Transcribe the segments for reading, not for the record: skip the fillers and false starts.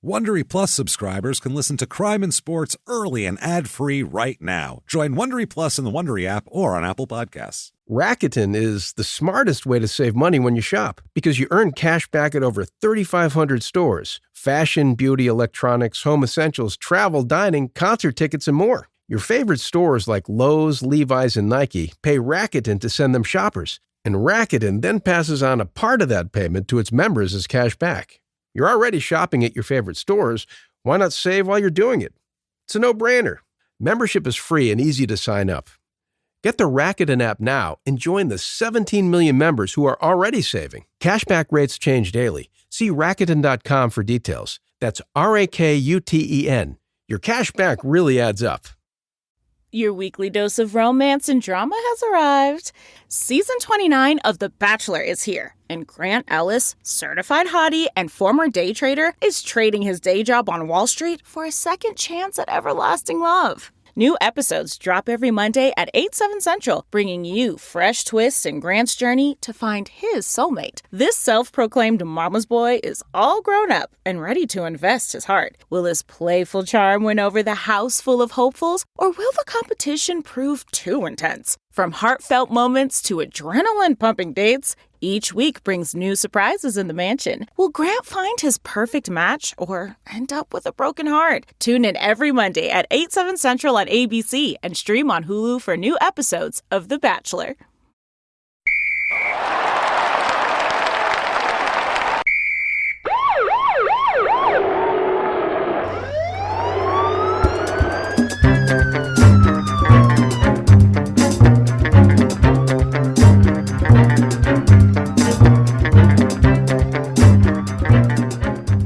Wondery Plus subscribers can listen to Crime and Sports early and ad-free right now. Join Wondery Plus in the Wondery app or on Apple Podcasts. Rakuten is the smartest way to save money when you shop because you earn cash back at over 3,500 stores. Fashion, beauty, electronics, home essentials, travel, dining, concert tickets, and more. Your favorite stores like Lowe's, Levi's, and Nike pay Rakuten to send them shoppers. And Rakuten then passes on a part of that payment to its members as cash back. You're already shopping at your favorite stores. Why not save while you're doing it? It's a no-brainer. Membership is free and easy to sign up. Get the Rakuten app now and join the 17 million members who are already saving. Cashback rates change daily. See Rakuten.com for details. That's Rakuten. Your cashback really adds up. Your weekly dose of romance and drama has arrived. Season 29 of The Bachelor is here, and Grant Ellis, certified hottie and former day trader, is trading his day job on Wall Street for a second chance at everlasting love. New episodes drop every Monday at 8/7 Central, bringing you fresh twists in Grant's journey to find his soulmate. This self-proclaimed mama's boy is all grown up and ready to invest his heart. Will his playful charm win over the house full of hopefuls, or will the competition prove too intense? From heartfelt moments to adrenaline-pumping dates, each week brings new surprises in the mansion. Will Grant find his perfect match or end up with a broken heart? Tune in every Monday at 8/7 Central on ABC and stream on Hulu for new episodes of The Bachelor.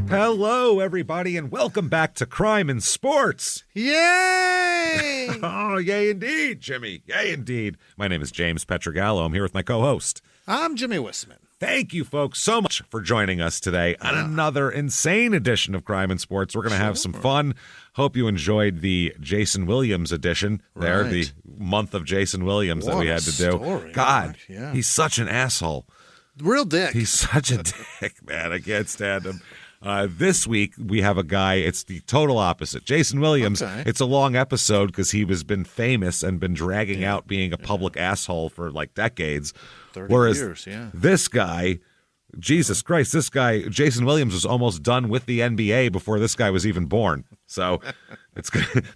Hello, everybody, and welcome back to Crime and Sports. Yay! Oh, yay indeed, Jimmy. Yay indeed. My name is James Pietragallo. I'm here with my co-host. I'm Jimmie Whisman. Thank you, folks, so much for joining us today on another insane edition of Crime and Sports. We're going to have some fun. Hope you enjoyed the Jason Williams edition there, the month of Jason Williams that we had to do. God, he's such an asshole. Real dick. He's such a dick, man. I can't stand him. This week, we have a guy, it's the total opposite. Jason Williams, It's a long episode because he has been famous and been dragging out being a public asshole for like decades. 30 Whereas years, this guy, Jesus Christ, this guy, Jason Williams, was almost done with the NBA before this guy was even born. So it's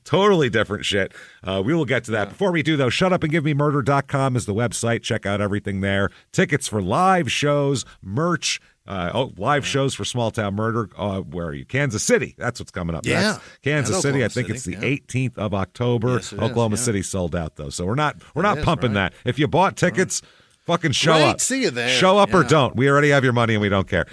totally different shit. We will get to that. Before we do, though, shutupandgivememurder.com is the website. Check out everything there. Tickets for live shows, merch, live shows for Small Town Murder. Where are you? Kansas City. That's what's coming up. Yeah. That's Kansas City. I think it's the 18th of October. Yes, Oklahoma City sold out, though. So we're not pumping that. If you bought tickets, fucking show up. See you there. Show up or don't. We already have your money and we don't care.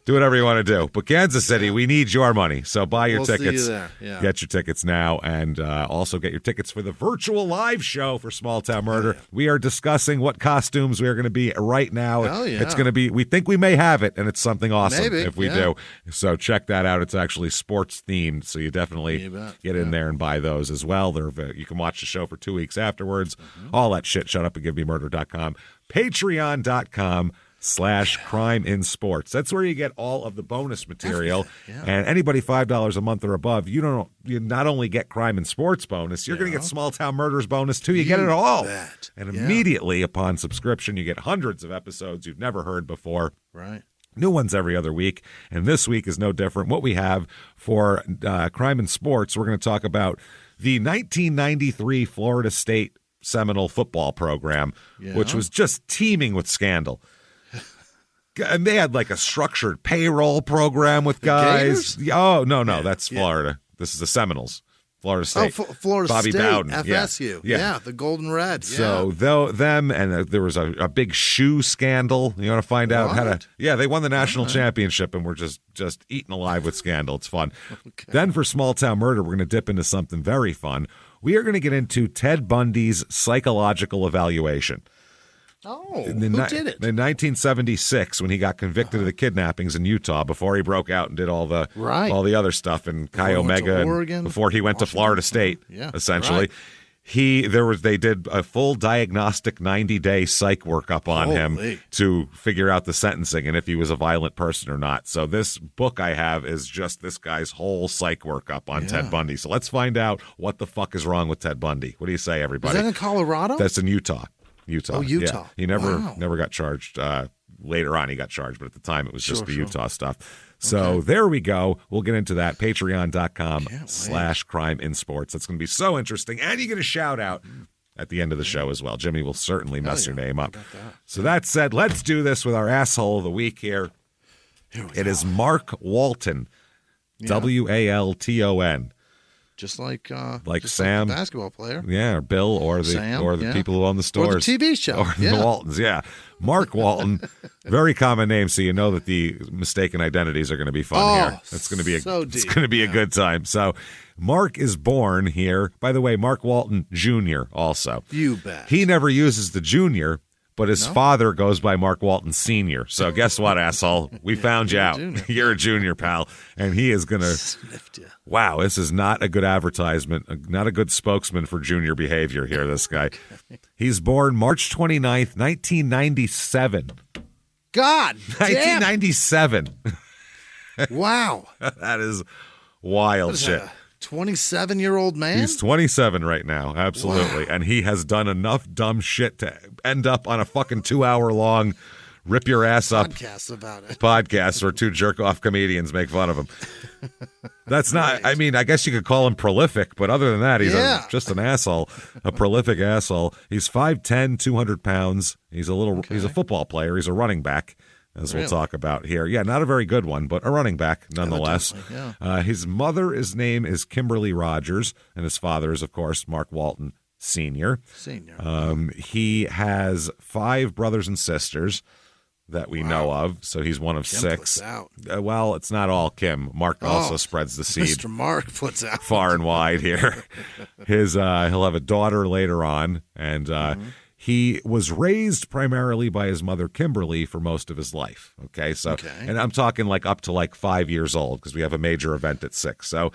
Do whatever you want to do. But Kansas City, we need your money. So buy your tickets. See you there. Get your tickets now, and also get your tickets for the virtual live show for Small Town Murder. We are discussing what costumes we are going to be right now. Hell yeah. It's going to be, we think we may have it, and it's something awesome Maybe, if we do. So check that out. It's actually sports themed, so you definitely get in there and buy those as well. You can watch the show for 2 weeks afterwards. All that shit, shutupandgivememurder.com. Patreon.com/crime in sports. That's where you get all of the bonus material. And anybody $5 a month or above, you not only get crime and sports bonus, you're going to get Small Town Murders bonus too. You get it all. And immediately upon subscription, you get hundreds of episodes you've never heard before. Right. New ones every other week, and this week is no different. What we have for Crime and Sports, we're going to talk about the 1993 Florida State Seminole football program, which was just teeming with scandal. And they had like a structured payroll program with guys. Oh, no, that's Florida. This is the Seminoles. Florida State. Florida Bobby State. Bowden. FSU. Yeah, the Golden Red. So them, and there was a big shoe scandal. You want to find out how to? Yeah, they won the national championship, and we're just eaten alive with scandal. It's fun. Then for Small Town Murder, we're going to dip into something very fun. We are going to get into Ted Bundy's psychological evaluation. Oh, who did it? In 1976, when he got convicted of the kidnappings in Utah, before he broke out and did all the other stuff in Chi Omega, Oregon, before he went to Florida State, essentially. They did a full diagnostic 90-day psych workup on him to figure out the sentencing and if he was a violent person or not. So this book I have is just this guy's whole psych workup on Ted Bundy. So let's find out what the fuck is wrong with Ted Bundy. What do you say, everybody? Is that in Colorado? That's in Utah. Oh, Utah. Yeah. He never got charged. Later on, he got charged, but at the time, it was just the Utah stuff. So there we go. We'll get into that. Patreon.com/crime in sports. That's going to be so interesting. And you get a shout out at the end of the show as well. Jimmy will certainly mess your name up. So that said, let's do this with our asshole of the week here. It is Mark Walton. Walton. Just like Sam, like the basketball player. Yeah, or Bill, or the people who own the stores. Or the TV show. Or the Waltons, Mark Walton, very common name, so you know that the mistaken identities are going to be fun here. It's going to be it's going to be a good time. So Mark is born here. By the way, Mark Walton Jr. also. You bet. He never uses the junior, but his father goes by Mark Walton Sr. So guess what, asshole? We found you out. You're a junior, pal. And he is going to... Sniffed you. Wow, this is not a good advertisement, not a good spokesman for junior behavior here, this guy. He's born March 29th, 1997. God 1997. Wow. That is wild shit. 27-year-old man? He's 27 right now, absolutely. Wow. And he has done enough dumb shit to end up on a fucking 2-hour-long rip your ass up podcast where two jerk-off comedians make fun of him. That's not, I mean, I guess you could call him prolific, but other than that, he's just an asshole, a prolific asshole. He's 5'10", 200 pounds. He's he's a football player. He's a running back, as we'll talk about here. Yeah, not a very good one, but a running back nonetheless. His mother's name is Kimberly Rogers, and his father is, of course, Mark Walton Sr. He has 5 brothers and sisters that we know of, so he's one of 6. Well, it's not all Kim. Mark also spreads the seed. Mr. Mark puts out far and wide here. He'll have a daughter later on, and he was raised primarily by his mother Kimberly for most of his life. And I'm talking like up to like 5 years old because we have a major event at 6. So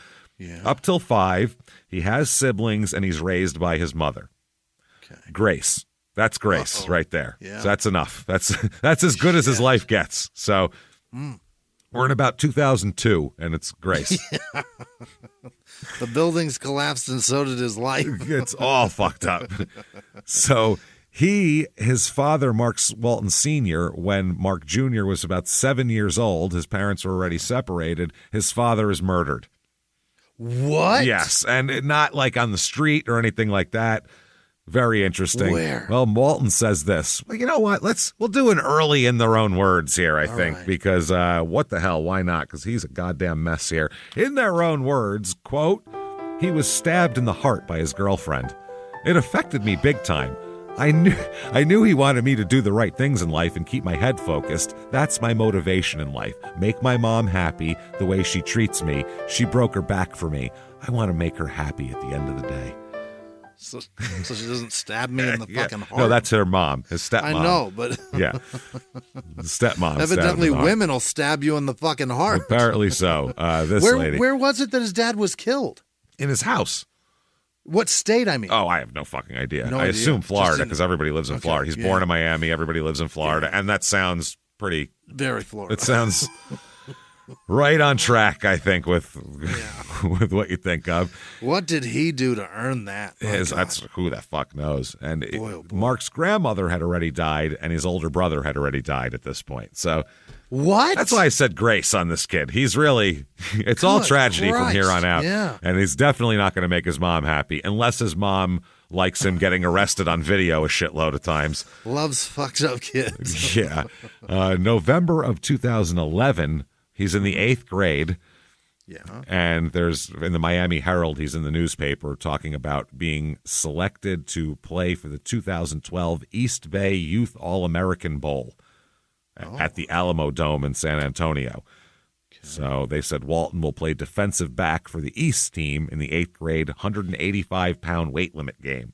up till 5, he has siblings, and he's raised by his mother, Grace. That's Grace right there. So that's enough. That's as good as his life gets. So we're in about 2002, and it's Grace. The buildings collapsed, and so did his life. It's all fucked up. So his father, Mark Walton Sr., when Mark Jr. was about 7 years old, his parents were already separated, his father is murdered. What? Yes, and not like on the street or anything like that. Very interesting. Where? Well, Walton says this. Well, you know what? We'll do an early in their own words here, I think, because what the hell? Why not? Because he's a goddamn mess here. In their own words, quote, he was stabbed in the heart by his girlfriend. It affected me big time. I knew he wanted me to do the right things in life and keep my head focused. That's my motivation in life. Make my mom happy the way she treats me. She broke her back for me. I want to make her happy at the end of the day. So she doesn't stab me in the fucking heart? No, that's her mom, his stepmom. I know, but... Yeah. The stepmom. Evidently, women will stab you in the fucking heart. Apparently so. Lady. Where was it that his dad was killed? In his house. What state, I mean? Oh, I have no fucking idea. I assume Florida, because everybody lives in Florida. He's born in Miami. Everybody lives in Florida. And that sounds pretty... Very Florida. It sounds... right on track, I think, with what you think of. What did he do to earn that? That's who the fuck knows. And Mark's grandmother had already died, and his older brother had already died at this point. So what? That's why I said grace on this kid. He's really, it's all tragedy from here on out. Yeah. And he's definitely not going to make his mom happy unless his mom likes him getting arrested on video a shitload of times. Loves fucked up kids. Yeah. November of 2011. He's in the 8th grade, and there's in the Miami Herald, he's in the newspaper talking about being selected to play for the 2012 East Bay Youth All-American Bowl at the Alamo Dome in San Antonio. Okay. So they said Walton will play defensive back for the East team in the 8th grade 185-pound weight limit game.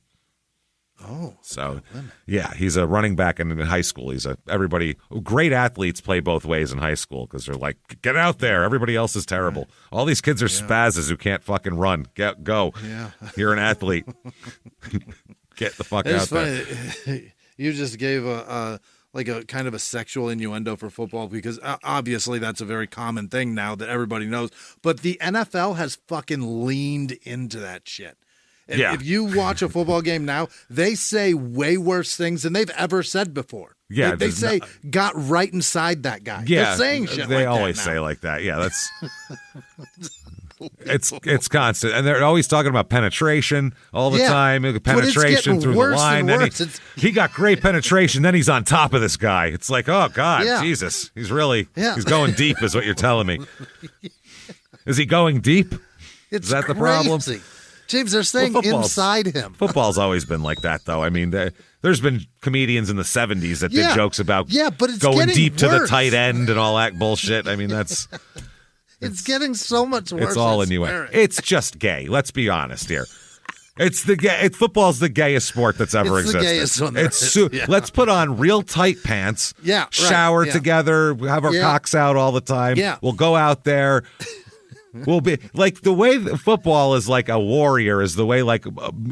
Oh, so yeah, he's a running back in high school. Everybody great athletes play both ways in high school because they're like, get out there. Everybody else is terrible. Right. All these kids are spazzes who can't fucking run. Go. Yeah. You're an athlete. Get the fuck out there. You just gave a kind of a sexual innuendo for football because obviously that's a very common thing now that everybody knows. But the NFL has fucking leaned into that shit. If you watch a football game now, they say way worse things than they've ever said before. Yeah, they say got right inside that guy. Yeah, they're saying shit. They like always that say like that. Yeah, that's it's constant, and they're always talking about penetration all the time. Penetration through the line. Then he got great penetration. Then he's on top of this guy. It's like, oh God, Jesus, he's going deep, is what you're telling me. Is he going deep? Is that the problem? James, they're saying inside him. Football's always been like that, though. I mean, there's been comedians in the 70s that did jokes about but it's going deep worse. to the tight end and all that bullshit. I mean, that's... it's getting so much worse. It's all innuendo. It's just gay. Let's be honest here. Football's the gayest sport that's ever existed. The gayest one. Let's put on real tight pants. Yeah, right, shower together. Have our cocks out all the time. Yeah. We'll go out there. Will be like the way football is like a warrior is the way like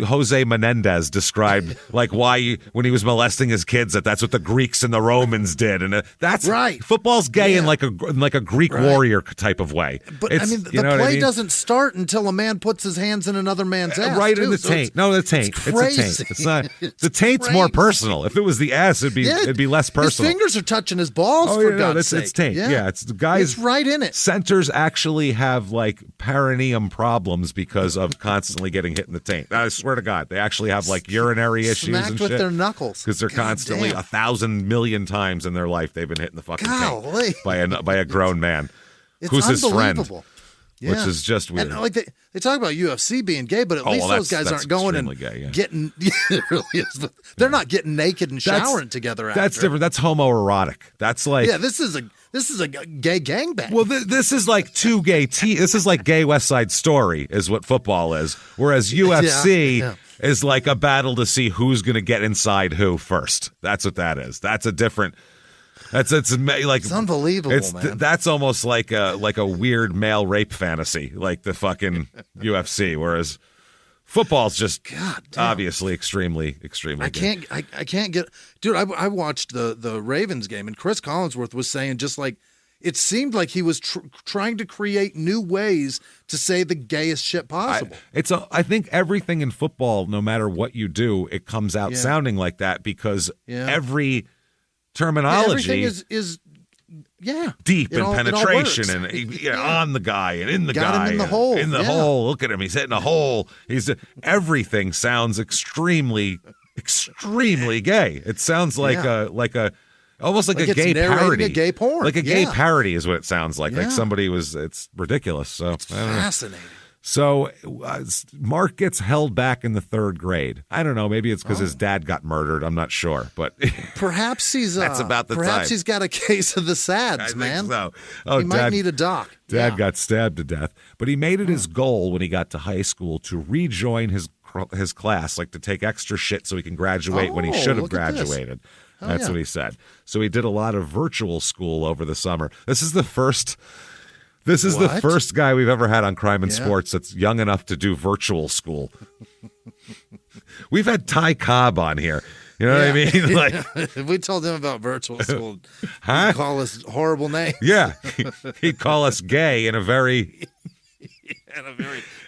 Jose Menendez described like why when he was molesting his kids that's what the Greeks and the Romans did, and that's right. Football's gay in like a Greek warrior type of way. But I mean, the play doesn't start until a man puts his hands in another man's ass. Right in the taint. No, the taint. It's a taint. It's not. The taint's more personal. If it was the ass, it'd be less personal. His fingers are touching his balls. For God's sake. It's taint. Yeah, it's the guys. It's right in it. Centers actually have like perineum problems because of constantly getting hit in the taint. I swear to God, they actually have like urinary issues Smacked and with shit their knuckles because they're constantly 1,000 million times in their life they've been hit in the fucking taint by a grown man who's his friend, which is just weird. And like they talk about UFC being gay, but at least those guys aren't going and getting. It really is. They're not getting naked and showering together. That's different. That's homoerotic. That's like this is a gay gangbang. Well, this is like two gay this is like gay West Side Story is what football is, whereas UFC is like a battle to see who's going to get inside who first. That's what that is. That's a different. It's unbelievable, man. That's almost like a weird male rape fantasy, like the fucking UFC. Whereas football's just obviously extremely gay. I can't get, dude. I watched the Ravens game, and Chris Collinsworth was saying just like it seemed like he was trying to create new ways to say the gayest shit possible. I think everything in football, no matter what you do, it comes out sounding like that because every terminology is deep and penetration and on the guy and in the Got guy him in the hole. In the hole. Look at him, he's hitting a hole. Everything sounds extremely gay. It sounds like a almost like a gay parody. A gay porn. Like a gay parody is what it sounds like. Like somebody was. It's ridiculous. So it's fascinating. So Mark gets held back in the third grade. I don't know. Maybe it's because his dad got murdered. I'm not sure, but perhaps he's that's about the perhaps time. He's got a case of the SADS, man. So. Oh, he might need a doc. Dad got stabbed to death, but he made it his goal when he got to high school to rejoin his class, like to take extra shit so he can graduate when he should have graduated. That's what he said. So he did a lot of virtual school over the summer. This is the first guy we've ever had on Crime and Sports that's young enough to do virtual school. We've had Ty Cobb on here. You know what I mean? Like, if we told him about virtual school, he'd call us horrible names. Yeah. He'd call us gay in a very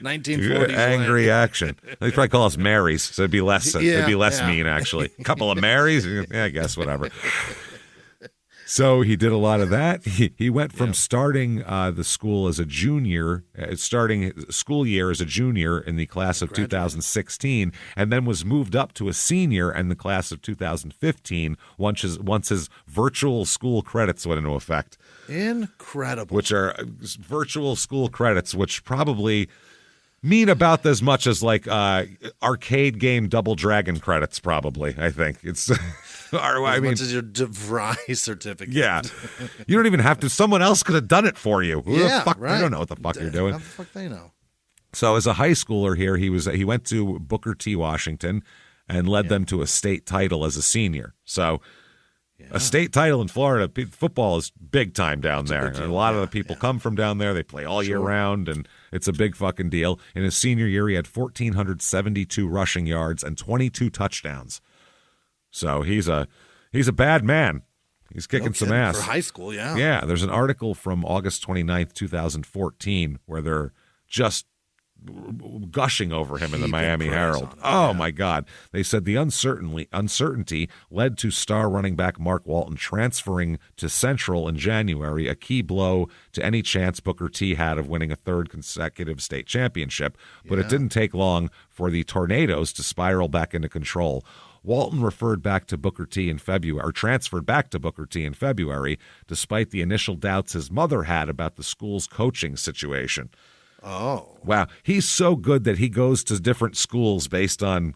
1940s angry action. They'd probably call us Marys, so it'd be less mean, actually. A couple of Marys? Yeah, I guess, whatever. So he did a lot of that. He went from starting the school as a junior, starting school year as a junior in the class of 2016, and then was moved up to a senior in the class of 2015 once his virtual school credits went into effect. Incredible. Which are virtual school credits, which probably mean about as much as like arcade game Double Dragon credits, probably, I think. It's... As much as your DeVry certificate. Yeah. You don't even have to. Someone else could have done it for you. Who the fuck? Right. I don't know what the fuck you're doing. How the fuck they know? So as a high schooler here, he went to Booker T. Washington, and led them to a state title as a senior. So a state title in Florida, football is big time down there. And a lot of the people come from down there. They play all year round, and it's a big fucking deal. In his senior year, he had 1,472 rushing yards and 22 touchdowns. So he's a bad man. He's kicking some ass. For high school, yeah. Yeah, there's an article from August 29th, 2014, where they're just gushing over him in the Miami Herald. My God. They said the uncertainty led to star running back Mark Walton transferring to Central in January, a key blow to any chance Booker T had of winning a third consecutive state championship. But it didn't take long for the Tornadoes to spiral back into control. Walton transferred back to Booker T in February, despite the initial doubts his mother had about the school's coaching situation. Oh. Wow. He's so good that he goes to different schools based on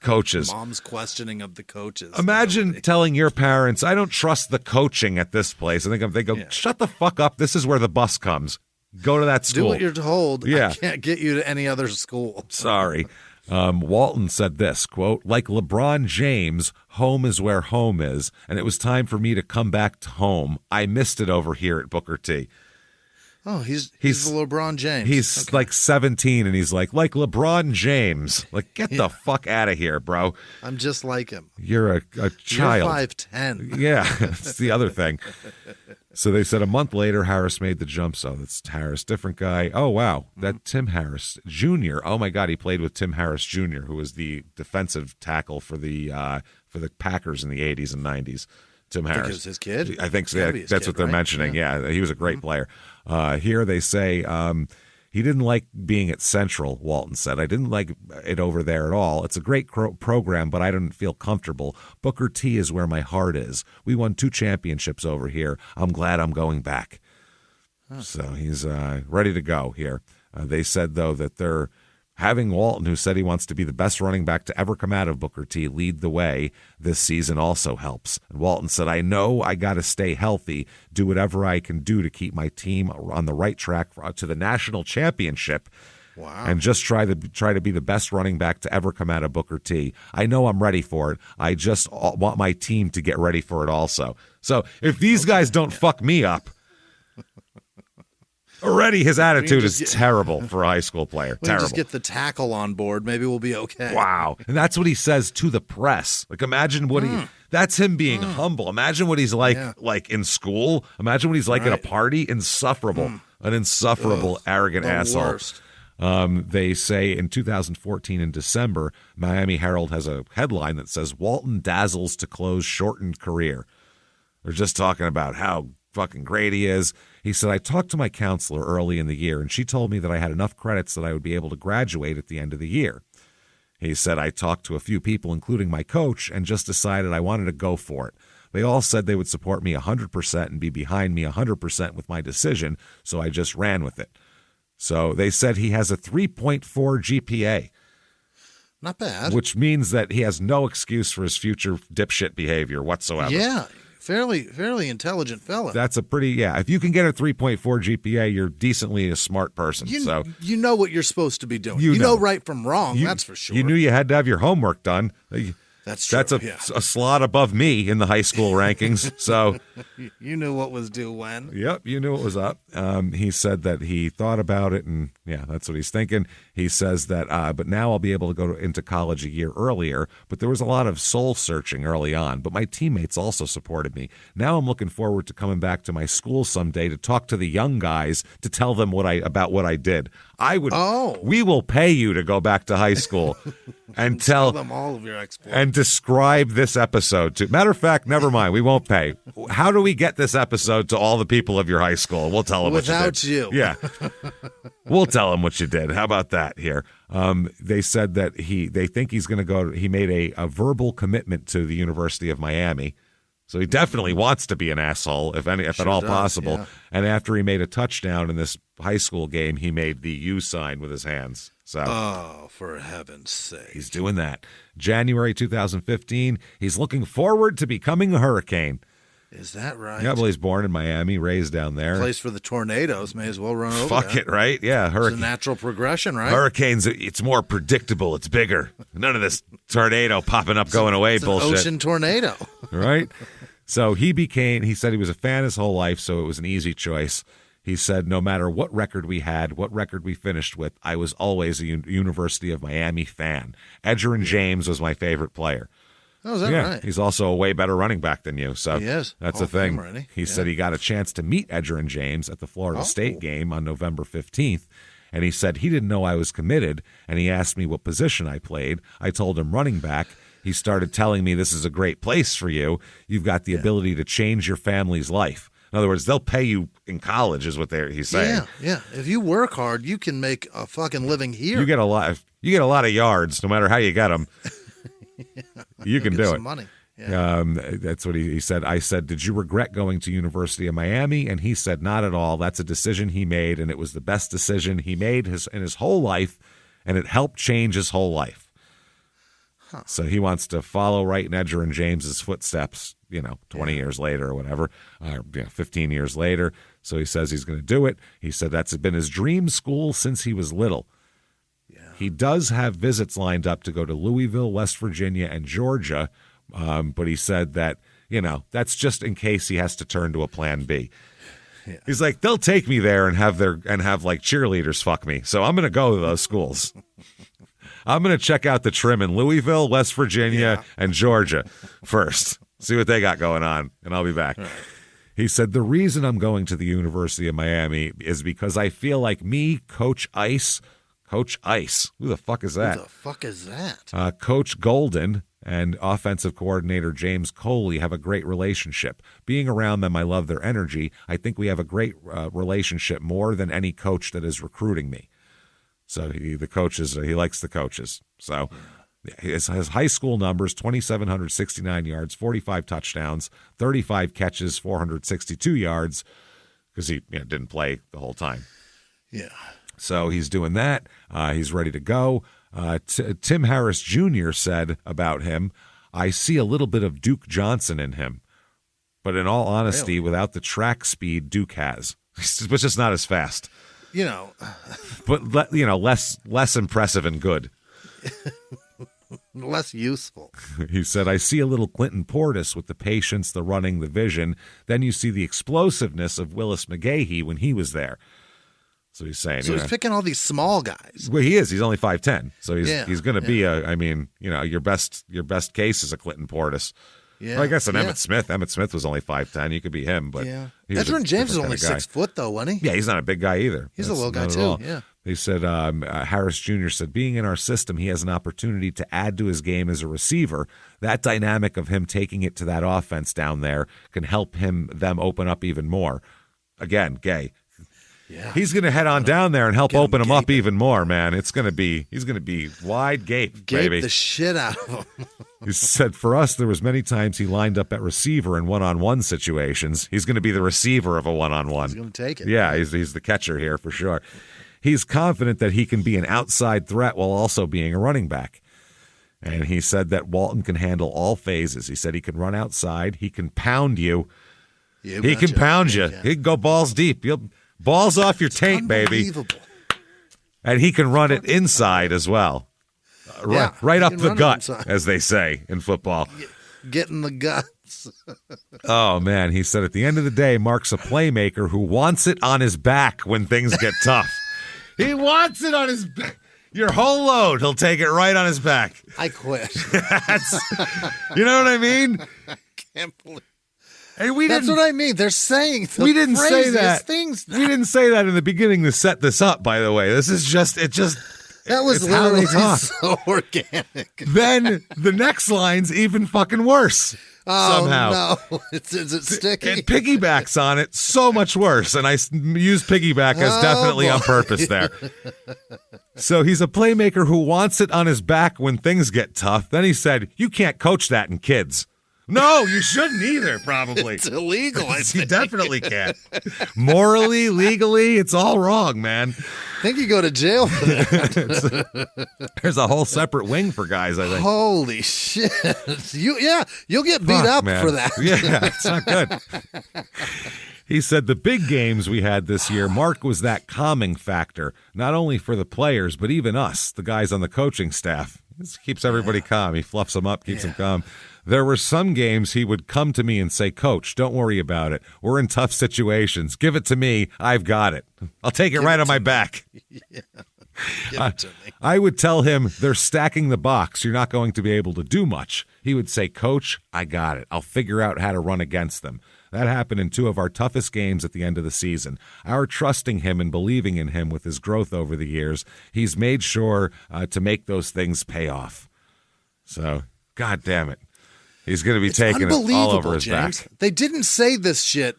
coaches. Mom's questioning of the coaches. Imagine telling your parents, I don't trust the coaching at this place. And they go, shut the fuck up. This is where the bus comes. Go to that school. Do what you're told. Yeah. I can't get you to any other school. Sorry. Walton said this, quote, like LeBron James, home is where home is, and it was time for me to come back to home. I missed it over here at Booker T. Oh, he's the LeBron James. He's like 17, and he's like LeBron James. Like, get the fuck out of here, bro. I'm just like him. You're a child. You're 5'10". Yeah, that's the other thing. So they said a month later, Harris made the jump. So that's Harris, different guy. Oh, wow. That Tim Harris Jr. Oh, my God. He played with Tim Harris Jr., who was the defensive tackle for the Packers in the 80s and 90s. Tim Harris. I think it was his kid? I think so. Yeah, that's what they're mentioning. Yeah, he was a great player. Here they say he didn't like being at Central, Walton said. I didn't like it over there at all. It's a great program, but I didn't feel comfortable. Booker T is where my heart is. We won 2 championships over here. I'm glad I'm going back. So he's ready to go here. They said, though, that they're having Walton, who said he wants to be the best running back to ever come out of Booker T, lead the way this season also helps. And Walton said, I know I got to stay healthy, do whatever I can do to keep my team on the right track to the national championship. Wow. And just try to be the best running back to ever come out of Booker T. I know I'm ready for it. I just want my team to get ready for it also. So if these guys don't fuck me up, already his attitude is terrible for a high school player. Terrible. Just get the tackle on board. Maybe we'll be okay. Wow. And that's what he says to the press. Like, imagine what that's him being humble. Imagine what he's like in school. Imagine what he's like at a party. Insufferable. An insufferable, arrogant asshole. Worst. They say in 2014 in December, Miami Herald has a headline that says, Walton dazzles to close shortened career. They're just talking about how fucking great he is. He said, I talked to my counselor early in the year, and she told me that I had enough credits that I would be able to graduate at the end of the year. He said, I talked to a few people, including my coach, and just decided I wanted to go for it. They all said they would support me 100% and be behind me 100% with my decision, so I just ran with it. So they said he has a 3.4 GPA. Not bad. Which means that he has no excuse for his future dipshit behavior whatsoever. Yeah. Fairly intelligent fella. That's a pretty, if you can get a 3.4 GPA, you're decently a smart person. You know what you're supposed to be doing. You know right from wrong, that's for sure. You knew you had to have your homework done. That's true. That's a slot above me in the high school rankings. So you knew what was due when. Yep, you knew what was up. He said that he thought about it, and that's what he's thinking. He says that, but now I'll be able to go into college a year earlier. But there was a lot of soul searching early on. But my teammates also supported me. Now I'm looking forward to coming back to my school someday to talk to the young guys to tell them about what I did. We will pay you to go back to high school and tell them all of your exploits and describe this episode to. Matter of fact, never mind. We won't pay. How do we get this episode to all the people of your high school? We'll tell them without what you did. you. Yeah, we'll tell them what you did. How about that? Here, they said that they think he's going to go. He made a verbal commitment to the University of Miami. So he definitely wants to be an asshole, if at all possible. Yeah. And after he made a touchdown in this high school game, he made the U sign with his hands. So, oh, for heaven's sake. He's doing that. January 2015, he's looking forward to becoming a Hurricane. Is that right? Yeah, well, he's born in Miami, raised down there. Place for the tornadoes. May as well run over Fuck that. it, right? Yeah, It's a natural progression, right? Hurricanes, it's more predictable. It's bigger. None of this tornado popping up, going away it's bullshit. An ocean tornado. Right? So he said he was a fan his whole life, so it was an easy choice. He said no matter what record we had, what record we finished with, I was always a University of Miami fan. Edgerrin James was my favorite player. Oh, is that right? He's also a way better running back than you. So he is. That's the thing. He Yeah. said he got a chance to meet Edgerrin James at the Florida State game on November 15th. And he said he didn't know I was committed, and he asked me what position I played. I told him running back. He started telling me this is a great place for you. You've got the ability to change your family's life. In other words, they'll pay you in college is what he's saying. Yeah. If you work hard, you can make a fucking living here. You get a lot of yards, no matter how you get them. You can do it. Money. Yeah. That's what he said. I said, did you regret going to University of Miami? And he said, not at all. That's a decision he made, and it was the best decision he made in his whole life, and it helped change his whole life. Huh. So he wants to follow right in Edgerrin James's footsteps, 20 years later or whatever, 15 years later. So he says he's going to do it. He said that's been his dream school since he was little. He does have visits lined up to go to Louisville, West Virginia, and Georgia, but he said that, that's just in case he has to turn to a plan B. Yeah. He's like, they'll take me there and have like cheerleaders fuck me, so I'm going to go to those schools. I'm going to check out the trim in Louisville, West Virginia, and Georgia first, see what they got going on, and I'll be back. Right. He said, the reason I'm going to the University of Miami is because I feel like me, Coach Ice, who the fuck is that? Who the fuck is that? Coach Golden and offensive coordinator James Coley have a great relationship. Being around them, I love their energy. I think we have a great relationship, more than any coach that is recruiting me. So he likes the coaches. So his high school numbers, 2,769 yards, 45 touchdowns, 35 catches, 462 yards, because he didn't play the whole time. Yeah. So he's doing that. He's ready to go. Tim Harris Jr. said about him, I see a little bit of Duke Johnson in him. But in all honesty, without the track speed Duke has, but just not as fast. But less impressive and good. Less useful. He said, I see a little Clinton Portis with the patience, the running, the vision. Then you see the explosiveness of Willis McGahee when he was there. So he's saying, he's picking all these small guys. Well, he is. He's only 5'10", so he's going to be your best case is a Clinton Portis. Yeah, well, I guess Emmitt Smith. Emmitt Smith was only 5'10". You could be him, but Edgerrin James is only 6 foot, though, wasn't he? Yeah, he's not a big guy either. He's a little guy too. Yeah. He said Harris Jr. said, being in our system, he has an opportunity to add to his game as a receiver. That dynamic of him taking it to that offense down there can help them open up even more. Again, Gay. Yeah. He's going to head on down there and help open him up even more, man. He's going to be wide gape, baby. The shit out of him. He said, for us, there was many times he lined up at receiver in one-on-one situations. He's going to be the receiver of a one-on-one. He's going to take it. Yeah, he's the catcher here for sure. He's confident that he can be an outside threat while also being a running back. And he said that Walton can handle all phases. He said he can run outside. He can pound you. He can pound you. He can go balls deep. Balls off your taint, baby. And he can run it inside as well. Right up the gut, as they say in football. Get in the guts. Oh, man. He said at the end of the day, Mark's a playmaker who wants it on his back when things get tough. He wants it on his back. Your whole load, he'll take it right on his back. I quit. You know what I mean? I can't believe And that's what I mean. They're saying we didn't say that. Things now. We didn't say that in the beginning to set this up, by the way. This is just that was literally so organic. Then the next line's even fucking worse. Somehow. No. Is it sticky? It piggybacks on it so much worse. And I use piggyback as definitely on purpose there. So he's a playmaker who wants it on his back when things get tough. Then he said, you can't coach that in kids. No, you shouldn't either, probably. It's illegal, I You think. definitely can't. Morally, legally, it's all wrong, man. I think you go to jail for that. There's a whole separate wing for guys, I think. Holy shit. You'll get beat Fuck, up man. for that. Yeah, it's not good. He said the big games we had this year, Mark was that calming factor, not only for the players, but even us, the guys on the coaching staff. This keeps everybody calm. He fluffs them up, keeps them calm. There were some games he would come to me and say, Coach, don't worry about it. We're in tough situations. Give it to me. I've got it. I'll take it right on my back. I would tell him, they're stacking the box. You're not going to be able to do much. He would say, Coach, I got it. I'll figure out how to run against them. That happened in two of our toughest games at the end of the season. Our trusting him and believing in him with his growth over the years, he's made sure to make those things pay off. So, God damn it. He's going to be taking it all over his James. back. They didn't say this shit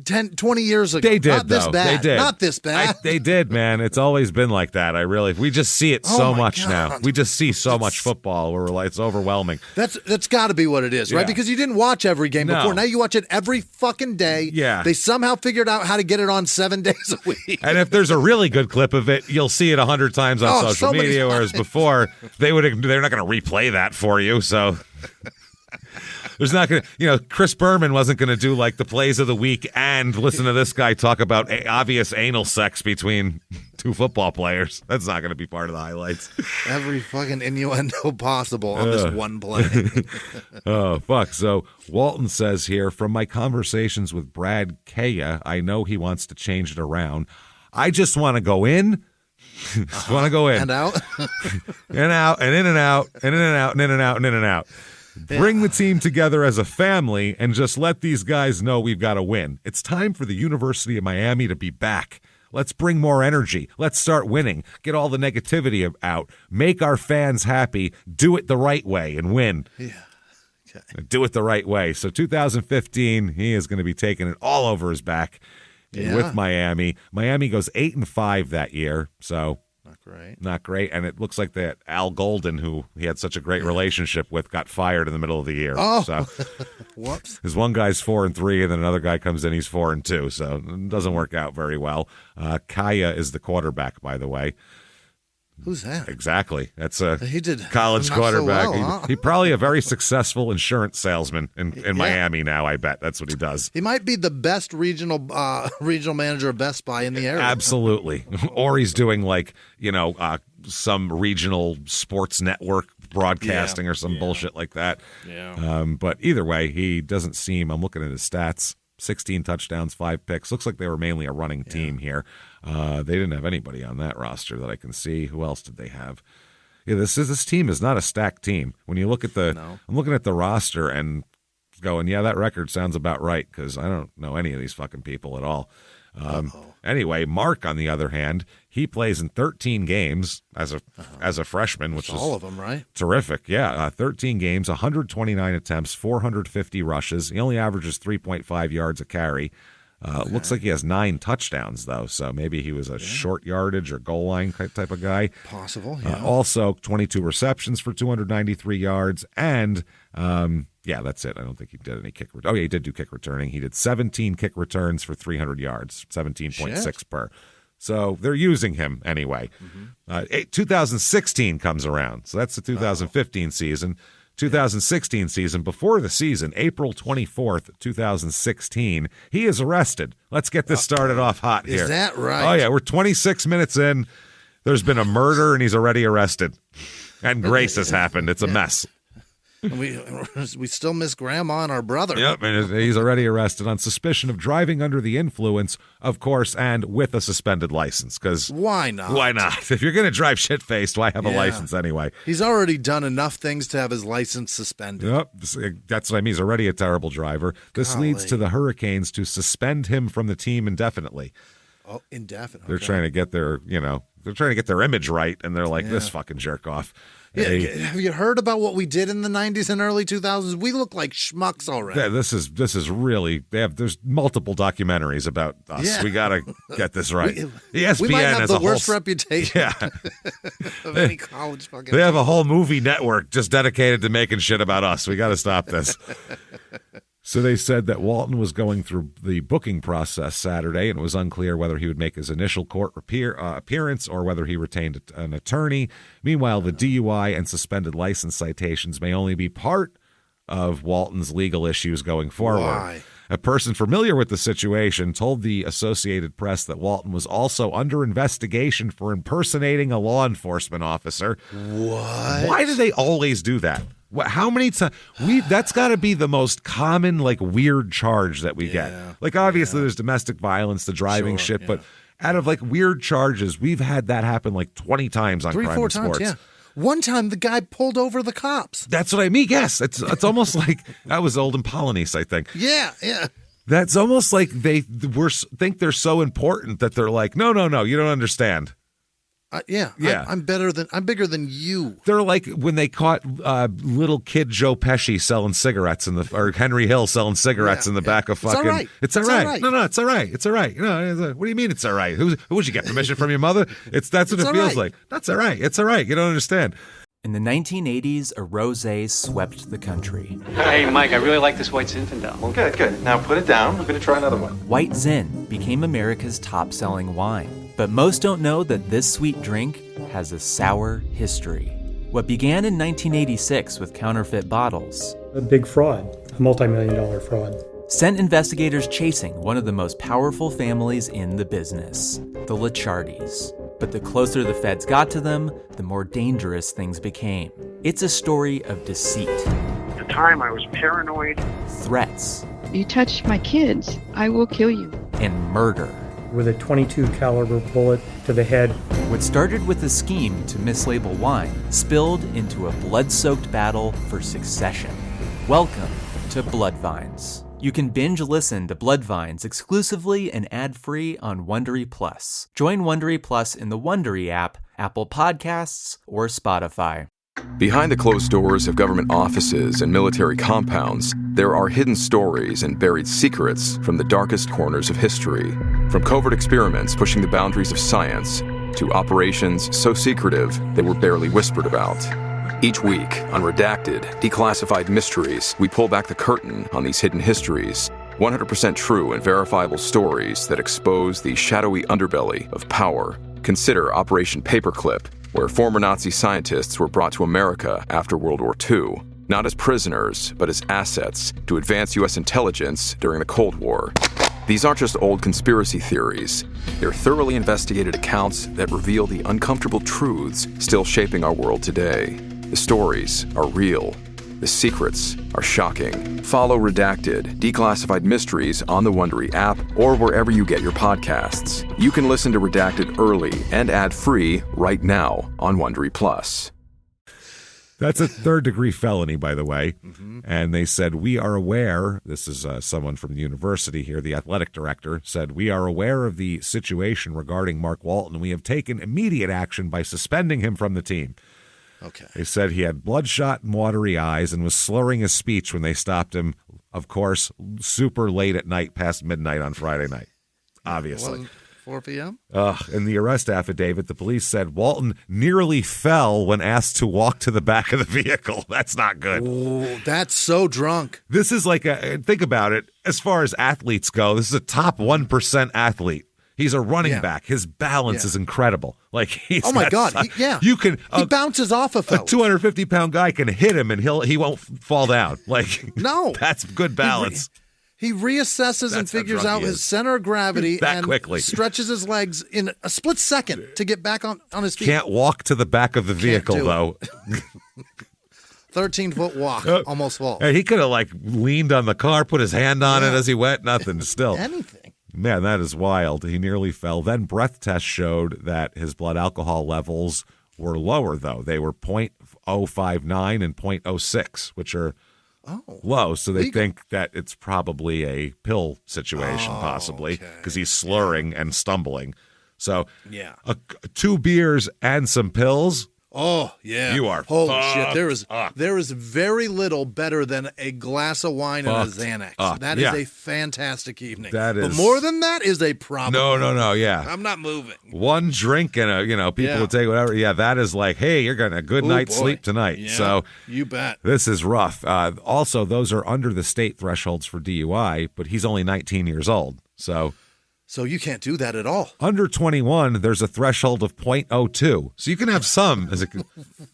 10, 20 years ago. They did, Not this though. bad. They did. Not this bad. They did, man. It's always been like that. We just see it Oh so my much now. God. We just see so much football where we're like, it's overwhelming. That's got to be what it is, right? Yeah. Because you didn't watch every game No. before. Now you watch it every fucking day. Yeah. They somehow figured out how to get it on 7 days a week. And if there's a really good clip of it, you'll see it 100 times on Oh, social so many media, whereas times. before they're not going to replay that for you. So there's not going to, Chris Berman wasn't going to do like the plays of the week and listen to this guy talk about obvious anal sex between two football players. That's not going to be part of the highlights. Every fucking innuendo possible on this one play. Oh, fuck. So Walton says here, from my conversations with Brad Kaya, I know he wants to change it around. I just want to go in. Just want to go in. And out. And out, and in and out, and in and out, and in and out, and in and out. Bring the team together as a family and just let these guys know we've got to win. It's time for the University of Miami to be back. Let's bring more energy. Let's start winning. Get all the negativity out. Make our fans happy. Do it the right way and win. Yeah. Okay. Do it the right way. So 2015, he is going to be taking it all over his back with Miami. Miami goes 8-5 that year. So not great. And it looks like that Al Golden, who he had such a great relationship with, got fired in the middle of the year. Oh, so whoops. because one guy's 4-3, and then another guy comes in, he's 4-2. So it doesn't work out very well. Kaya is the quarterback, by the way. Who's that? Exactly. That's a He did college not so quarterback. well, huh? He probably a very successful insurance salesman in Miami now, I bet. That's what he does. He might be the best regional manager of Best Buy in the area. Absolutely. Or he's doing some regional sports network broadcasting or some bullshit like that. Yeah. But either way, he doesn't seem, I'm looking at his stats, 16 touchdowns, 5 picks. Looks like they were mainly a running team here. They didn't have anybody on that roster that I can see. Who else did they have? Yeah, this team is not a stacked team. When you look at I'm looking at the roster and going, yeah, that record sounds about right because I don't know any of these fucking people at all. Anyway, Mark, on the other hand, he plays in 13 games as a freshman, which is all of them, right? Terrific. Yeah, 13 games, 129 attempts, 450 rushes. He only averages 3.5 yards a carry. Looks like he has 9 touchdowns, though, so maybe he was a short yardage or goal line type of guy. Possible, yeah. Also, 22 receptions for 293 yards, and that's it. I don't think he did any kick. Oh, yeah, he did do kick returning. He did 17 kick returns for 300 yards, 17.6 per. So they're using him anyway. 2016 comes around, so that's the 2015 season. 2016 season, before the season, April 24th, 2016, he is arrested. Let's get this started off hot here. Is that right? Oh, yeah, we're 26 minutes in. There's been a murder, and he's already arrested. And Grace has happened. It's a mess. And we still miss Grandma and our brother. Yep, and he's already arrested on suspicion of driving under the influence, of course, and with a suspended license. Because why not? Why not? If you're going to drive shit-faced, why have a license anyway? He's already done enough things to have his license suspended. Yep, that's what I mean. He's already a terrible driver. This leads to the Hurricanes to suspend him from the team indefinitely. Oh, indefinitely. They're trying to get their, they're trying to get their image right, and they're like, this fucking jerk off. Yeah, have you heard about what we did in the 90s and early 2000s? We look like schmucks already. Yeah, this is really there's multiple documentaries about us. Yeah. We got to get this right. ESPN we might have has the a worst whole reputation of any college fucking They have a whole movie network just dedicated to making shit about us. We got to stop this. So they said that Walton was going through the booking process Saturday, and it was unclear whether he would make his initial court appearance or whether he retained an attorney. Meanwhile, the DUI and suspended license citations may only be part of Walton's legal issues going forward. Why? A person familiar with the situation told the Associated Press that Walton was also under investigation for impersonating a law enforcement officer. What? Why do they always do that? How many times? That's got to be the most common, like, weird charge that we get. Like, obviously, there's domestic violence, the driving shit, but out of, like, weird charges, we've had that happen, like, 20 times on Crime and Sports. 3-4 times, yeah. One time, the guy pulled over the cops. That's what I mean. Yes, it's almost like that was Old and Polonice, I think. Yeah. That's almost like they think they're so important that they're like, no, you don't understand. Yeah. I'm bigger than you. They're like when they caught little kid Joe Pesci selling cigarettes or Henry Hill selling cigarettes in the back of fucking. It's all right. No, it's all right. It's all right. What do you mean it's all right? Who would you get permission from your mother? That's what it feels like. That's all right. It's all right. You don't understand. In the 1980s, a rosé swept the country. Hey, Mike, I really like this White Zinfandel. Well, good. Now put it down. I'm going to try another one. White Zin became America's top-selling wine. But most don't know that this sweet drink has a sour history. What began in 1986 with counterfeit bottles. A big fraud, a multi-million-dollar fraud. Sent investigators chasing one of the most powerful families in the business, the Licciardis. But the closer the feds got to them, the more dangerous things became. It's a story of deceit. At the time, I was paranoid. Threats. You touch my kids, I will kill you. And murder. With a .22 caliber bullet to the head. What started with a scheme to mislabel wine spilled into a blood-soaked battle for succession. Welcome to Bloodvines. You can binge listen to Bloodvines exclusively and ad-free on Wondery Plus. Join Wondery Plus in the Wondery app, Apple Podcasts, or Spotify. Behind the closed doors of government offices and military compounds, there are hidden stories and buried secrets from the darkest corners of history. From covert experiments pushing the boundaries of science to operations so secretive they were barely whispered about. Each week, on Redacted, Declassified Mysteries, we pull back the curtain on these hidden histories. 100% true and verifiable stories that expose the shadowy underbelly of power. Consider Operation Paperclip, where former Nazi scientists were brought to America after World War II, not as prisoners, but as assets to advance U.S. intelligence during the Cold War. These aren't just old conspiracy theories. They're thoroughly investigated accounts that reveal the uncomfortable truths still shaping our world today. The stories are real. The secrets are shocking. Follow Redacted, Declassified Mysteries on the Wondery app or wherever you get your podcasts. You can listen to Redacted early and ad-free right now on Wondery Plus. That's a third-degree felony, by the way. Mm-hmm. And they said, we are aware, this is someone from the university here, the athletic director, said, we are aware of the situation regarding Mark Walton. We have taken immediate action by suspending him from the team. Okay. They said he had bloodshot and watery eyes and was slurring his speech when they stopped him, of course, super late at night, past midnight on Friday night, obviously. 4 p.m.? In the arrest affidavit, the police said Walton nearly fell when asked to walk to the back of the vehicle. That's not good. Oh, that's so drunk. This is like think about it, as far as athletes go, this is a top 1% athlete. He's a running back. His balance is incredible. Like he's oh my God! You can. He bounces off of a 250-pound guy can hit him and he won't fall down. Like no, that's good balance. He reassesses and figures out his center of gravity and quickly stretches his legs in a split second to get back on his feet. Can't walk to the back of the vehicle though. 13-foot walk, almost fall. He could have like leaned on the car, put his hand on it as he went. Nothing. Still anything. Man, that is wild. He nearly fell. Then breath tests showed that his blood alcohol levels were lower, though. They were 0.059 and 0.06, which are low. So they think that it's probably a pill situation, possibly, because he's slurring and stumbling. So 2 beers and some pills. Oh, yeah. You are Holy shit. fucked There is very little better than a glass of wine and a Xanax. up. That is a fantastic evening. That But is- more than that is a problem. No, yeah. I'm not moving. One drink and people will take whatever. Yeah, that is like, hey, you're getting a good night's sleep tonight. Yeah, So you bet. this is rough. Also, those are under the state thresholds for DUI, but he's only 19 years old. So you can't do that at all. Under 21, there's a threshold of .02. So you can have some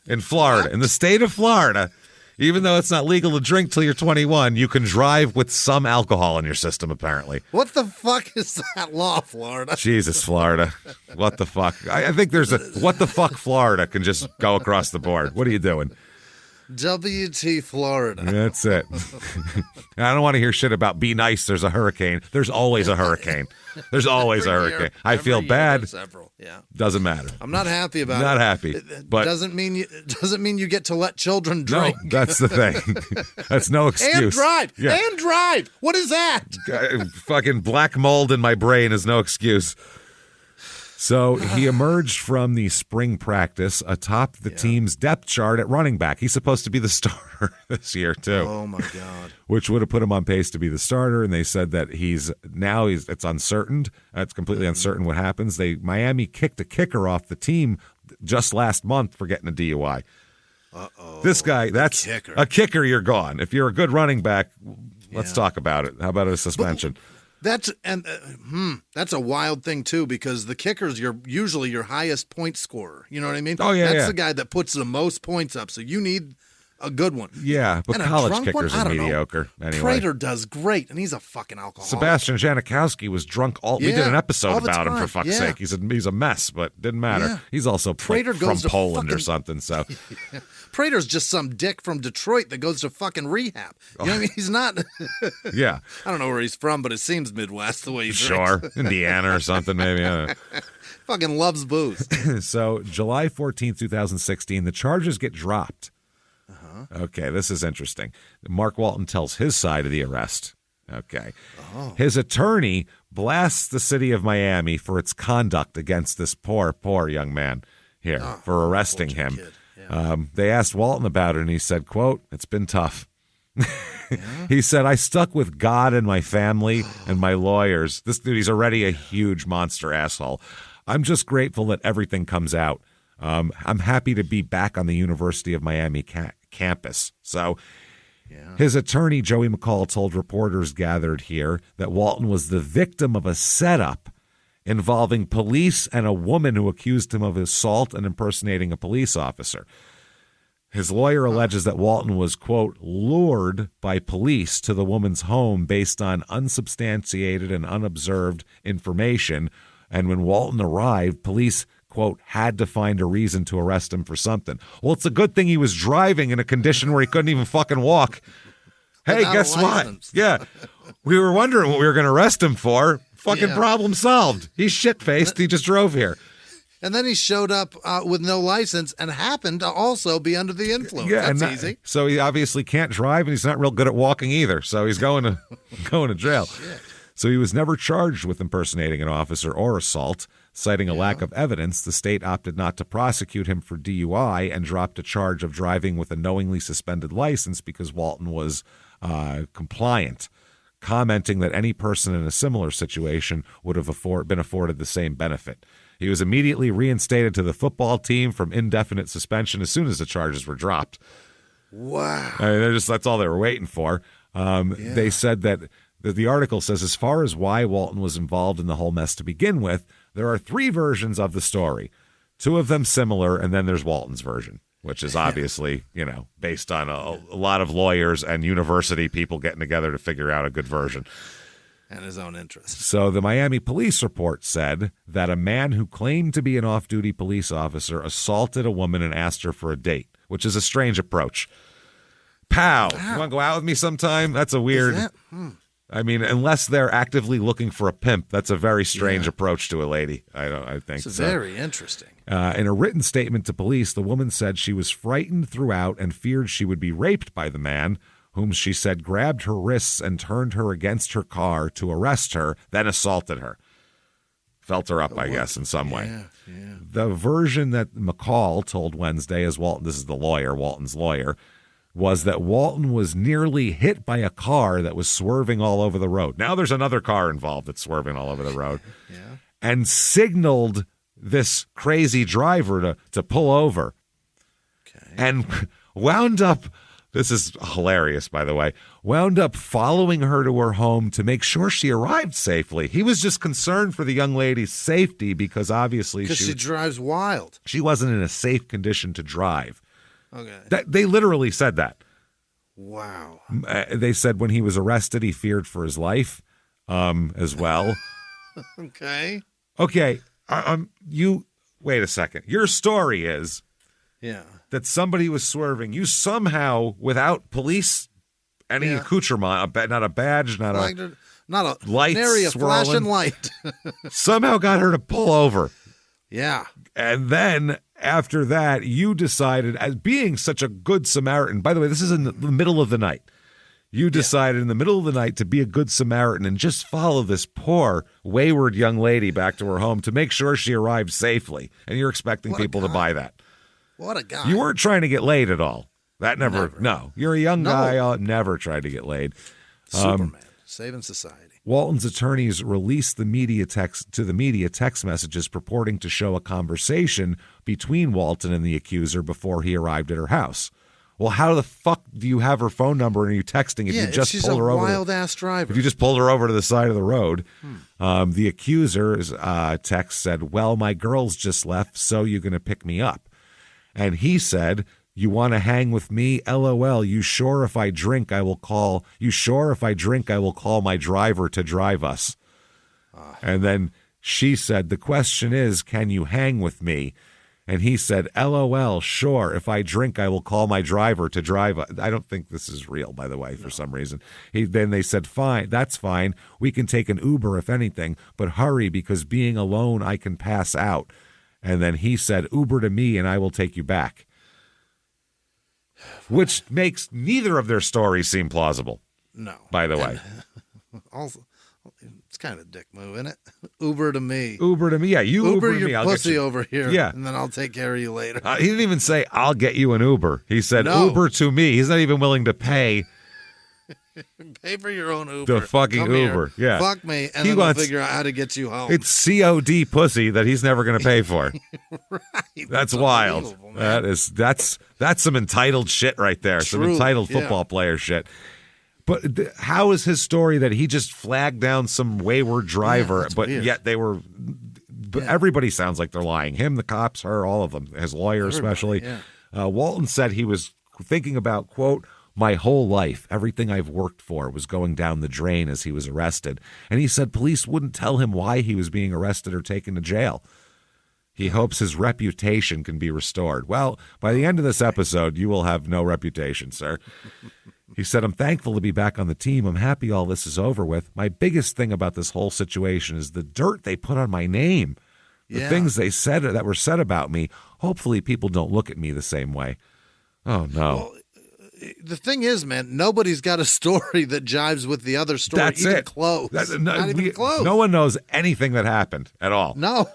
in Florida. In the state of Florida, even though it's not legal to drink till you're 21, you can drive with some alcohol in your system, apparently. What the fuck is that law, Florida? Jesus, Florida. What the fuck? I think there's what the fuck Florida can just go across the board. What are you doing? WT Florida. That's it. I don't want to hear shit about be nice, there's a hurricane. There's always a hurricane. There's always a hurricane. I feel bad. Several. Yeah. Doesn't matter. I'm not happy about it. Not happy. But doesn't mean you get to let children drink. No, that's the thing. That's no excuse. And drive. Yeah. And drive. What is that? Fucking black mold in my brain is no excuse. So he emerged from the spring practice atop the team's depth chart at running back. He's supposed to be the starter this year, too. Oh, my God. Which would have put him on pace to be the starter, and they said that it's uncertain. It's completely uncertain what happens. Miami kicked a kicker off the team just last month for getting a DUI. Uh-oh. This guy, that's a kicker, you're gone. If you're a good running back, let's talk about it. How about a suspension? That's a wild thing too, because the kicker's usually your highest point scorer. You know what I mean? Oh yeah, that's the guy that puts the most points up. So you need a good one. Yeah, but and college kickers are mediocre. Anyway, Prater does great, and he's a fucking alcoholic. Sebastian Janikowski was drunk we did an episode about him, for fuck's Yeah. sake. He's a mess, but didn't matter. Yeah. He's also Prater from goes to Poland or something. So Prater's just some dick from Detroit that goes to fucking rehab. You know what I mean? He's not. Yeah. I don't know where he's from, but it seems Midwest the way he drinks. Sure, Indiana or something maybe. I don't know. Fucking loves booze. So July 14th, 2016, the charges get dropped. Okay, this is interesting. Mark Walton tells his side of the arrest. Okay. His attorney blasts the city of Miami for its conduct against this poor young man here for arresting him. They asked Walton about it, and he said, quote, "It's been tough." He said, "I stuck with God and my family and my lawyers." This dude, he's already a huge monster asshole. "I'm just grateful that everything comes out. I'm happy to be back on the University of Miami campus." So his attorney, Joey McCall, told reporters gathered here that Walton was the victim of a setup involving police and a woman who accused him of assault and impersonating a police officer. His lawyer alleges that Walton was, quote, lured by police to the woman's home based on unsubstantiated and unobserved information. And when Walton arrived, police, quote, had to find a reason to arrest him for something. Well, it's a good thing he was driving in a condition where he couldn't even fucking walk. Hey, Without guess a what? license. Yeah. We were wondering what we were going to arrest him for. Fucking Yeah. problem solved. He's shit-faced. He just drove here. And then he showed up with no license and happened to also be under the influence. Yeah, That's and easy. So he obviously can't drive, and he's not real good at walking either. So he's going to jail. So he was never charged with impersonating an officer or assault. Citing a lack of evidence, the state opted not to prosecute him for DUI and dropped a charge of driving with a knowingly suspended license because Walton was compliant, commenting that any person in a similar situation would have been afforded the same benefit. He was immediately reinstated to the football team from indefinite suspension as soon as the charges were dropped. Wow. I mean, that's all they were waiting for. They said that the article says, as far as why Walton was involved in the whole mess to begin with, there are 3 versions of the story. 2 of them similar, and then there's Walton's version, which is obviously, based on a lot of lawyers and university people getting together to figure out a good version. And his own interests. So the Miami police report said that a man who claimed to be an off-duty police officer assaulted a woman and asked her for a date, which is a strange approach. Pow! You want to go out with me sometime? That's a weird... I mean, unless they're actively looking for a pimp, that's a very strange approach to a lady. I think it's very interesting. In a written statement to police, the woman said she was frightened throughout and feared she would be raped by the man, whom she said grabbed her wrists and turned her against her car to arrest her, then assaulted her. Felt her up, I guess, in some way. Yeah. The version that McCall told Wednesday, as Walton, this is the lawyer, Walton's lawyer, was that Walton was nearly hit by a car that was swerving all over the road. Now there's another car involved that's swerving all over the road. Yeah. And signaled this crazy driver to pull over. Okay. And wound up, this is hilarious, by the way, wound up following her to her home to make sure she arrived safely. He was just concerned for the young lady's safety because obviously she drives wild. She wasn't in a safe condition to drive. Okay. They literally said that. Wow. They said when he was arrested, he feared for his life as well. Okay. Okay. You wait a second. Your story is that somebody was swerving. You somehow, without police, any accoutrement, not a badge, not a light, nary a flashing light, somehow got her to pull over. Yeah. And then after that, you decided, as being such a good Samaritan, by the way, this is in the middle of the night. You decided in the middle of the night to be a good Samaritan and just follow this poor, wayward young lady back to her home to make sure she arrived safely. And you're expecting people to buy that. What a guy. You weren't trying to get laid at all. That never. No. You're a young guy. Never tried to get laid. Superman. Saving society. Walton's attorneys released the media text messages purporting to show a conversation between Walton and the accuser before he arrived at her house. Well, how the fuck do you have her phone number and are you texting if you just pulled her over? She's a wild-ass driver. If you just pulled her over to the side of the road. The accuser's text said, well, my girls just left, so you're going to pick me up. And he said, you want to hang with me? LOL, you sure if I drink, I will call my driver to drive us. And then she said, the question is, can you hang with me? And he said, LOL, sure. If I drink, I will call my driver to drive. I don't think this is real, by the way, for some reason. Then they said, fine, that's fine. We can take an Uber if anything, but hurry because being alone, I can pass out. And then he said, Uber to me and I will take you back. Which makes neither of their stories seem plausible. No. By the way. Also, it's kind of a dick move, isn't it? Uber to me. Uber to me. Yeah, you Uber to me. Your pussy over here. Yeah. And then I'll take care of you later. He didn't even say, I'll get you an Uber. He said, Uber to me. He's not even willing to pay. Pay for your own Uber. The fucking Come Uber. Here, yeah. Fuck me, and then we'll figure out how to get you home. It's COD pussy that he's never going to pay for. Right. That's wild. That's some entitled shit right there. Some entitled football player shit. But how is his story that he just flagged down some wayward driver, but weird. Yet they were... But everybody sounds like they're lying. Him, the cops, her, all of them. His lawyer especially. Yeah. Walton said he was thinking about, quote, my whole life, everything I've worked for was going down the drain as he was arrested. And he said police wouldn't tell him why he was being arrested or taken to jail. He hopes his reputation can be restored. Well, by the end of this episode, you will have no reputation, sir. He said, I'm thankful to be back on the team. I'm happy all this is over with. My biggest thing about this whole situation is the dirt they put on my name. The things they said that were said about me. Hopefully people don't look at me the same way. Oh, no. Well, the thing is, man, nobody's got a story that jives with the other story. That's even it. Close. Not even close. No one knows anything that happened at all. No,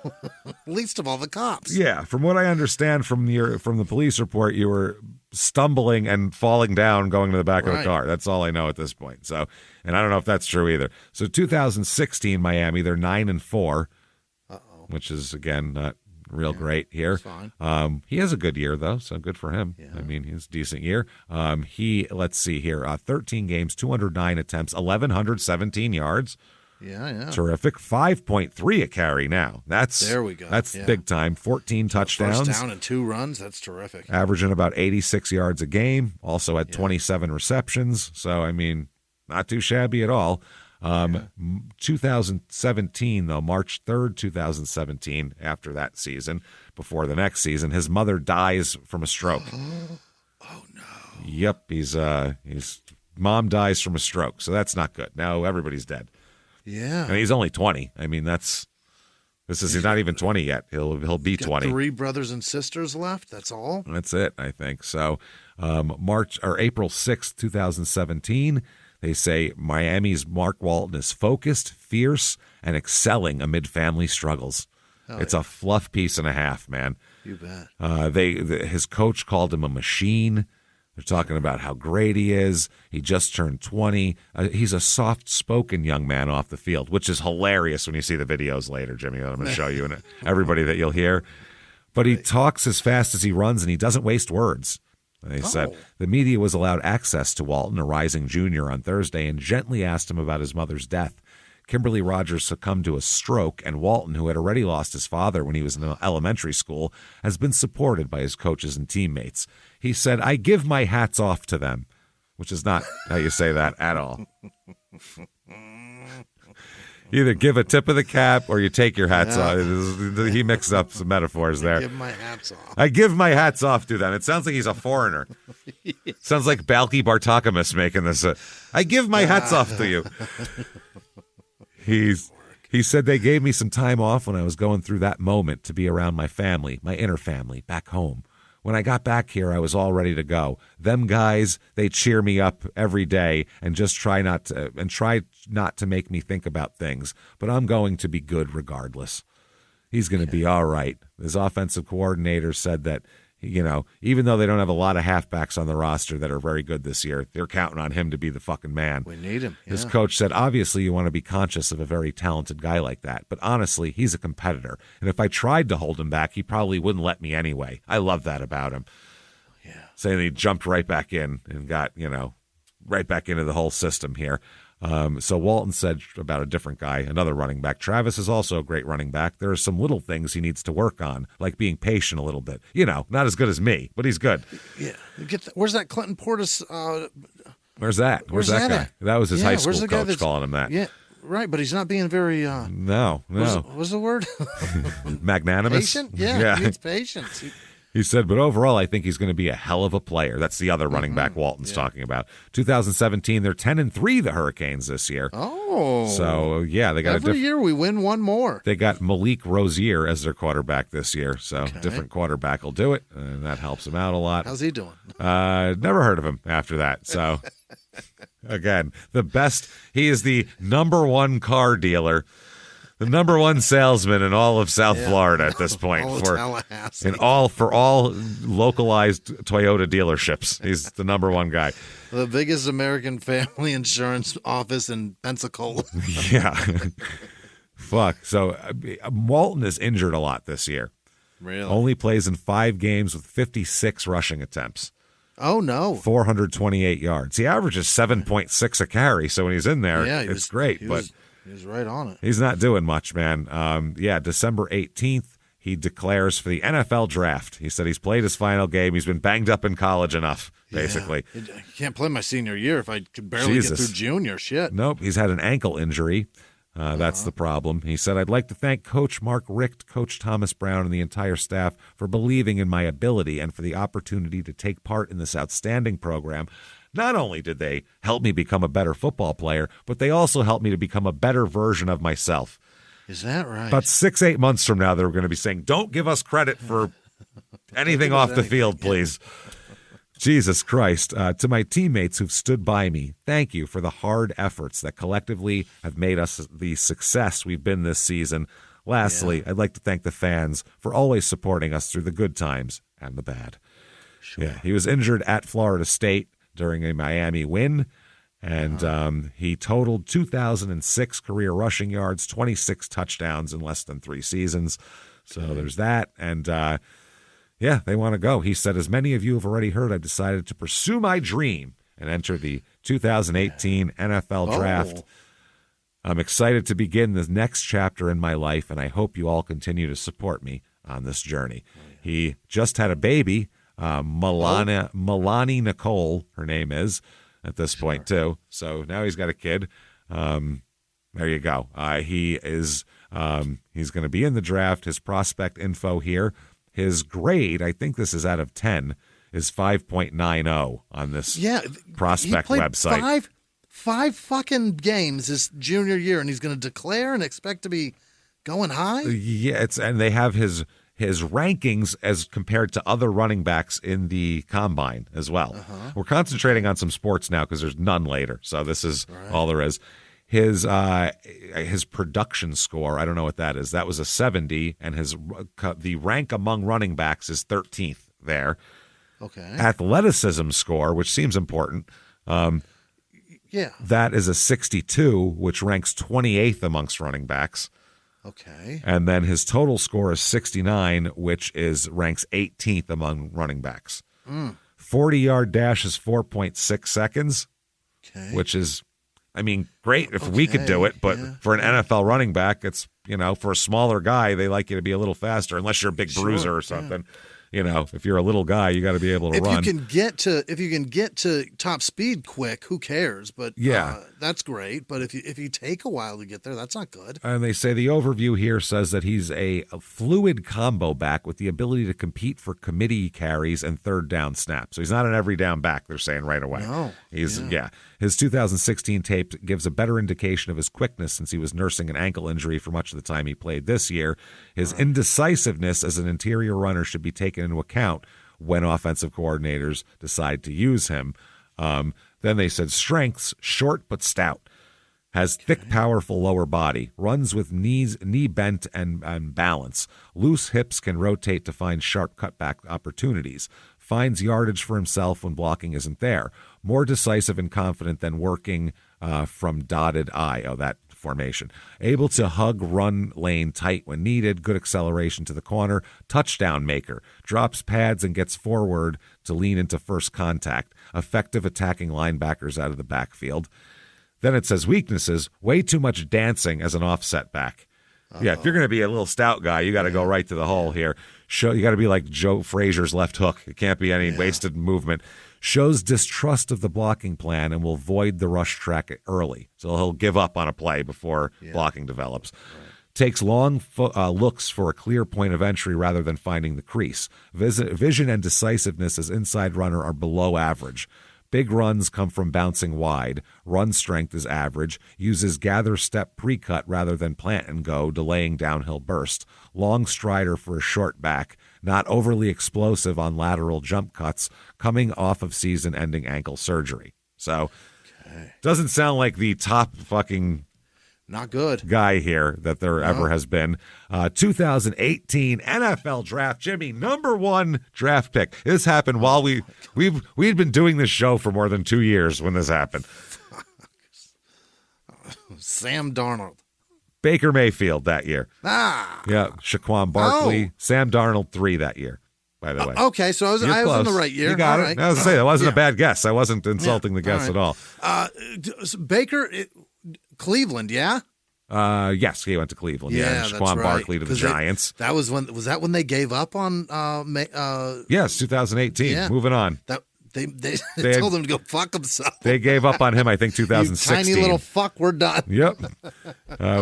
least of all the cops. Yeah, from what I understand from the police report, you were stumbling and falling down going to the back of the car. That's all I know at this point. So, and I don't know if that's true either. So 2016 Miami, they're 9-4, which is again not real great here. Fine. He has a good year though, so good for him. Yeah. I mean, he's a decent year. Let's see here, 13 games, 209 attempts, 1,117 yards. Yeah. Terrific. 5.3 a carry now. There we go. That's big time. 14 touchdowns. First down and 2 runs. That's terrific. Averaging about 86 yards a game. Also had 27 receptions. So, I mean, not too shabby at all. 2017, though, March 3rd, 2017, after that season, before the next season, his mother dies from a stroke. Oh, no. Yep. His mom dies from a stroke. So that's not good. Now everybody's dead. Yeah. And he's only 20. I mean, he's not even 20 yet. He'll be 20. 3 brothers and sisters left. That's all. That's it, I think. So, April 6th, 2017, They say Miami's Mark Walton is focused, fierce, and excelling amid family struggles. It's a fluff piece and a half, man. You bet. His coach called him a machine. They're talking about how great he is. He just turned 20. He's a soft-spoken young man off the field, which is hilarious when you see the videos later, Jimmie, that I'm going to show you and everybody that you'll hear. But he talks as fast as he runs, and he doesn't waste words. They said the media was allowed access to Walton, a rising junior, on Thursday and gently asked him about his mother's death. Kimberly Rogers succumbed to a stroke, and Walton, who had already lost his father when he was in elementary school, has been supported by his coaches and teammates. He said, "I give my hats off to them," which is not how you say that at all. You either give a tip of the cap or you take your hats off. He mixed up some metaphors there. I give my hats off. I give my hats off to them. It sounds like he's a foreigner. Sounds like Balky Bartakamus making this. I give my hats off to you. He said they gave me some time off when I was going through that moment to be around my family, my inner family, back home. When I got back here, I was all ready to go. Them guys, they cheer me up every day and just try not to make me think about things. But I'm going to be good regardless. He's going to be all right. His offensive coordinator said that, even though they don't have a lot of halfbacks on the roster that are very good this year, they're counting on him to be the fucking man. We need him. Yeah. His coach said, obviously you want to be conscious of a very talented guy like that, but honestly, he's a competitor. And if I tried to hold him back, he probably wouldn't let me anyway. I love that about him. Yeah. Saying he jumped right back in and got, right back into the whole system here. So Walton said about a different guy, another running back. Travis is also a great running back. There are some little things he needs to work on, like being patient a little bit. Not as good as me, but he's good. Yeah. Where's that Clinton Portis? Where's that? Where's that guy? That was his high school coach calling him that. Yeah, right. But he's not being very. No. What's the word? Magnanimous. Patient. Yeah. He needs patience. He said, but overall, I think he's going to be a hell of a player. That's the other running back Walton's talking about. 2017, they're 10-3, the Hurricanes this year. Oh. So, yeah, they got every year we win one more. They got Malik Rozier as their quarterback this year. So, different quarterback will do it, and that helps him out a lot. How's he doing? Never heard of him after that. So, again, the best. He is the number one car dealer. The number one salesman in all of South Florida at this point for all localized Toyota dealerships. He's the number one guy. The biggest American family insurance office in Pensacola. Yeah. Fuck. So Walton is injured a lot this year. Really? Only plays in 5 games with 56 rushing attempts. Oh, no. 428 yards. He averages 7.6 a carry, so when he's in there, it's great. He was right on it. He's not doing much, man. December 18th, he declares for the NFL draft. He said he's played his final game. He's been banged up in college enough, basically. I can't play my senior year if I could barely get through junior. Shit. Nope, he's had an ankle injury. That's the problem. He said, I'd like to thank Coach Mark Richt, Coach Thomas Brown, and the entire staff for believing in my ability and for the opportunity to take part in this outstanding program. Not only did they help me become a better football player, but they also helped me to become a better version of myself. Is that right? About 6-8 months from now, they're going to be saying, don't give us credit for anything off the field, please. Jesus Christ. To my teammates who've stood by me, thank you for the hard efforts that collectively have made us the success we've been this season. Lastly, I'd like to thank the fans for always supporting us through the good times and the bad. Sure. Yeah, he was injured at Florida State during a Miami win, and he totaled 2,006 career rushing yards, 26 touchdowns in less than 3 seasons. So there's that, and they want to go. He said, as many of you have already heard, I've decided to pursue my dream and enter the 2018 NFL Draft. I'm excited to begin the next chapter in my life, and I hope you all continue to support me on this journey. He just had a baby. Milani Nicole, her name is, at this point too. So now he's got a kid. There you go. He's going to be in the draft. His prospect info here. His grade, I think this is out of 10, is 5.90 on this prospect website. Five fucking games his junior year, and he's going to declare and expect to be going high. Yeah, and they have his his rankings as compared to other running backs in the combine as well. We're concentrating on some sports now because there's none later. So this is all there is. His production score, I don't know what that is. That was a 70, and the rank among running backs is 13th there. Okay. Athleticism score, which seems important. That is a 62, which ranks 28th amongst running backs. Okay. And then his total score is 69, which ranks 18th among running backs. 40-yard dash is 4.6 seconds, which is, I mean, great if we could do it, but for an NFL running back, it's, for a smaller guy, they like you to be a little faster, unless you're a big bruiser or something. If you're a little guy, you got to be able to run. If you can get to top speed quick, who cares? But that's great. But if you take a while to get there, that's not good. And they say the overview here says that he's a fluid combo back with the ability to compete for committee carries and third down snaps. So he's not an every down back, they're saying right away. No. His 2016 tape gives a better indication of his quickness since he was nursing an ankle injury for much of the time he played this year. His indecisiveness as an interior runner should be taken into account when offensive coordinators decide to use him. Then they said strengths, short but stout. Has thick, powerful lower body. Runs with knee bent and balance. Loose hips, can rotate to find sharp cutback opportunities. Finds yardage for himself when blocking isn't there. More decisive and confident than working from dotted I. That formation. Able to hug run lane tight when needed. Good acceleration to the corner. Touchdown maker. Drops pads and gets forward to lean into first contact. Effective attacking linebackers out of the backfield. Then it says weaknesses. Way too much dancing as an offset back. Yeah, if you're going to be a little stout guy, you got to go right to the hole here. You got to be like Joe Frazier's left hook. It can't be any wasted movement. Shows distrust of the blocking plan and will void the rush track early. So he'll give up on a play before blocking develops. Takes long looks for a clear point of entry rather than finding the crease. Vision and decisiveness as inside runner are below average. Big runs come from bouncing wide. Run strength is average. Uses gather step pre-cut rather than plant and go, delaying downhill burst. Long strider for a short back. Not overly explosive on lateral jump cuts, coming off of season-ending ankle surgery. So, doesn't sound like the top fucking not good guy here that there ever has been. 2018 NFL draft, Jimmie, #1 draft pick. This happened while we'd been doing this show for more than 2 years when this happened. Sam Darnold. Baker Mayfield that year. Yeah, Shaquan Barkley. Sam Darnold 3 that year, by the way. Okay, so I was in the right year. You got all it. Right. I was going to say, that wasn't a bad guess. I wasn't insulting the guess at all. Baker, Cleveland, yeah? Yes, he went to Cleveland. Yeah, and Shaquan Barkley to the Giants. Was that when they gave up on yes, 2018. Yeah. Moving on. They told him to go fuck himself. They gave up on him, I think, 2016. You tiny little fuck, we're done. Yep.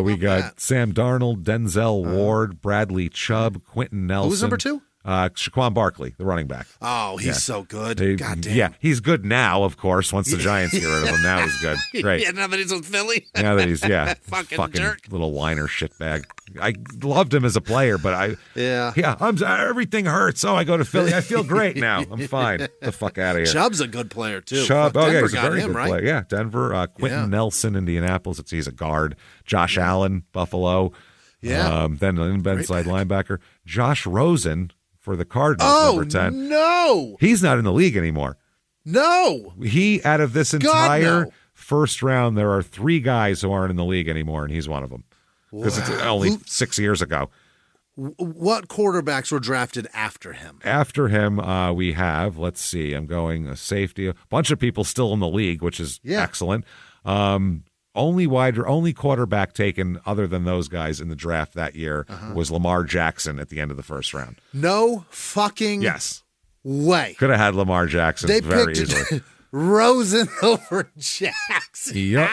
We got Sam Darnold, Denzel Ward, Bradley Chubb, Quentin Nelson. Who was number 2? Shaquan Barkley, the running back. Oh, he's so good. God damn. Yeah, he's good now, of course. Once the Giants get rid of him, now he's good. Great. Yeah, now that he's with Philly. Now that he's, fucking jerk. Little whiner shitbag. I loved him as a player, but everything hurts. Oh, I go to Philly. I feel great now. I'm fine. Get the fuck out of here. Chubb's a good player, too. Chubb, Denver he's a very good player. Yeah, Denver. Quentin Nelson, Indianapolis. He's a guard. Josh Allen, Buffalo. Yeah. Then an inside linebacker. Josh Rosen for the Cardinals, number 10. No. He's not in the league anymore. No. He, out of this entire first round, there are 3 guys who aren't in the league anymore, and he's one of them. Because it's only 6 years ago. What quarterbacks were drafted after him? After him, we have, let's see, I'm going a safety. A bunch of people still in the league, which is excellent. Only quarterback taken other than those guys in the draft that year was Lamar Jackson at the end of the first round. No fucking way. Could have had Lamar Jackson very easily. Rosen over Jackson. Yep.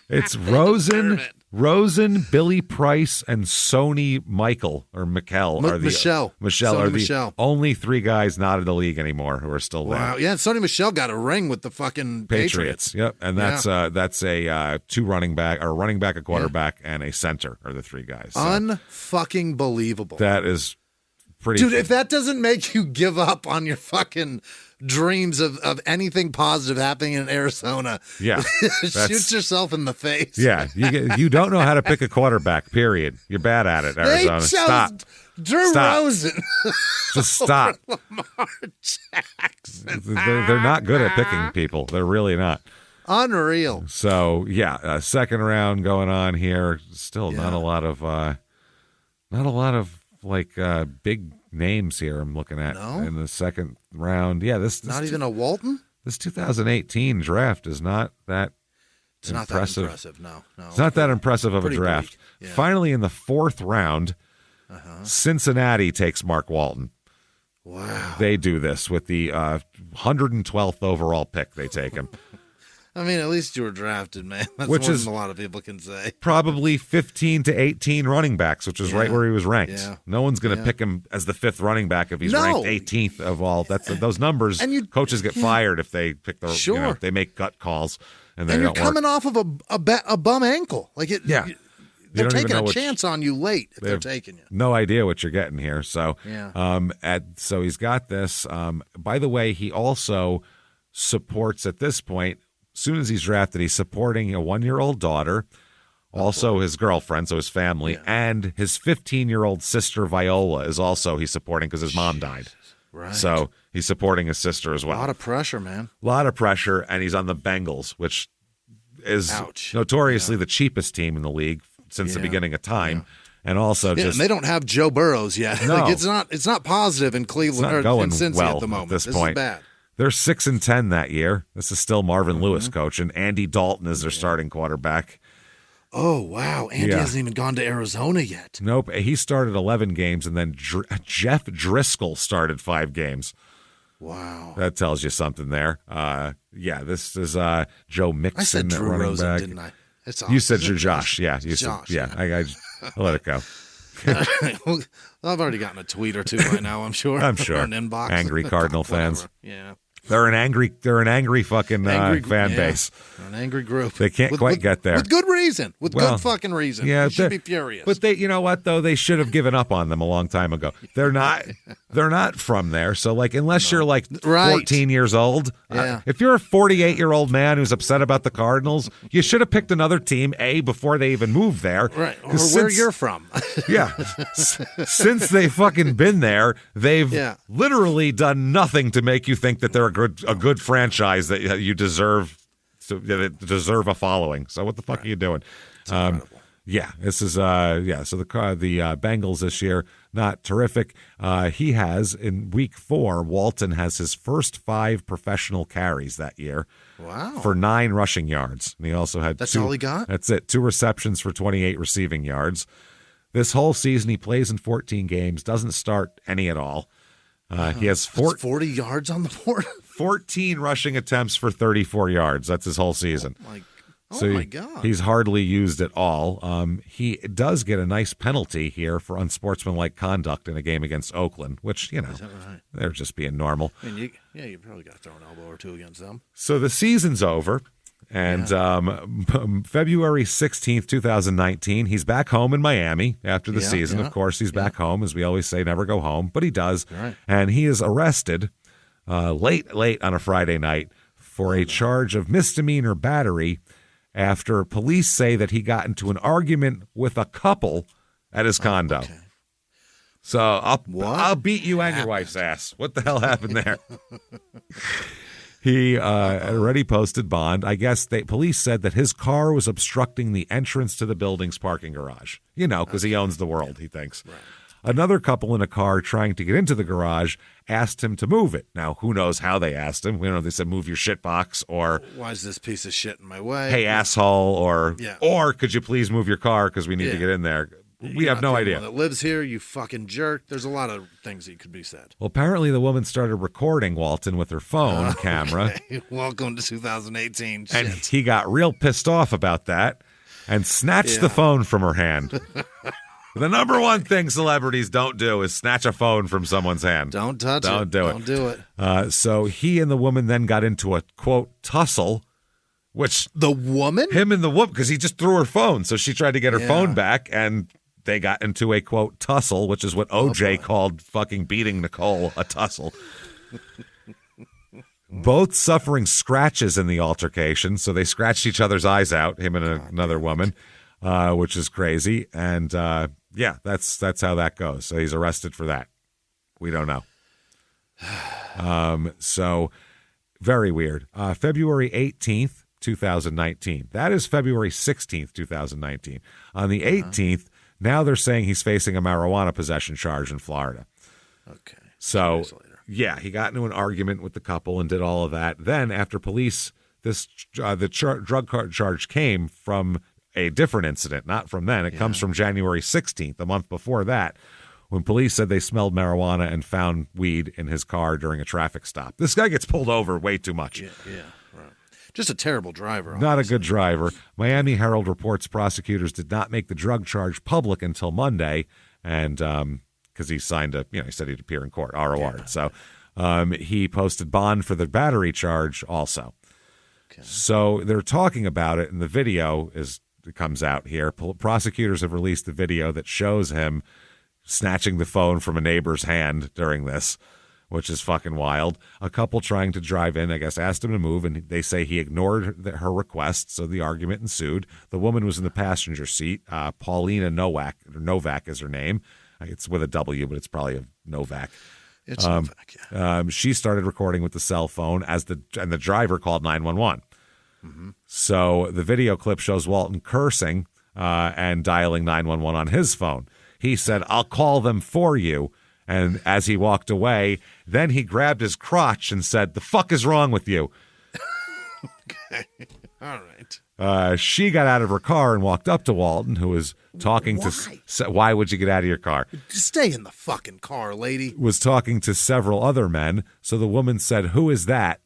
It's Rosen, Rosen, Billy Price, and Sony Michel are Michelle the only three guys not in the league anymore who are still there. Wow, yeah, Sony Michel got a ring with the fucking Patriots. Yep, and that's a two running back, or a running back, a quarterback, and a center are the three guys. So unfucking believable. That is pretty. Dude, if that doesn't make you give up on your fucking dreams of anything positive happening in Arizona, shoot yourself in the face. Yeah, you don't know how to pick a quarterback, period. You're bad at it, Arizona. Stop. Drew Rosen. Just stop. Lamar Jackson. They're not good at picking people. They're really not. Unreal. So, second round going on here. Still not a lot of big names here I'm looking at in the second round. Yeah, this not even a Walton? This 2018 draft is not that impressive. Not that impressive. No. It's not that impressive of a draft. Yeah. Finally, in the fourth round, Cincinnati takes Mark Walton. Wow. They do this with the 112th overall pick. They take him. I mean, at least you were drafted, man. That's which more is than a lot of people can say. Probably 15 to 18 running backs, which is right where he was ranked. Yeah. No one's going to pick him as the fifth running back if he's ranked 18th of all. That's those numbers. And coaches get fired if they pick the they make gut calls and they don't work. You're coming off of a bum ankle, like it. Yeah. They're taking a chance on you late if they're taking you. No idea what you're getting here. So, so he's got this. By the way, he also supports at this point. As soon as he's drafted, he's supporting a 1-year-old daughter, also his girlfriend, so his family, and his 15-year-old sister Viola is also he's supporting because his mom died. Right. So he's supporting his sister as well. A lot of pressure, man. A lot of pressure, and he's on the Bengals, which is notoriously the cheapest team in the league since the beginning of time. Yeah. And also, and they don't have Joe Burrows yet. No. It's not positive in Cleveland or in Cincy at the moment. At this point. Is bad. They're 6-10 that year. This is still Marvin Lewis coaching. Andy Dalton is their starting quarterback. Oh, wow. Andy hasn't even gone to Arizona yet. Nope. He started 11 games, and then Jeff Driscoll started 5 games. Wow. That tells you something there. This is Joe Mixon. I said Drew running Rosen, back. didn't I? You said Josh. Yeah. You Josh, said, I let it go. Well, I've already gotten a tweet or two by now, I'm sure. I'm sure. Or an inbox. Angry Cardinal fans. Yeah. They're an angry fucking fan base. An angry group. They can't quite get there. With good reason. Good fucking reason. Yeah, they should be furious. But they, you know what though? They should have given up on them a long time ago. They're not from there. So unless you're 14 years old, if you're a 48-year-old man who's upset about the Cardinals, you should have picked another team before they even moved there. Right. Or where you're from. Yeah. Since they've fucking been there, they've literally done nothing to make you think that they're a good franchise that you deserve a following. So what the fuck are you doing? This is So the Bengals this year not terrific. He has in week 4. Walton has his first 5 professional carries that year. Wow! For 9 rushing yards, and he also had that's all he got. That's it. 2 receptions for 28 receiving yards. This whole season he plays in 14 games. Doesn't start any at all. He has 40 yards on the board. 14 rushing attempts for 34 yards. That's his whole season. Oh my God. He's hardly used at all. He does get a nice penalty here for unsportsmanlike conduct in a game against Oakland, which, is that right? They're just being normal. I mean, you probably got to throw an elbow or two against them. So the season's over. And February 16th, 2019, he's back home in Miami after the season. Of course, he's back home. As we always say, never go home. But he does. Right. And he is arrested late on a Friday night for a charge of misdemeanor battery after police say that he got into an argument with a couple at his condo. Okay. So I'll beat you and your wife's ass. What the hell happened there? He already posted bond. I guess police said that his car was obstructing the entrance to the building's parking garage. Because he owns the world, he thinks. Right. Another couple in a car trying to get into the garage asked him to move it. Now, who knows how they asked him. They said, move your shit box, or why is this piece of shit in my way? Hey, asshole, or could you please move your car because we need to get in there. We have no idea. That lives here, you fucking jerk. There's a lot of things that could be said. Well, apparently the woman started recording Walton with her phone camera. Welcome to 2018. And he got real pissed off about that. and snatched the phone from her hand. The number one thing celebrities don't do is snatch a phone from someone's hand. Don't touch it. Don't do it. Don't do it. So he and the woman then got into a, quote, tussle, which... The woman? Him and the woman, because he just threw her phone. So she tried to get her phone back, and they got into a, quote, tussle, which is what OJ called fucking beating Nicole a tussle. Both suffering scratches in the altercation. So they scratched each other's eyes out, him and another woman, which is crazy. And... yeah, that's how that goes. So he's arrested for that. We don't know. So very weird. February 18th, 2019. That is February 16th, 2019. On the 18th, now they're saying he's facing a marijuana possession charge in Florida. Okay. So, yeah, he got into an argument with the couple and did all of that. Then after police, the drug charge came from a different incident, not from then. It comes from January 16th, a month before that, when police said they smelled marijuana and found weed in his car during a traffic stop. This guy gets pulled over way too much. Yeah, right. Just a terrible driver. Not a good driver. Miami Herald reports prosecutors did not make the drug charge public until Monday, and because he signed he said he'd appear in court, ROR. Yeah. So he posted bond for the battery charge also. Okay. So they're talking about it, and the video comes out here. Prosecutors have released the video that shows him snatching the phone from a neighbor's hand during this, which is fucking wild. A couple trying to drive in, I guess, asked him to move, and they say he ignored her request, so the argument ensued. The woman was in the passenger seat. Paulina Novak is her name. It's with a W, but it's probably a Novak. It's Novak, yeah. She started recording with the cell phone and the driver called 911. Mm-hmm. So the video clip shows Walton cursing and dialing 911 on his phone. He said, "I'll call them for you." And as he walked away, then he grabbed his crotch and said, "The fuck is wrong with you?" Okay. All right. She got out of her car and walked up to Walton, who was talking why would you get out of your car? Just stay in the fucking car, lady. Was talking to several other men. So the woman said, "Who is that?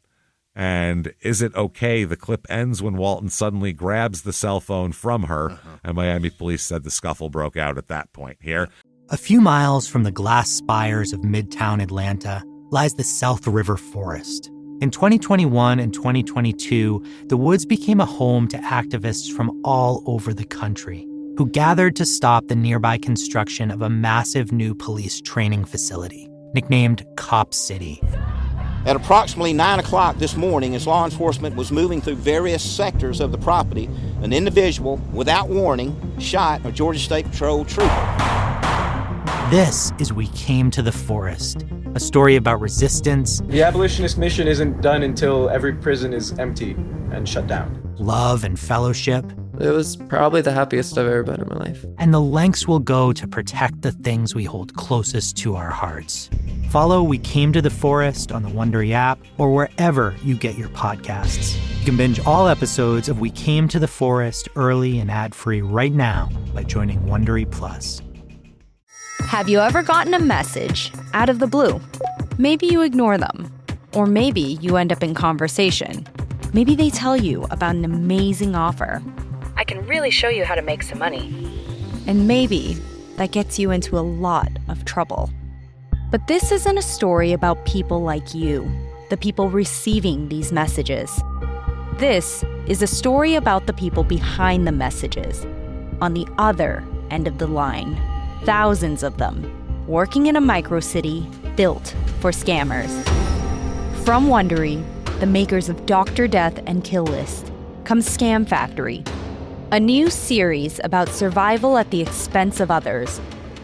And is it okay?" The clip ends when Walton suddenly grabs the cell phone from her, and Miami police said the scuffle broke out at that point here. A few miles from the glass spires of Midtown Atlanta lies the South River Forest. In 2021 and 2022, the woods became a home to activists from all over the country who gathered to stop the nearby construction of a massive new police training facility, nicknamed Cop City. At approximately 9 o'clock this morning, as law enforcement was moving through various sectors of the property, an individual, without warning, shot a Georgia State Patrol trooper. This is We Came to the Forest, a story about resistance. The abolitionist mission isn't done until every prison is empty and shut down. Love and fellowship. It was probably the happiest I've ever been in my life. And the lengths we'll go to protect the things we hold closest to our hearts. Follow We Came to the Forest on the Wondery app or wherever you get your podcasts. You can binge all episodes of We Came to the Forest early and ad-free right now by joining Wondery Plus. Have you ever gotten a message out of the blue? Maybe you ignore them. Or maybe you end up in conversation. Maybe they tell you about an amazing offer. I can really show you how to make some money. And maybe that gets you into a lot of trouble. But this isn't a story about people like you, the people receiving these messages. This is a story about the people behind the messages, on the other end of the line. Thousands of them, working in a microcity built for scammers. From Wondery, the makers of Dr. Death and Kill List, comes Scam Factory, a new series about survival at the expense of others.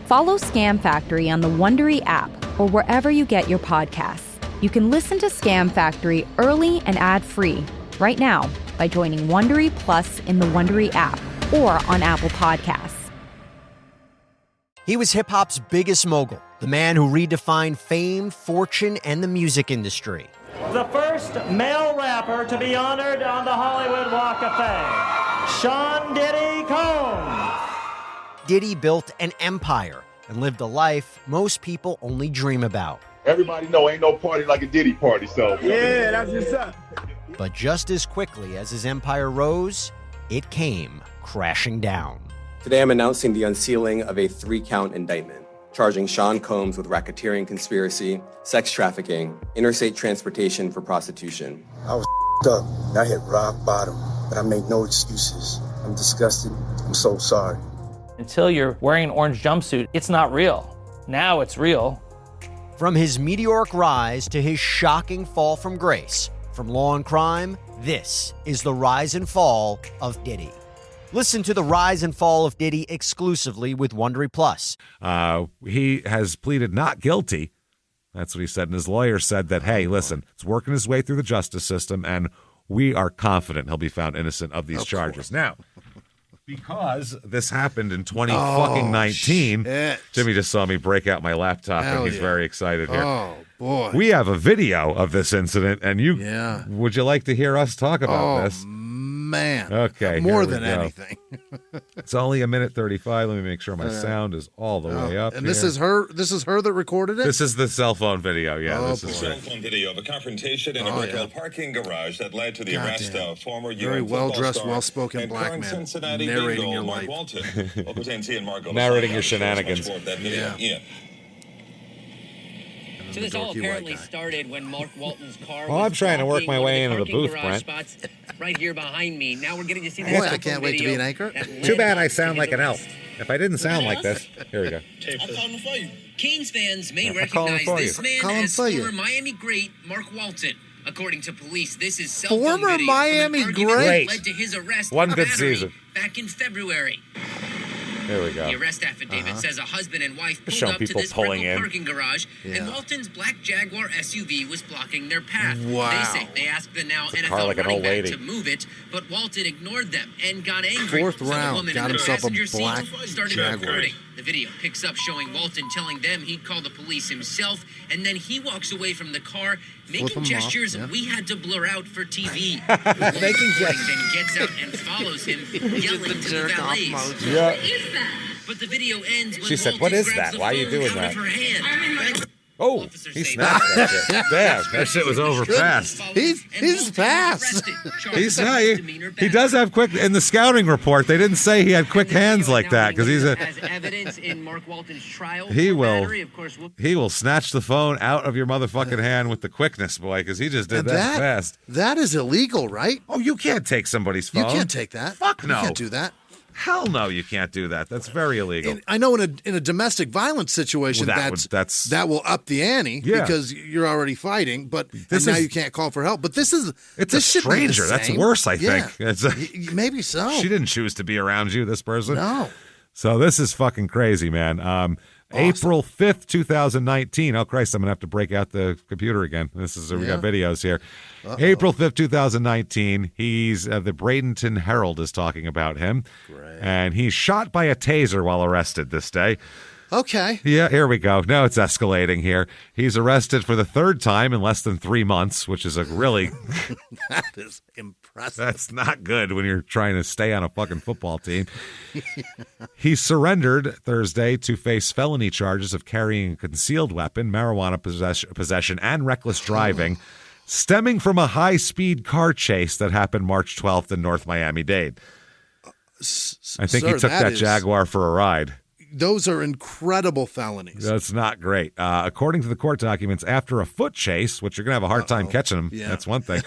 Follow Scam Factory on the Wondery app or wherever you get your podcasts. You can listen to Scam Factory early and ad-free right now by joining Wondery Plus in the Wondery app or on Apple Podcasts. He was hip-hop's biggest mogul, the man who redefined fame, fortune, and the music industry. The first male rapper to be honored on the Hollywood Walk of Fame, Sean Diddy Combs. Diddy built an empire and lived a life most people only dream about. Everybody know ain't no party like a Diddy party, so. Yeah, that's what's up. But just as quickly as his empire rose, it came crashing down. Today I'm announcing the unsealing of a 3-count indictment, charging Sean Combs with racketeering conspiracy, sex trafficking, interstate transportation for prostitution. I was up. I hit rock bottom, but I made no excuses. I'm disgusted. I'm so sorry. Until you're wearing an orange jumpsuit, it's not real. Now it's real. From his meteoric rise to his shocking fall from grace, from law and crime, this is the rise and fall of Diddy. Listen to the rise and fall of Diddy exclusively with Wondery Plus. He has pleaded not guilty. That's what he said. And his lawyer said that, hey, listen, it's working his way through the justice system, and we are confident he'll be found innocent of these charges. Now, because this happened in 2019, Jimmie just saw me break out my laptop, and he's very excited here. Oh, boy. We have a video of this incident, and would you like to hear us talk about this? Man. Okay. More than anything. It's only 1:35. Let me make sure my sound is all the way up. And this is her that recorded it? This is the cell phone video. Yeah, this is cell phone video of a confrontation in a Brickell parking garage that led to the arrest of former very well-dressed, well-spoken black man Cincinnati narrating bingo, your Mark life. Walton. Local 10 and Mark narrating your shenanigans. So this all apparently started when Mark Walton's car Well, I'm trying to work my way into the booth, Brent. spots right here behind me. Now we're getting to see Boy, this. I can't wait to be an anchor. Too bad I sound like an elf. If I didn't sound like this, here we go. Kings fans may I'm calling recognize for this you. man as for you. former Miami great Mark Walton. According to police, this is cell Former phone video Miami from an argument great. that led to his arrest One for good battery season. back in February. There we go. The arrest affidavit says a husband and wife pulled showing up to people this pulling Brickell in. parking garage, and Walton's black Jaguar SUV was blocking their path. Wow. They say they asked the now car NFL like an running old back lady. to move it, but Walton ignored them and got angry. Fourth So the round, woman got in the himself a passenger seat black started Jaguar. recording. The video picks up showing Walton telling them he'd call the police himself, and then he walks away from the car, Flip making him gestures off, we had to blur out for TV. Making gestures. Then gets out and follows him, yelling to the valets. Yeah. But the video ends when She said, Walton "What is grabs that? the Why are you phone doing out that?" of her hand. Oh, he snapped that shit. Damn, that shit was over fast. He's fast. He does have quick. In the scouting report, they didn't say he had quick hands like that because he's a. As evidence in Mark Walton's trial, He will. battery, of course, He will snatch the phone out of your motherfucking hand with the quickness, boy, because he just did And that fast. That is illegal, right? Oh, you can't take somebody's phone. You can't take that. Fuck no. You can't do that. Hell no, you can't do that. That's very illegal. I know in a domestic violence situation, Well, that will up the ante because you're already fighting. But now you can't call for help. But this is It's a stranger. That's worse, I think. Yeah. Maybe so. She didn't choose to be around you, this person. No. So this is fucking crazy, man. Awesome. April 5th, 2019. Oh, Christ, I'm going to have to break out the computer again. We got videos here. April 5th, 2019. He's the Bradenton Herald is talking about him. Great. And he's shot by a taser while arrested this day. Okay. Yeah, here we go. Now it's escalating here. He's arrested for the third time in less than 3 months, which is a really... That is impressive. That's not good when you're trying to stay on a fucking football team. He surrendered Thursday to face felony charges of carrying a concealed weapon, marijuana possession, and reckless driving, stemming from a high-speed car chase that happened March 12th in North Miami-Dade. I think he took that Jaguar for a ride. Those are incredible felonies. That's not great. According to the court documents, after a foot chase, which you're going to have a hard time catching him, that's one thing.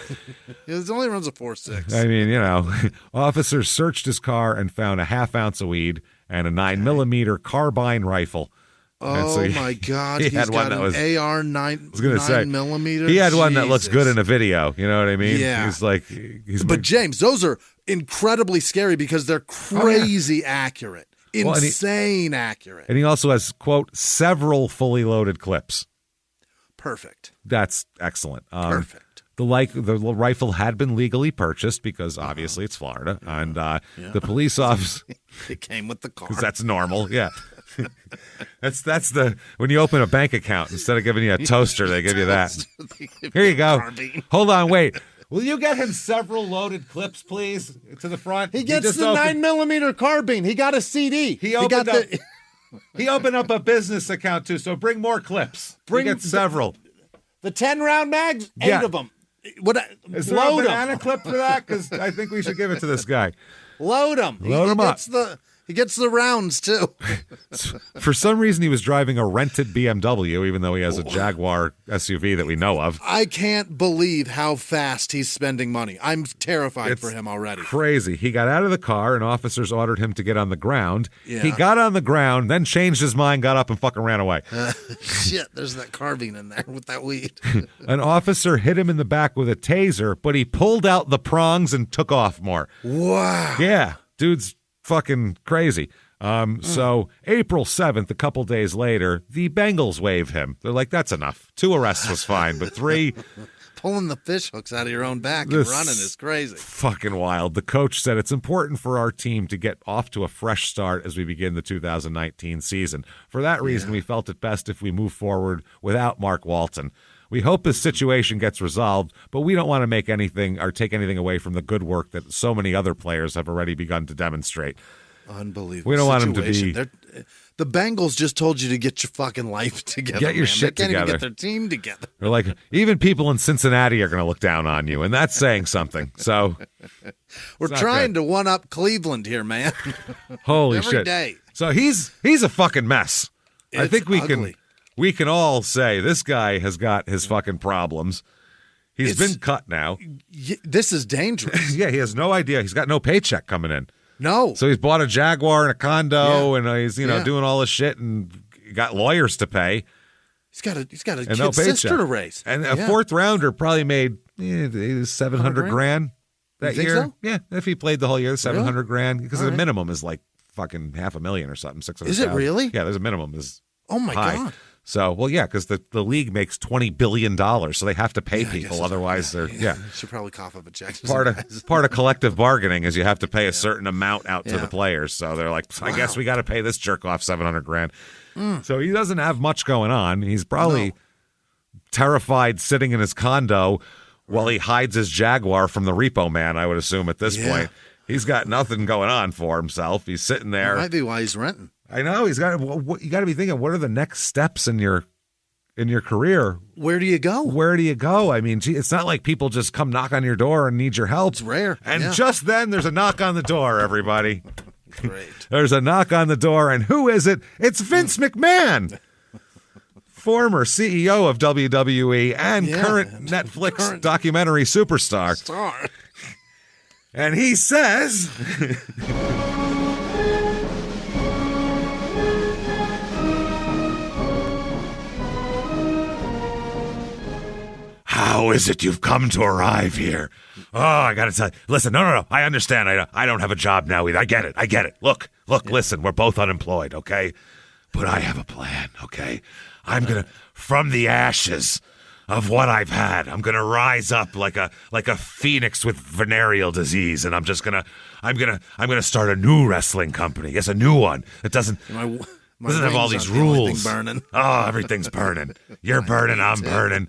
It only runs a 4.6. I mean, officers searched his car and found a half ounce of weed and a 9mm carbine rifle. Oh, my God. He He's had one got that was an AR 9 millimeter. He had one that looks good in a video. You know what I mean? Yeah. But James, those are incredibly scary because they're crazy accurate. Insane accurate. And he also has, quote, several fully loaded clips. Perfect. That's excellent. Perfect. The rifle had been legally purchased because obviously it's Florida. And the police officer... It came with the car. Because that's normal, yeah. That's when you open a bank account, instead of giving you a toaster, they give you that. Here you go. Hold on, wait. Will you get him several loaded clips, please, to the front? He gets the 9mm carbine. He got a CD. He opened up a business account, too, so bring more clips. Bring several. The 10-round mags, 8 of them. Is there a banana clip for that? Because I think we should give it to this guy. Load him. Load him up. He gets the rounds, too. For some reason, he was driving a rented BMW, even though he has a Jaguar SUV that we know of. I can't believe how fast he's spending money. I'm terrified for him already. Crazy. He got out of the car, and officers ordered him to get on the ground. Yeah. He got on the ground, then changed his mind, got up, and fucking ran away. Shit, there's that carbine in there with that weed. An officer hit him in the back with a taser, but he pulled out the prongs and took off more. Wow. Yeah, dude's fucking crazy. So April 7th, a couple days later, the Bengals waive him. They're like, that's enough. 2 arrests was fine, but 3... Pulling the fish hooks out of your own back and running is crazy. Fucking wild. The coach said it's important for our team to get off to a fresh start as we begin the 2019 season. For that reason, we felt it best if we move forward without Mark Walton. We hope this situation gets resolved, but we don't want to make anything or take anything away from the good work that so many other players have already begun to demonstrate. Unbelievable. We don't want him to be... The Bengals just told you to get your fucking life together. Get your shit they can't together. Even get their team together. They're like, even people in Cincinnati are going to look down on you, and that's saying something. So we're trying to one-up Cleveland here, man. Holy Every shit. day. So he's a fucking mess. I think ugly. we can all say this guy has got his fucking problems. He's been cut now. This is dangerous. Yeah, he has no idea. He's got no paycheck coming in. No. So he's bought a Jaguar and a condo, and he's doing all this shit, and got lawyers to pay. He's got a kid's no sister to raise, and a fourth rounder probably made $700,000 that year. So? Yeah, if he played the whole year, $700,000 because the minimum is like fucking $500,000 or something. $600,000. Is it really? Yeah, there's a minimum is. Oh my high. God. So, well, yeah, because the league makes $20 billion, so they have to pay people. Otherwise, they're should probably cough up a check. Part of collective bargaining is you have to pay a certain amount out to the players. So they're like, I guess we got to pay this jerk off $700,000. So he doesn't have much going on. He's probably terrified sitting in his condo while he hides his Jaguar from the repo man. I would assume at this point he's got nothing going on for himself. He's sitting there. That might be why he's renting. I know he's got. You got to be thinking, what are the next steps in your career? Where do you go? Where do you go? I mean, it's not like people just come knock on your door and need your help. It's rare. And just then, there's a knock on the door. Everybody, great. There's a knock on the door, and who is it? It's Vince McMahon, former CEO of WWE and current Netflix documentary superstar. And he says. How is it you've come to arrive here? Oh, I got to tell you. Listen, no. I understand. I don't have a job now either. I get it. Look, listen, we're both unemployed, okay? But I have a plan, okay? I'm going to, from the ashes of what I've had, I'm going to rise up like a phoenix with venereal disease, and I'm going to start a new wrestling company. Yes, a new one. It doesn't have all these rules. Burning. Oh, everything's burning. You're burning, I'm burning.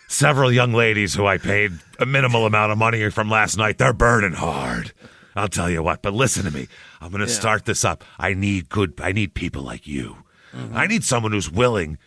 Several young ladies who I paid a minimal amount of money from last night, they're burning hard. I'll tell you what, but listen to me. I'm going to start this up. I need people like you. Mm-hmm. I need someone who's willing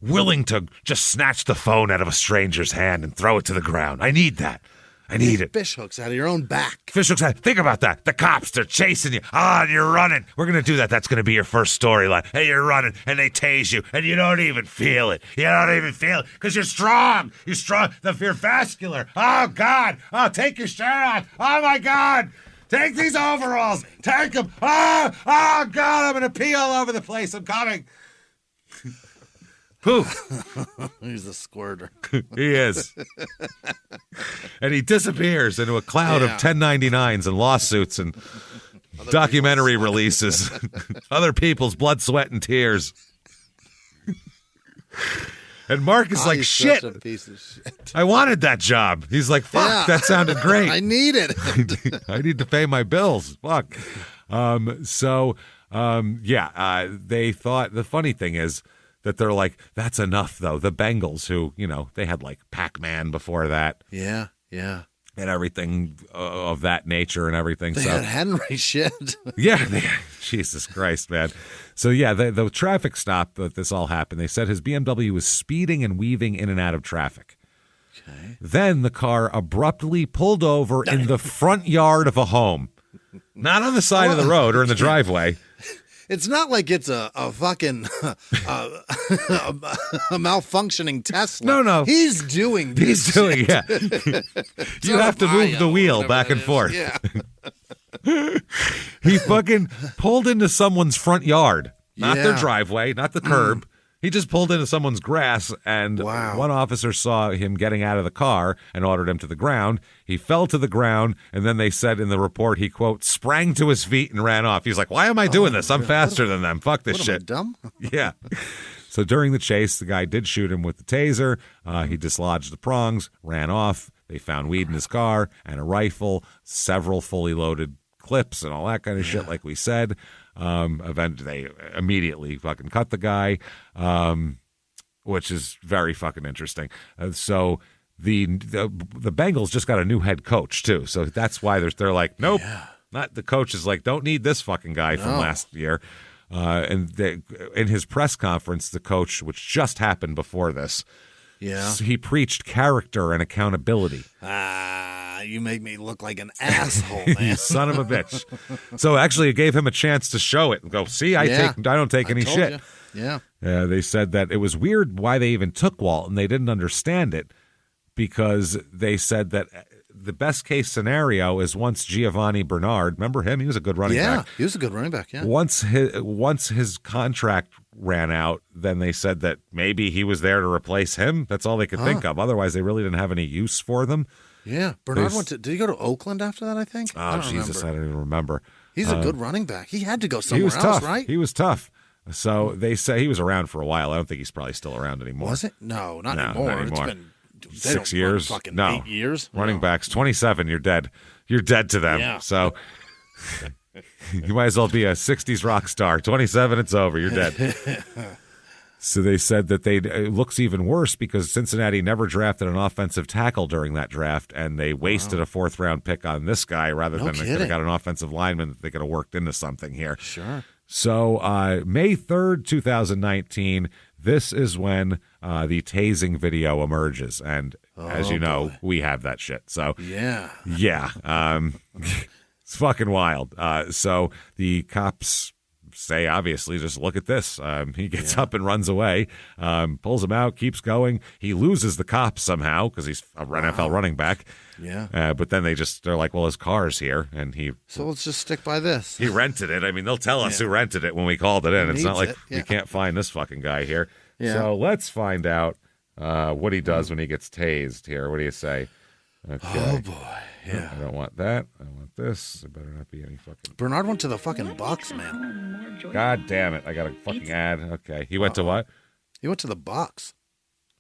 to just snatch the phone out of a stranger's hand and throw it to the ground. I need that. I need it. Fish hooks out of your own back. Fish hooks out. Think about that. The cops, they're chasing you. You're running. We're going to do that. That's going to be your first storyline. Hey, you're running, and they tase you, and you don't even feel it. You don't even feel it because you're strong. You're strong. You're vascular. Oh, God. Oh, take your shirt off. Oh, my God. Take these overalls. Take them. Oh, God, I'm going to pee all over the place. I'm coming. He's a squirter. He is. And he disappears into a cloud of 1099s and lawsuits and documentary releases. Other people's blood, sweat, and tears. And Mark is like, shit. Such a piece of shit. I wanted that job. He's like, fuck, that sounded great. I need it. I need to pay my bills. Fuck. They thought, the funny thing is, that they're like, that's enough, though. The Bengals, who, they had like Pac-Man before that. Yeah. And everything of that nature and everything. They had Henry shit. Jesus Christ, man. So, the traffic stop that this all happened, they said his BMW was speeding and weaving in and out of traffic. Okay. Then the car abruptly pulled over in the front yard of a home. Not on the side of the road or in the driveway. It's not like it's a fucking a malfunctioning Tesla. No. He's doing this. He's doing, yeah. You have to move the wheel back and forth. Yeah. He fucking pulled into someone's front yard, not their Yeah. driveway, not the curb. He just pulled into someone's grass, and one officer saw him getting out of the car and ordered him to the ground. He fell to the ground, and then they said in the report he, quote, sprang to his feet and ran off. He's like, why am I doing this? I'm faster than them. Fuck this shit. Dumb? Yeah. So during the chase, the guy did shoot him with the taser. He dislodged the prongs, ran off. They found weed in his car and a rifle, several fully loaded clips and all that kind of shit, like we said. They immediately fucking cut the guy, which is very fucking interesting. So the Bengals just got a new head coach too, so that's why they're like, nope, not the coach is like, don't need this fucking guy from last year. In his press conference, the coach, which just happened before this, he preached character and accountability. You make me look like an asshole, man. You son of a bitch. So actually, it gave him a chance to show it and go, see, I don't take any shit. Yeah. They said that it was weird why they even took Walton. They didn't understand it because they said that the best case scenario is once Giovanni Bernard, remember him? He was a good running back. Yeah, he was a good running back, yeah. Once his contract ran out, then they said that maybe he was there to replace him. That's all they could think of. Otherwise, they really didn't have any use for them. Yeah, Bernard did he go to Oakland after that, I think? Oh, Jesus, I don't even remember. He's a good running back. He had to go somewhere else, tough. right? He was tough. So they say he was around for a while. I don't think he's probably still around anymore. Was it? No, not anymore. It's been 6 years. Fucking 8 years. Running backs, 27, you're dead. You're dead to them. Yeah. So you might as well be a 60s rock star. 27, it's over. You're dead. So they said that it looks even worse because Cincinnati never drafted an offensive tackle during that draft, and they wasted a 4th-round pick on this guy rather than they could have got an offensive lineman that they could have worked into something here. Sure. So May 3rd, 2019, this is when the tasing video emerges. And as you know, we have that shit. So yeah. It's fucking wild. So the cops say, obviously, just look at this. He gets up and runs away, pulls him out, keeps going. He loses the cops somehow because he's an NFL running back. Yeah. But then they're like, well, his car's here. And so let's just stick by this. He rented it. I mean, they'll tell us who rented it when we called it in. It's not like we can't find this fucking guy here. Yeah. So let's find out what he does when he gets tased here. What do you say? Okay. Oh, boy. Yeah. I don't want that. I want this. There better not be any fucking... Bernard went to the fucking Bucks, man. God damn it. I got a fucking ad. Okay. He went to what? He went to the Bucks.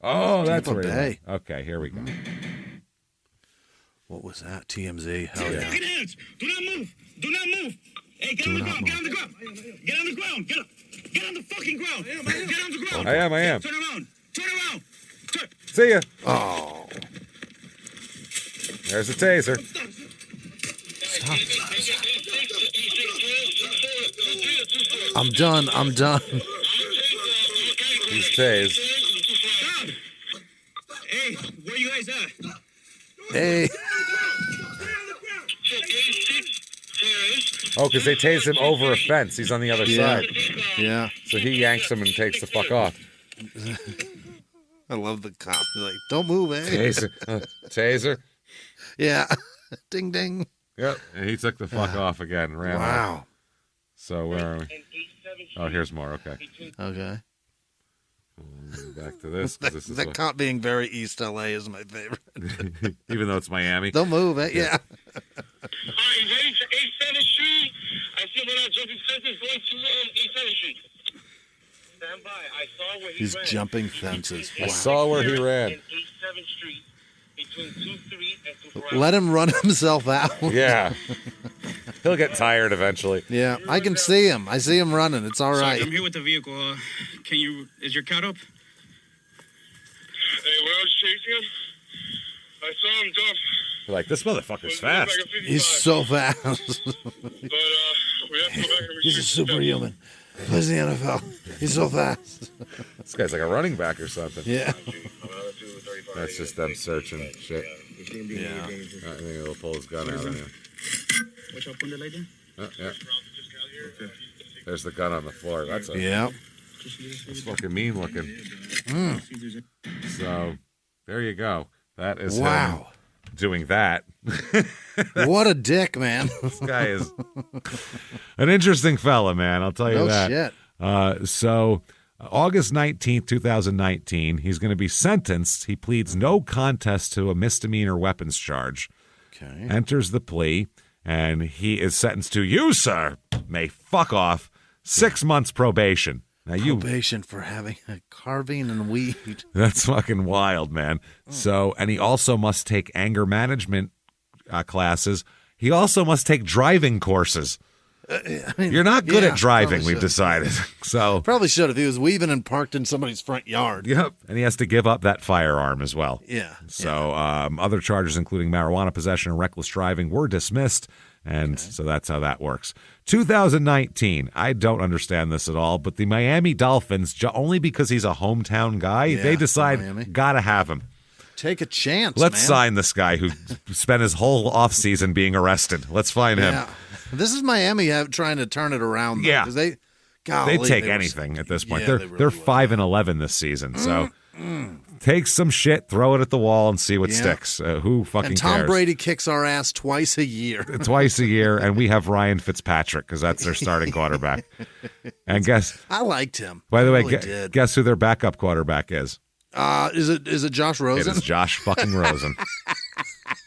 Oh, that's Tampa where Bay. Okay, here we go. What was that? TMZ. Hell yeah. Get hands. Do not move. Do not move. Hey, get on the ground. Get on the ground. Get on the ground. Get up. Get on the fucking ground. Get on the ground. I am. Turn around. Turn around. See ya. Oh. There's the taser. I'm done. He's tased. Hey, where you guys at? Hey. Oh, because they tased him over a fence. He's on the other side. Yeah. So he yanks him and takes the fuck off. I love the cop. They're like, don't move, eh? Taser. Taser. Yeah. Ding, ding. Yep. And he took the fuck off again and ran off. So where are we? Oh, here's more. Okay. Okay. Back to this. This is the cop being very East LA is my favorite. Even though it's Miami. Don't move, eh? Yeah. All right, ready to 8th Street. I see one of jumping fences going to 8th Street. Stand by. I saw where he He's ran. jumping fences. Wow. I saw where he ran. 8th Street. Between 2-3 and 2 Let him run himself out. Yeah. He'll get tired eventually. Yeah, I can see him. I see him running. It's all right. I'm here with the vehicle. Is your cat up? Hey, when I was chasing him, I saw him jump. You're like, this motherfucker's fast. He's so fast. But we have to go back and He's a superhuman. Plays in the NFL. He's so fast. This guy's like a running back or something. Yeah. That's just them searching shit. Yeah. I think he'll pull his gun out on him. Watch out, put it like that. Yeah. Okay. There's the gun on the floor. That's fucking mean looking. So there you go. That is him doing that. What a dick, man. This guy is an interesting fella, man. I'll tell you that. Shit. So August 19th, 2019, he's going to be sentenced. He pleads no contest to a misdemeanor weapons charge. Okay. Enters the plea, and he is sentenced to, you, sir, may fuck off, 6 months probation. Now Probation for having a carving and weed. That's fucking wild, man. So, and he also must take anger management classes. He also must take driving courses. You're not good at driving, we've decided. So probably should if he was weaving and parked in somebody's front yard. Yep. And he has to give up that firearm as well. Yeah. So other charges, including marijuana possession and reckless driving, were dismissed. And so that's how that works. 2019, I don't understand this at all, but the Miami Dolphins, only because he's a hometown guy, they decide, gotta have him. Take a chance, Let's man. sign this guy who spent his whole offseason being arrested. Let's find him. This is Miami trying to turn it around, though, Yeah. because They take anything at this point. Yeah, they're 5-11 this season, so take some shit, throw it at the wall, and see what sticks. Who fucking And Tom cares? Brady kicks our ass twice a year. Twice a year, and we have Ryan Fitzpatrick because that's their starting quarterback. And guess, I liked him. by the way, I really did. guess who their backup quarterback is? Is it Josh Rosen? It is Josh fucking Rosen.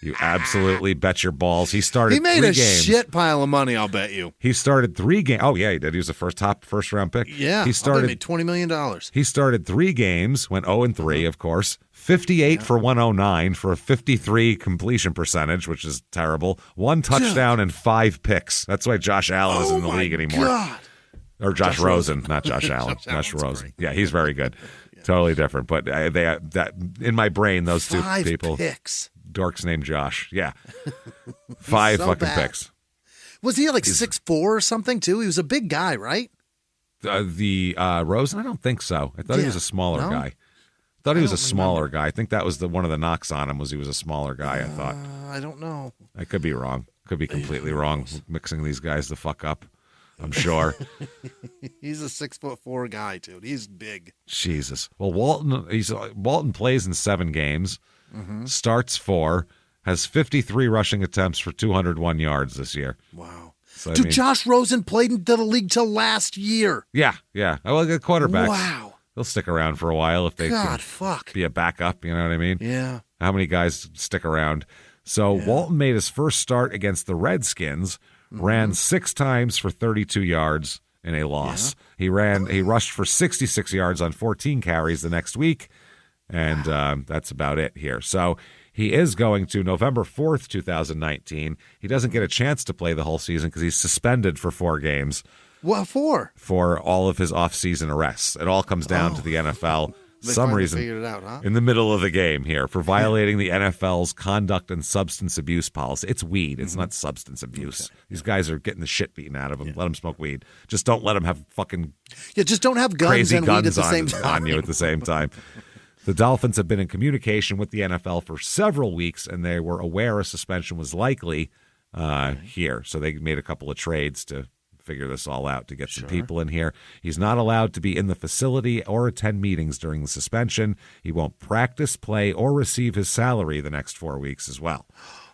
You absolutely bet your balls. He started. He made 3 a games. shit pile of money, I'll bet you. He started 3 games. Oh yeah, he did. He was the first round pick. Yeah, he started. I bet he made $20 million. He started 3 games, went 0-3, of course. 58 for 109 for a 53 completion percentage, which is terrible. 1 touchdown and 5 picks. That's why Josh Allen isn't in the league anymore. God. Or Josh Rosen, not Josh Allen. Josh Rosen. Yeah, he's very good. Totally different. But that in my brain, those 2 people. 5 picks. Dorks named Josh. Yeah. 5 so fucking bad. picks. Was he like 6'4" or something too? He was a big guy, right? The Rosen? I don't think so. I thought he was a smaller guy. I thought he was a smaller guy. I think that was one of the knocks on him was he was a smaller guy, I thought. I don't know. I could be wrong. Could be completely wrong. Mixing these guys the fuck up. I'm sure. He's a 6'4" guy, dude. He's big. Jesus. Well, Walton plays in 7 games, starts 4, has 53 rushing attempts for 201 yards this year. Wow. So, Dude, Josh Rosen played into the league till last year. Yeah. Well, the quarterbacks. Wow. They'll stick around for a while if they can be a backup. You know what I mean? Yeah. How many guys stick around? So Walton made his first start against the Redskins, ran 6 times for 32 yards in a loss. He rushed for 66 yards on 14 carries the next week, and that's about it here. So he is going to November 4th, 2019. He doesn't get a chance to play the whole season because he's suspended for 4 games. What for? For all of his off-season arrests. It all comes down to the NFL. They Some finally reason figured it out, huh? in the middle of the game here for violating the NFL's conduct and substance abuse policy. It's weed. It's not substance abuse. Okay. These guys are getting the shit beaten out of them. Let them smoke weed. Just don't let them have fucking just don't have guns crazy and guns weed at the same time. on you at the same time. The Dolphins have been in communication with the NFL for several weeks, and they were aware a suspension was likely here. So they made a couple of trades to figure this all out to get some people in here. He's not allowed to be in the facility or attend meetings during the suspension. He won't practice, play, or receive his salary the next 4 weeks as well.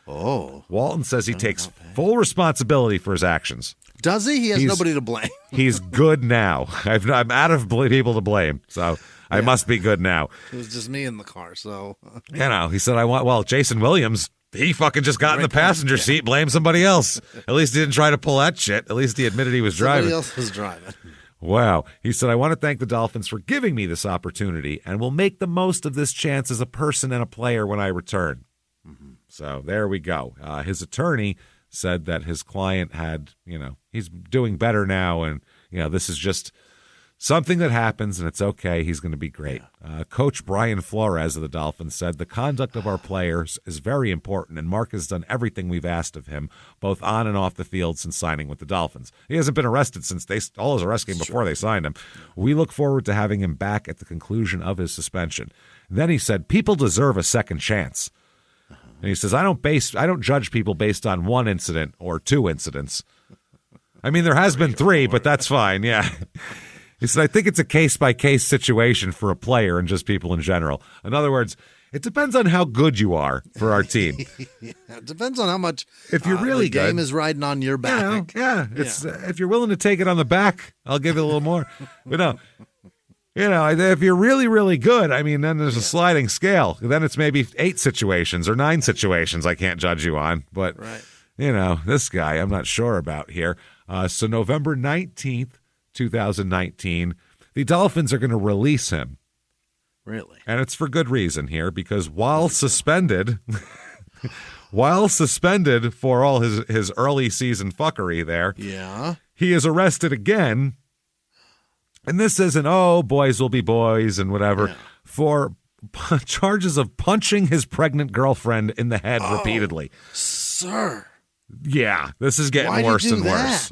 Oh. Walton says he takes full responsibility for his actions. Does he? He has nobody to blame. He's good now. I'm out of people to blame, so I must be good now. It was just me in the car, so. He said, Jason Williams, he fucking just got in the passenger seat, blamed somebody else. At least he didn't try to pull that shit. At least he admitted he was driving. Somebody else was driving. Wow. He said, I want to thank the Dolphins for giving me this opportunity and will make the most of this chance as a person and a player when I return. So there we go. His attorney said that his client had, he's doing better now. And, this is just something that happens, and it's okay. He's going to be great. Coach Brian Flores of the Dolphins said, the conduct of our players is very important, and Mark has done everything we've asked of him, both on and off the field since signing with the Dolphins. He hasn't been arrested since all his arrests came before they signed him. We look forward to having him back at the conclusion of his suspension. Then he said, people deserve a second chance. And he says, I don't judge people based on one incident or two incidents. I mean, there has been three, but that's fine. Yeah. He said, I think it's a case-by-case situation for a player and just people in general. In other words, it depends on how good you are for our team. Yeah, it depends on how much if you're really the game is riding on your back. It's if you're willing to take it on the back, I'll give it a little more. But no, if you're really, really good, I mean, then there's a sliding scale. Then it's maybe 8 situations or 9 situations I can't judge you on. But, this guy I'm not sure about here. So November 19th, 2019, the Dolphins are going to release him. Really? And it's for good reason here, because while suspended for all his early season fuckery there, he is arrested again. And this isn't, boys will be boys and whatever, for charges of punching his pregnant girlfriend in the head repeatedly. Sir. Yeah, this is getting worse and worse.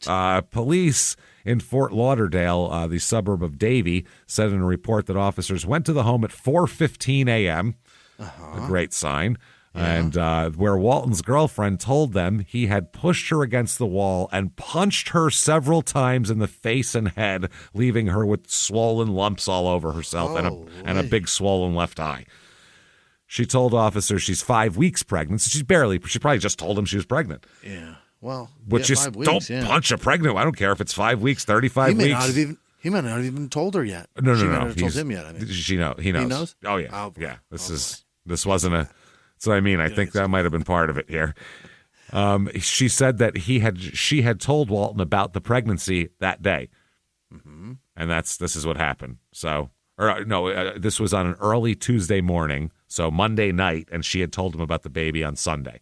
Police in Fort Lauderdale, the suburb of Davie, said in a report that officers went to the home at 4:15 a.m., a great sign, and where Walton's girlfriend told them he had pushed her against the wall and punched her several times in the face and head, leaving her with swollen lumps all over herself and a big swollen left eye. She told officers she's 5 weeks pregnant. So she probably just told him she was pregnant. Yeah. Well, which is 5 weeks, don't punch a pregnant. I don't care if it's 5 weeks, 35 weeks. He might not have even told her yet. No. She might not have told him yet. I mean. He knows. He knows? Oh yeah. Yeah. This wasn't a. That's what I mean. I think that might have been part of it here. She said that she had told Walton about the pregnancy that day, and this is what happened. So, this was on an early Tuesday morning, so Monday night, and she had told him about the baby on Sunday.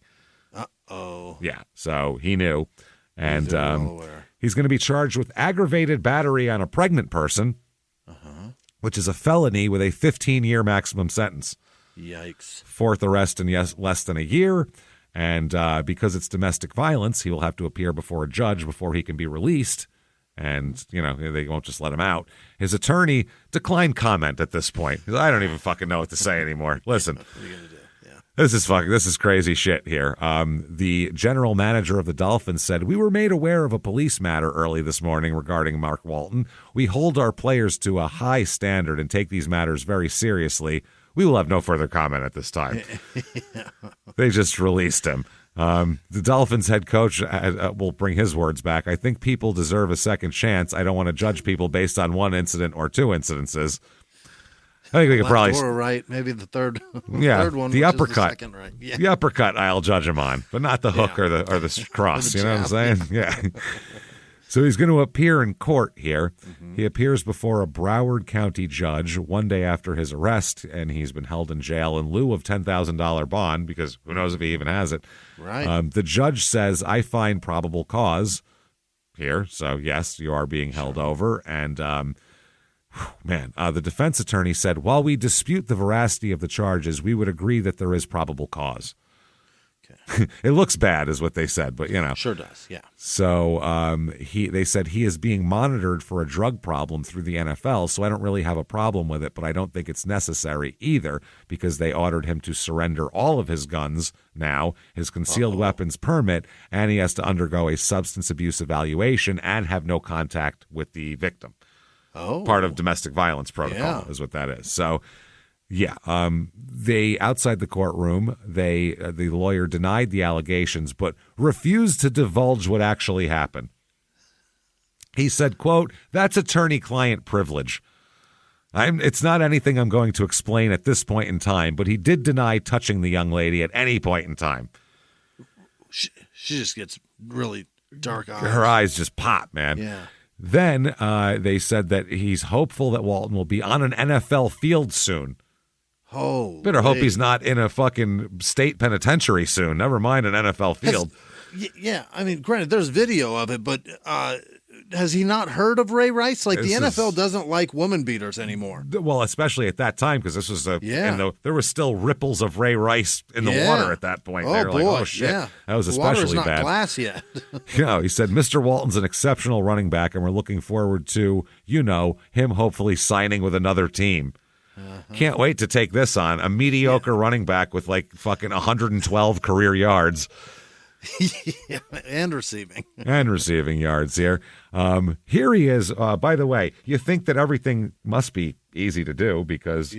Yeah, so he knew, and he's going to be charged with aggravated battery on a pregnant person, which is a felony with a 15-year maximum sentence. Yikes. 4th arrest in less than a year, and because it's domestic violence, he will have to appear before a judge before he can be released, and, they won't just let him out. His attorney declined comment at this point. I don't even fucking know what to say anymore. Listen. What are you going to do? This is crazy shit here. The general manager of the Dolphins said, we were made aware of a police matter early this morning regarding Mark Walton. We hold our players to a high standard and take these matters very seriously. We will have no further comment at this time. They just released him. The Dolphins head coach will bring his words back. I think people deserve a second chance. I don't want to judge people based on one incident or two incidences. I think we could probably right. Maybe the third. Third one. The uppercut. The second right. Yeah. The uppercut. I'll judge him on, but not the hook or the cross. You know what I'm saying? Yeah. So he's going to appear in court here. He appears before a Broward County judge one day after his arrest, and he's been held in jail in lieu of $10,000 bond because who knows if he even has it. Right. The judge says, I find probable cause here. So, yes, you are being held over. And, the defense attorney said, while we dispute the veracity of the charges, we would agree that there is probable cause. Okay. It looks bad is what they said, but Sure does, yeah. So they said he is being monitored for a drug problem through the NFL, so I don't really have a problem with it, but I don't think it's necessary either because they ordered him to surrender all of his guns now, his concealed weapons permit, and he has to undergo a substance abuse evaluation and have no contact with the victim. Part of domestic violence protocol is what that is. So, they outside the courtroom, the lawyer denied the allegations, but refused to divulge what actually happened. He said, quote, that's attorney-client privilege. It's not anything I'm going to explain at this point in time, but he did deny touching the young lady at any point in time. She just gets really dark eyes. Her eyes just pop, man. Yeah. Then they said that he's hopeful that Walton will be on an NFL field soon. Better hope he's not in a fucking state penitentiary soon. Never mind an NFL field. I mean, granted, there's video of it, but has he not heard of Ray Rice? Like, the NFL doesn't like woman beaters anymore. Well, especially at that time, because this was there was still ripples of Ray Rice in the water at that point. They were boy, like, oh shit, that was especially not bad. Glass yet. He said, Mr. Walton's an exceptional running back, and we're looking forward to, him hopefully signing with another team. Can't wait to take this on. A mediocre running back with like fucking 112 career yards. Yeah, and receiving. And receiving yards here. Here he is. By the way, you think that everything must be easy to do because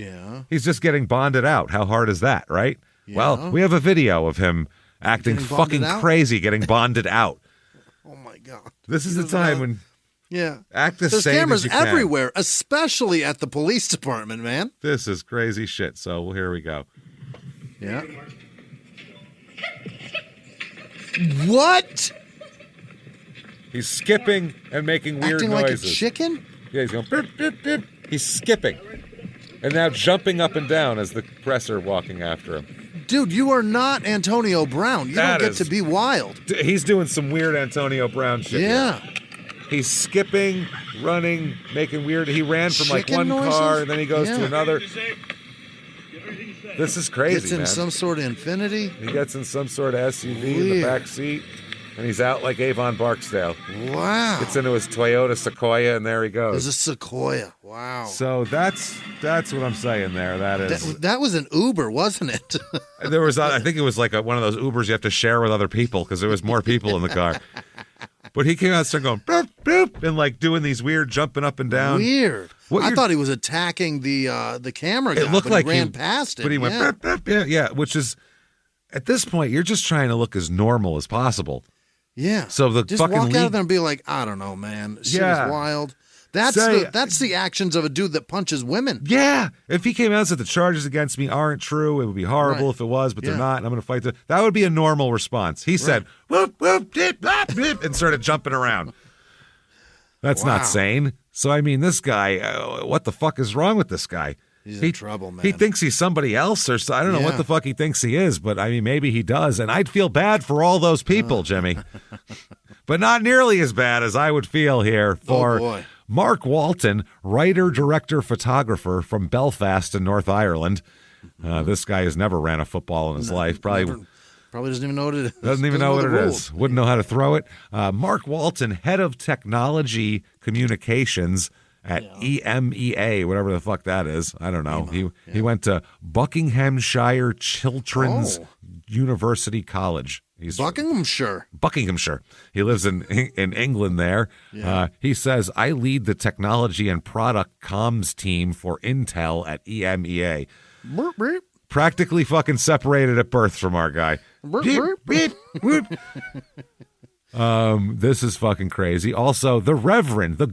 he's just getting bonded out. How hard is that, right? Yeah. Well, we have a video of him acting fucking crazy, getting bonded out. Oh, my God. This is the time when act as There's sane cameras as you can. everywhere, especially at the police department, man. This is crazy shit. So here we go. Yeah. What? He's skipping and making weird Acting noises. like a chicken? Yeah, he's going beep, beep, beep. He's skipping. And now jumping up and down as the presser walking after him. Dude, you are not Antonio Brown. You don't get to be wild. He's doing some weird Antonio Brown shit. Yeah. Here. He's skipping, running, making weird. He ran from like Chicken one noises? car, and then he goes to Yeah. another. This is crazy, Gets in man. some sort of Infinity. He gets in some sort of SUV in the back seat, and he's out like Avon Barksdale. Wow. Gets into his Toyota Sequoia, and there he goes. There's a Sequoia. Wow. So that's what I'm saying there. That is. That was an Uber, wasn't it? There was, I think it was like one of those Ubers you have to share with other people because there was more people in the car. But he came out and started going boop, boop, and like doing these weird jumping up and down. Weird. I thought he was attacking the camera guy. It looked but like he ran past it. But he went boop, boop, yeah, which is at this point you're just trying to look as normal as possible. Yeah. So the just fucking walk out of there and be like, I don't know, man. Shit is wild. That's the actions of a dude that punches women. Yeah. If he came out and said the charges against me aren't true, it would be horrible if it was, but they're not, and I'm going to fight. That would be a normal response. He said, whoop, whoop, dip, bop, dip, and started jumping around. That's not sane. So, I mean, this guy, what the fuck is wrong with this guy? He's in trouble, man. He thinks he's somebody else, or I don't know what the fuck he thinks he is, but I mean, maybe he does. And I'd feel bad for all those people, Jimmy. But not nearly as bad as I would feel here for Mark Walton, writer, director, photographer from Belfast in North Ireland. This guy has never ran a football in his life. Probably doesn't even know what it is. Doesn't even know what it is. Wouldn't know how to throw it. Mark Walton, head of technology communications at EMEA, whatever the fuck that is. I don't know. He went to Buckinghamshire Children's University College. He's Buckinghamshire. He lives in England there. Yeah. He says, I lead the technology and product comms team for Intel at EMEA. Burp, burp. Practically fucking separated at birth from our guy. Burp, Beep, burp. beep, whoop. This is fucking crazy. Also, the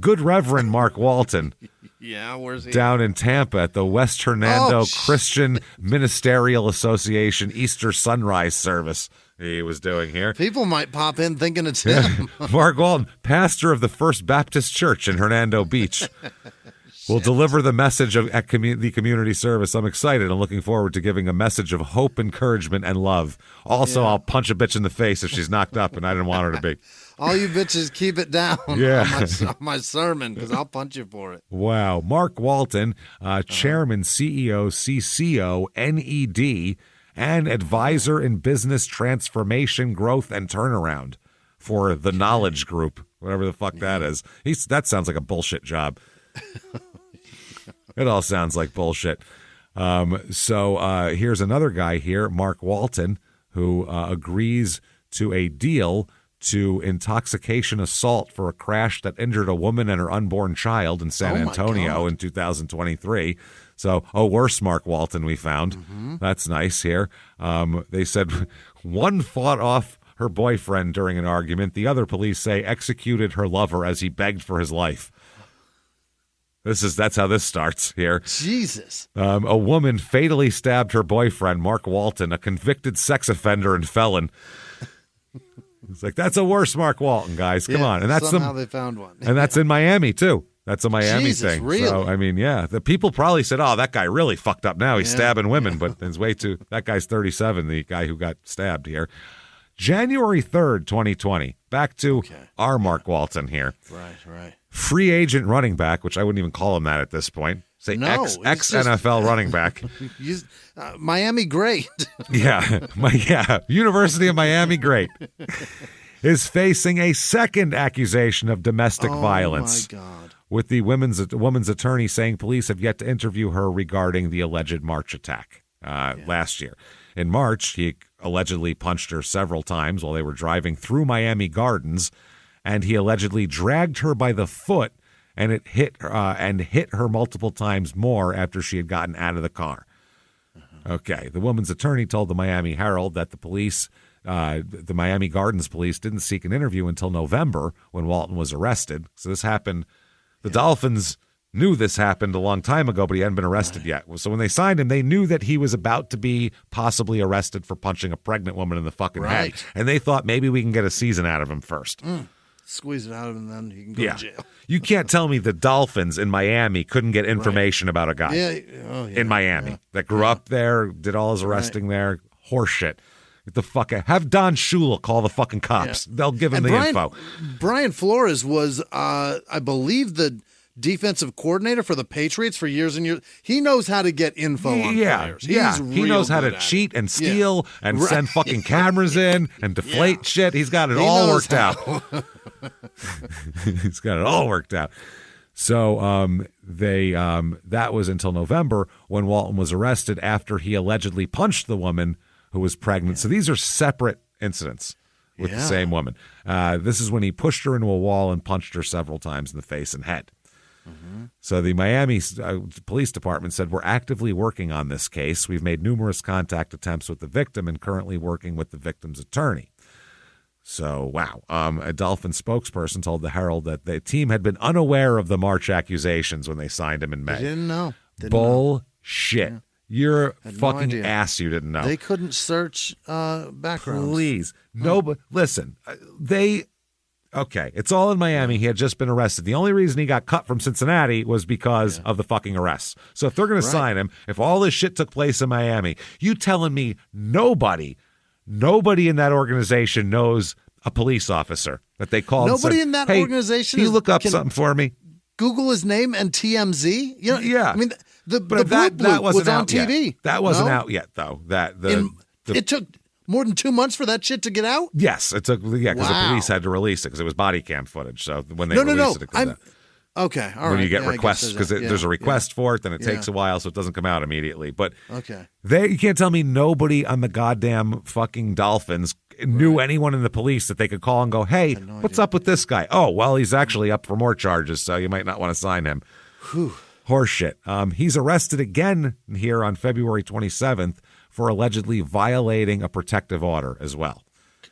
good Reverend Mark Walton. Yeah, where's he? Down in Tampa at the West Hernando Christian Ministerial Association Easter Sunrise Service he was doing here. People might pop in thinking it's him. Mark Walton, pastor of the First Baptist Church in Hernando Beach, will deliver the message at the community service. I'm excited and looking forward to giving a message of hope, encouragement, and love. Also, I'll punch a bitch in the face if she's knocked up, and I didn't want her to be. All you bitches keep it down on my sermon because I'll punch you for it. Wow. Mark Walton, chairman, CEO, CCO, NED, and advisor in business transformation, growth, and turnaround for the Knowledge Group, whatever the fuck that is. That sounds like a bullshit job. It all sounds like bullshit. So here's another guy here, Mark Walton, who agrees to a deal to intoxication assault for a crash that injured a woman and her unborn child in San Antonio in 2023. So, worse Mark Walton we found. Mm-hmm. That's nice here. They said one fought off her boyfriend during an argument. The other, police say, executed her lover as he begged for his life. That's how this starts here. Jesus. A woman fatally stabbed her boyfriend, Mark Walton, a convicted sex offender and felon. It's like, that's a worse Mark Walton, guys. Come on. And that's somehow they found one. And that's in Miami, too. That's a Miami thing. Really? So, I mean, the people probably said, oh, that guy really fucked up now. He's stabbing women, but it's way too. That guy's 37, the guy who got stabbed here. January 3rd, 2020. Back to our Mark Walton here. Right. Free agent running back, which I wouldn't even call him that at this point. Say ex-NFL running back. Miami great. University of Miami great. Is facing a second accusation of domestic violence. Oh, my God. with the woman's attorney saying police have yet to interview her regarding the alleged March attack last year. In March, he allegedly punched her several times while they were driving through Miami Gardens, and he allegedly dragged her by the foot and hit her multiple times more after she had gotten out of the car. Okay, the woman's attorney told the Miami Herald that the Miami Gardens police didn't seek an interview until November when Walton was arrested. So this happened. The Dolphins knew this happened a long time ago, but he hadn't been arrested yet. So when they signed him, they knew that he was about to be possibly arrested for punching a pregnant woman in the fucking head. And they thought maybe we can get a season out of him first. Squeeze it out of him, then he can go to jail. You can't tell me the Dolphins in Miami couldn't get information about a guy in Miami that grew up there, did all his arresting there. Horseshit. Get the fuck out. Have Don Shula call the fucking cops. They'll give him info. Brian Flores was, I believe, the defensive coordinator for the Patriots for years and years. He knows how to get info on players. He knows how to cheat and steal and send fucking cameras in and deflate shit. He's got it all worked out. He's got it all worked out. So that was until November when Walton was arrested after he allegedly punched the woman who was pregnant. So these are separate incidents with the same woman. This is when he pushed her into a wall and punched her several times in the face and head. So the Miami Police Department said, we're actively working on this case. We've made numerous contact attempts with the victim and currently working with the victim's attorney. So, wow. A Dolphin spokesperson told the Herald that the team had been unaware of the March accusations when they signed him in May. They didn't know. Bullshit. Yeah. You're a fucking ass. You didn't know. They couldn't search backgrounds. Please. No, but listen, okay, it's all in Miami. He had just been arrested. The only reason he got cut from Cincinnati was because of the fucking arrests. So if they're going to sign him, if all this shit took place in Miami, you telling me nobody in that organization knows a police officer that they called? Nobody in that organization. Can you look up something for me? Google his name and TMZ. You know, yeah. I mean, the that wasn't was on out TV. Yet. That wasn't out yet, though. It took more than 2 months for that shit to get out. Yes, it took. Yeah, because the police had to release it because it was body cam footage. So when they released it, okay, all right. When you get requests, because there's a request for it, then it takes a while, so it doesn't come out immediately. But you can't tell me nobody on the goddamn fucking Dolphins knew anyone in the police that they could call and go, hey, what's up with this guy? Oh, well, he's actually up for more charges, so you might not want to sign him. Horseshit. He's arrested again here on February 27th for allegedly violating a protective order as well.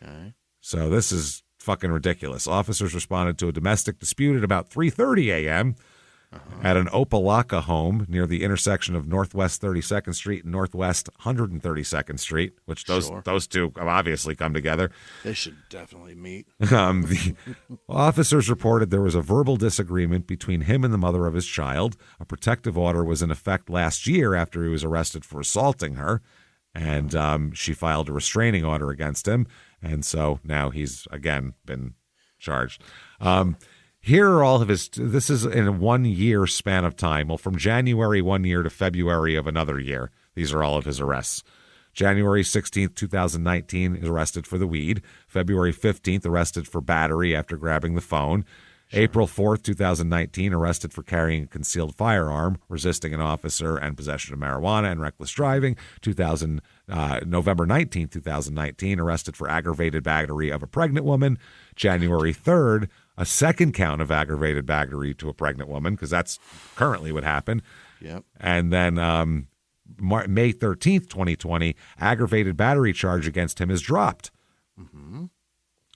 Okay. So this is fucking ridiculous. Officers responded to a domestic dispute at about 3:30 a.m. At an Opelika home near the intersection of Northwest 32nd Street and Northwest 132nd Street, which those two have obviously come together. They should definitely meet. The officers reported there was a verbal disagreement between him and the mother of his child. A protective order was in effect last year after he was arrested for assaulting her, and she filed a restraining order against him, and so now he's again been charged. Here are all of his, this is in a 1 year span of time. Well, from January 1 year to February of another year, these are all of his arrests. January 16th, 2019, is arrested for the weed. February 15th, arrested for battery after grabbing the phone. April 4th, 2019, arrested for carrying a concealed firearm, resisting an officer, and possession of marijuana and reckless driving. November 19th, 2019, arrested for aggravated battery of a pregnant woman. January 3rd, a second count of aggravated battery to a pregnant woman, because that's currently what happened. Yep. And then May 13th, 2020, aggravated battery charge against him is dropped. Mm-hmm.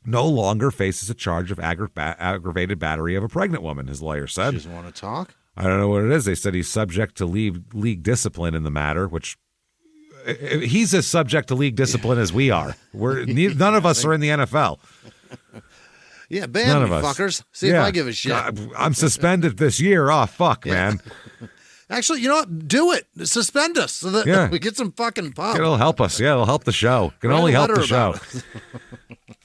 No longer faces a charge of aggravated battery of a pregnant woman, his lawyer said. She doesn't want to talk? I don't know what it is. They said he's subject to league discipline in the matter, which he's as subject to league discipline as we are. None of us are in the NFL. Yeah, ban me, fuckers. See if I give a shit. I'm suspended this year. Oh, fuck, man. Actually, you know what? Do it. Suspend us so that we get some fucking pop. It'll help us. Yeah, it'll help the show. It can only help the show.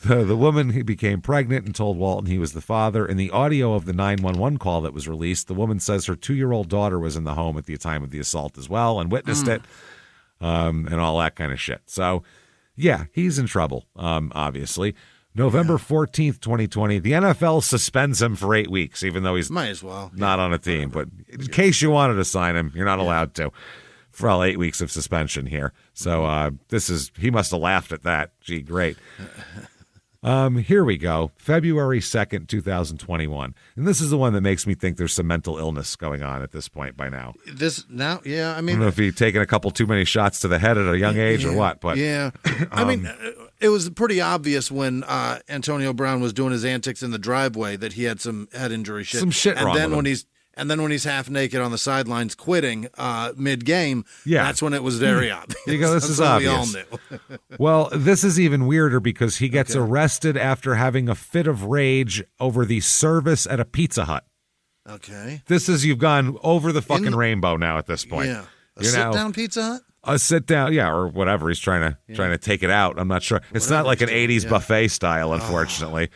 The woman who became pregnant and told Walton he was the father. In the audio of the 911 call that was released, the woman says her 2-year-old daughter was in the home at the time of the assault as well and witnessed it and all that kind of shit. So, yeah, he's in trouble, obviously. November 14th, 2020, the NFL suspends him for 8 weeks, even though he's Might as well. not on a team. But in case you wanted to sign him, you're not allowed to. For all 8 weeks of suspension here. So he must have laughed at that. Gee, great. Here we go. February 2nd, 2021. And this is the one that makes me think there's some mental illness going on at this point by now. I mean, I don't know if he's taken a couple too many shots to the head at a young age or what, but yeah. I mean, it was pretty obvious when Antonio Brown was doing his antics in the driveway that he had some head injury shit. Some shit and wrong then with him. And then when he's half naked on the sidelines quitting mid-game, that's when it was very obvious. You go, this is That's obvious. what we all knew. Well, this is even weirder because he gets arrested after having a fit of rage over the service at a Pizza Hut. Okay. This is, you've gone over the fucking rainbow now at this point. Yeah. A sit-down Pizza Hut? A sit down, or whatever. He's trying to take it out. I'm not sure. It's not like an 80s buffet style, unfortunately.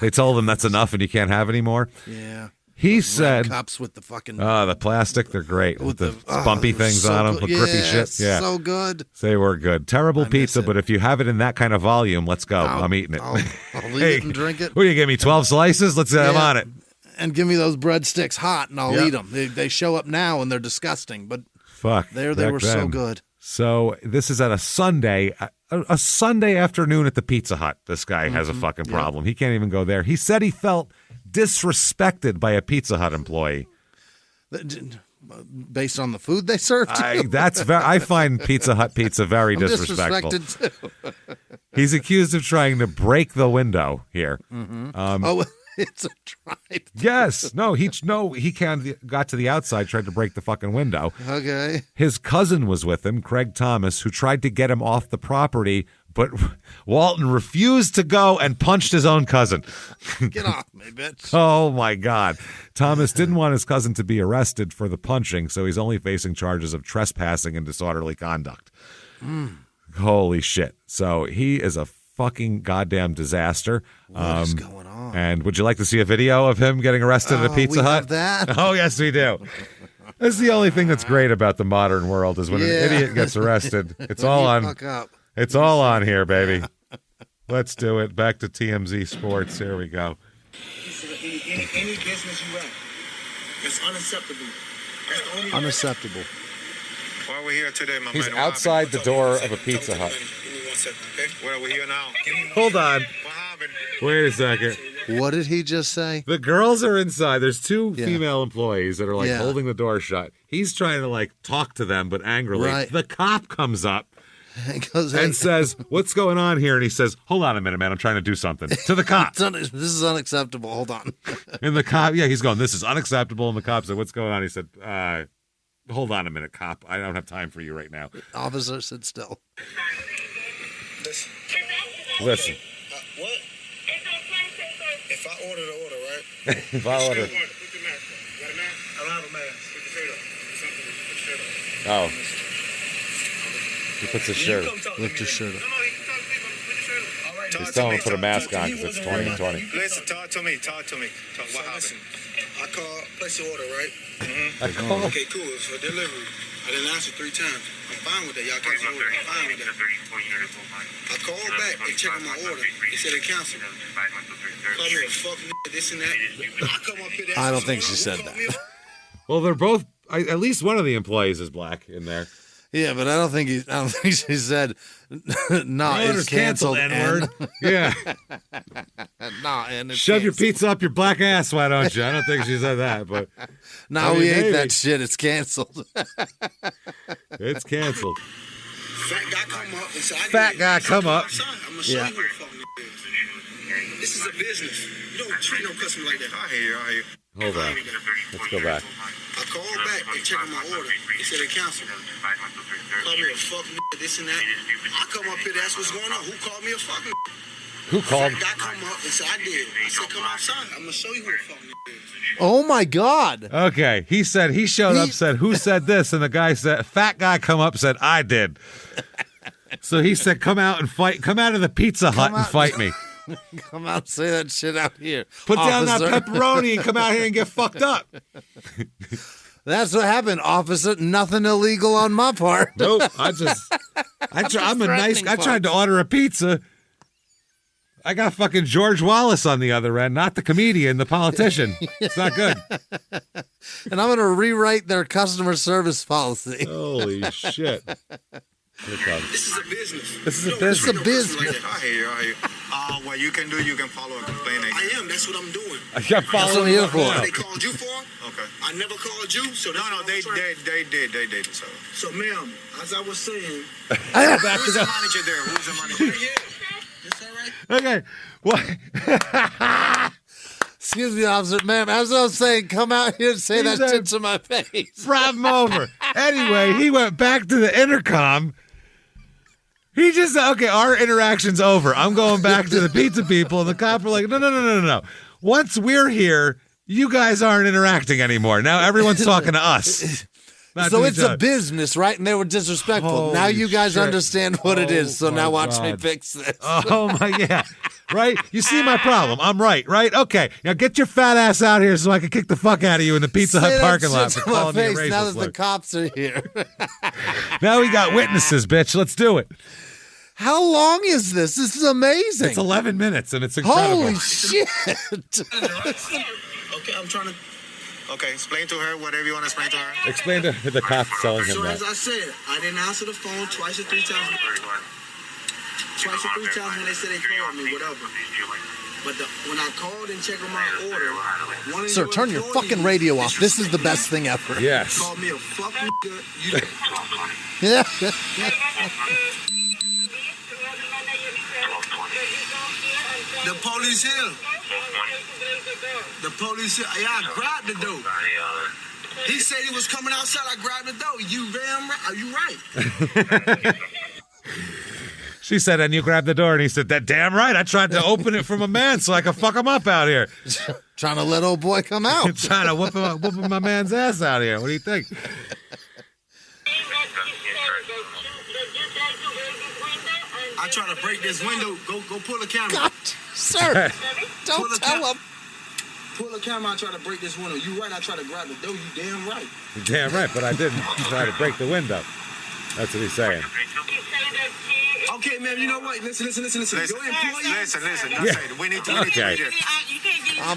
They told him that's enough and you can't have any more. Yeah. He said, cups with the fucking the plastic, they're great with the bumpy things on them, the grippy shit. Yeah, so good. They were good. Terrible pizza, but if you have it in that kind of volume, let's go. I'm eating it. I'll eat it and drink it. What do you give me? 12 slices? Let's I'm on it. And give me those breadsticks hot, and I'll eat them. They show up now, and they're disgusting, but they were so good. So this is at a Sunday afternoon at the Pizza Hut. This guy has a fucking problem. He can't even go there. He said he felt disrespected by a Pizza Hut employee. Based on the food they served? I find Pizza Hut pizza very disrespectful. Disrespected too. He's accused of trying to break the window here. It's a drive. Yes. No, he got to the outside, tried to break the fucking window. Okay. His cousin was with him, Craig Thomas, who tried to get him off the property, but Walton refused to go and punched his own cousin. Get off me, bitch. Oh, my God. Thomas didn't want his cousin to be arrested for the punching, so he's only facing charges of trespassing and disorderly conduct. Holy shit. So he is a fucking goddamn disaster. What is going on? And would you like to see a video of him getting arrested at a Pizza Hut? Have that? Oh, yes, we do. That's the only thing that's great about the modern world is when an idiot gets arrested. It's all on. It's all on here, baby. Let's do it. Back to TMZ Sports. Here we go. Any business you run, it's unacceptable. That's the only Unacceptable. Why are we here today, my man? He's outside the door of a Pizza Hut. Give me 1 second, okay? Where are we here now? Hold on. Wait a second. What did he just say? The girls are inside. There's two female employees that are holding the door shut. He's trying to talk to them, but angrily. Right. The cop comes up goes, and says, "What's going on here?" And he says, "Hold on a minute, man. I'm trying to do something." To the cop. This is unacceptable. Hold on. And the cop, he's going, "This is unacceptable." And the cop said, "What's going on?" He said, "Hold on a minute, cop. I don't have time for you right now." Officer, sit still. Listen. What? If I order the order, right? If I order. Put the mask on. You got a mask? I don't have a mask. Put the shirt up. Put the shirt up. Oh. He puts his shirt up. Lift his shirt up. He's telling him to put a mask on because it's 2020. Listen, talk to me. What happened? I called, place the order, right? I called. Okay, cool. It's for delivery. I didn't answer 3 times. I'm fine with that. Y'all cancel the order. I'm fine with that. I called back and checked on my order. They said they canceled. Call me a fucking this and that. I come up here. I don't think she said that. Well, they're both. At least one of the employees is black in there. Yeah, but I don't think she said no. It's canceled. N-word. Yeah. No, and it's shove your pizza up your black ass. Why don't you? I don't think she said that, but no, we ate that shit. It's canceled. It's canceled. Fat guy come up and say, Fat guy come up. I'm gonna show you what the fuck is. This is a business. You don't treat no customer like that. I hear you. Hold on. Let's go back. I called back and checked on my order. They said they canceled. Call me a fucking this and that. I come up here, that's what's going on. Who called me a fucking? Who called? Guy come up and said, I did. I said, come outside. I'm going to show you who the fuck is. Oh, my God. Okay. He showed up, said, who said this? And the guy said, fat guy come up, said, I did. So he said, come out and fight. Come out of the Pizza Hut and fight me. Come out and say that shit out here. Put down that pepperoni and come out here and get fucked up. That's what happened, officer. Nothing illegal on my part. Nope. I tried to order a pizza. I got fucking George Wallace on the other end, not the comedian, the politician. It's not good. And I'm going to rewrite their customer service policy. Holy shit. This is a business. This is a business. It's a business. I hear you. What you can do, you can follow a complaint. I am. That's what I'm doing. I got following you for. They called you for? Okay. I never called you, so no, they did. So, ma'am, as I was saying, who's the manager there? Who's the manager? Yeah. Okay. What? Excuse me, officer. Ma'am, as I was saying, come out here and say that shit to my face. Problem over. Anyway, he went back to the intercom. He just, okay, our interaction's over. I'm going back to the pizza people, and the cop were like, no. Once we're here, you guys aren't interacting anymore. Now everyone's talking to us. So it's a business, right? And they were disrespectful. Holy now you guys shit. understand what it is. So now watch me God. fix this. Oh, my, yeah. Right? You see my problem. I'm right? Okay. Now get your fat ass out here so I can kick the fuck out of you in the Pizza Hut parking lot for calling me a racist. Now that the cops are here. Now we got witnesses, bitch. Let's do it. How long is this? This is amazing. It's 11 minutes, and it's incredible. Holy shit. Okay, I'm trying to... Okay, explain to her whatever you want to explain to her. Explain to the cops telling him So that. as I said, I didn't answer the phone twice or three times. Twice or three times when they said they called me, whatever. But when I called and checked on my order, one of Sir, turn your fucking radio off. This is the best thing ever. Yes. Called me a fucking good. Yeah. The police here. The police here. Yeah, I grabbed the dope. He said he was coming outside. I grabbed the dope. You damn right. Are you right? She said, and you grabbed the door, and he said, that damn right. I tried to open it for my man so I could fuck him up out here. Trying to let old boy come out. Trying to whoop my man's ass out here. What do you think? I try to break this window. Go pull the camera. God, sir, don't tell him. Pull the camera. I try to break this window. You right. I try to grab the door. You damn right. You're damn right, but I didn't try to break the window. That's what he's saying. Okay, ma'am. You know what? Listen. Your employee. Listen. Yeah. We need to Okay.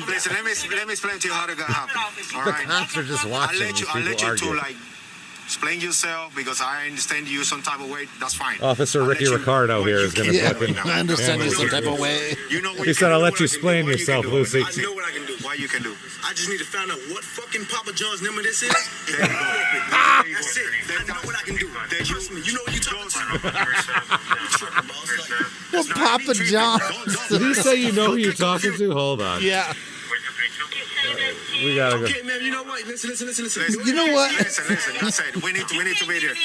Listen. Let me explain to you how that got happen. All The right. cops are just watching these I'll let people you argue. to explain yourself because I understand you some type of way. That's fine. Officer Ricky Ricardo here is going to fucking... I understand you some type of way. You know what He said, I'll let you explain yourself, Lucy. I know what I can do. Why you can do. I just need to find out what fucking Papa John's number this is. There you go. That's it. I know what I can do. Trust me. You know what you're talking about. Well, Papa John's. Did he say you know who you're talking to? Hold on. Yeah. We gotta go. Okay, man. You know what? Listen. You know what? Listen. I said we need to be there.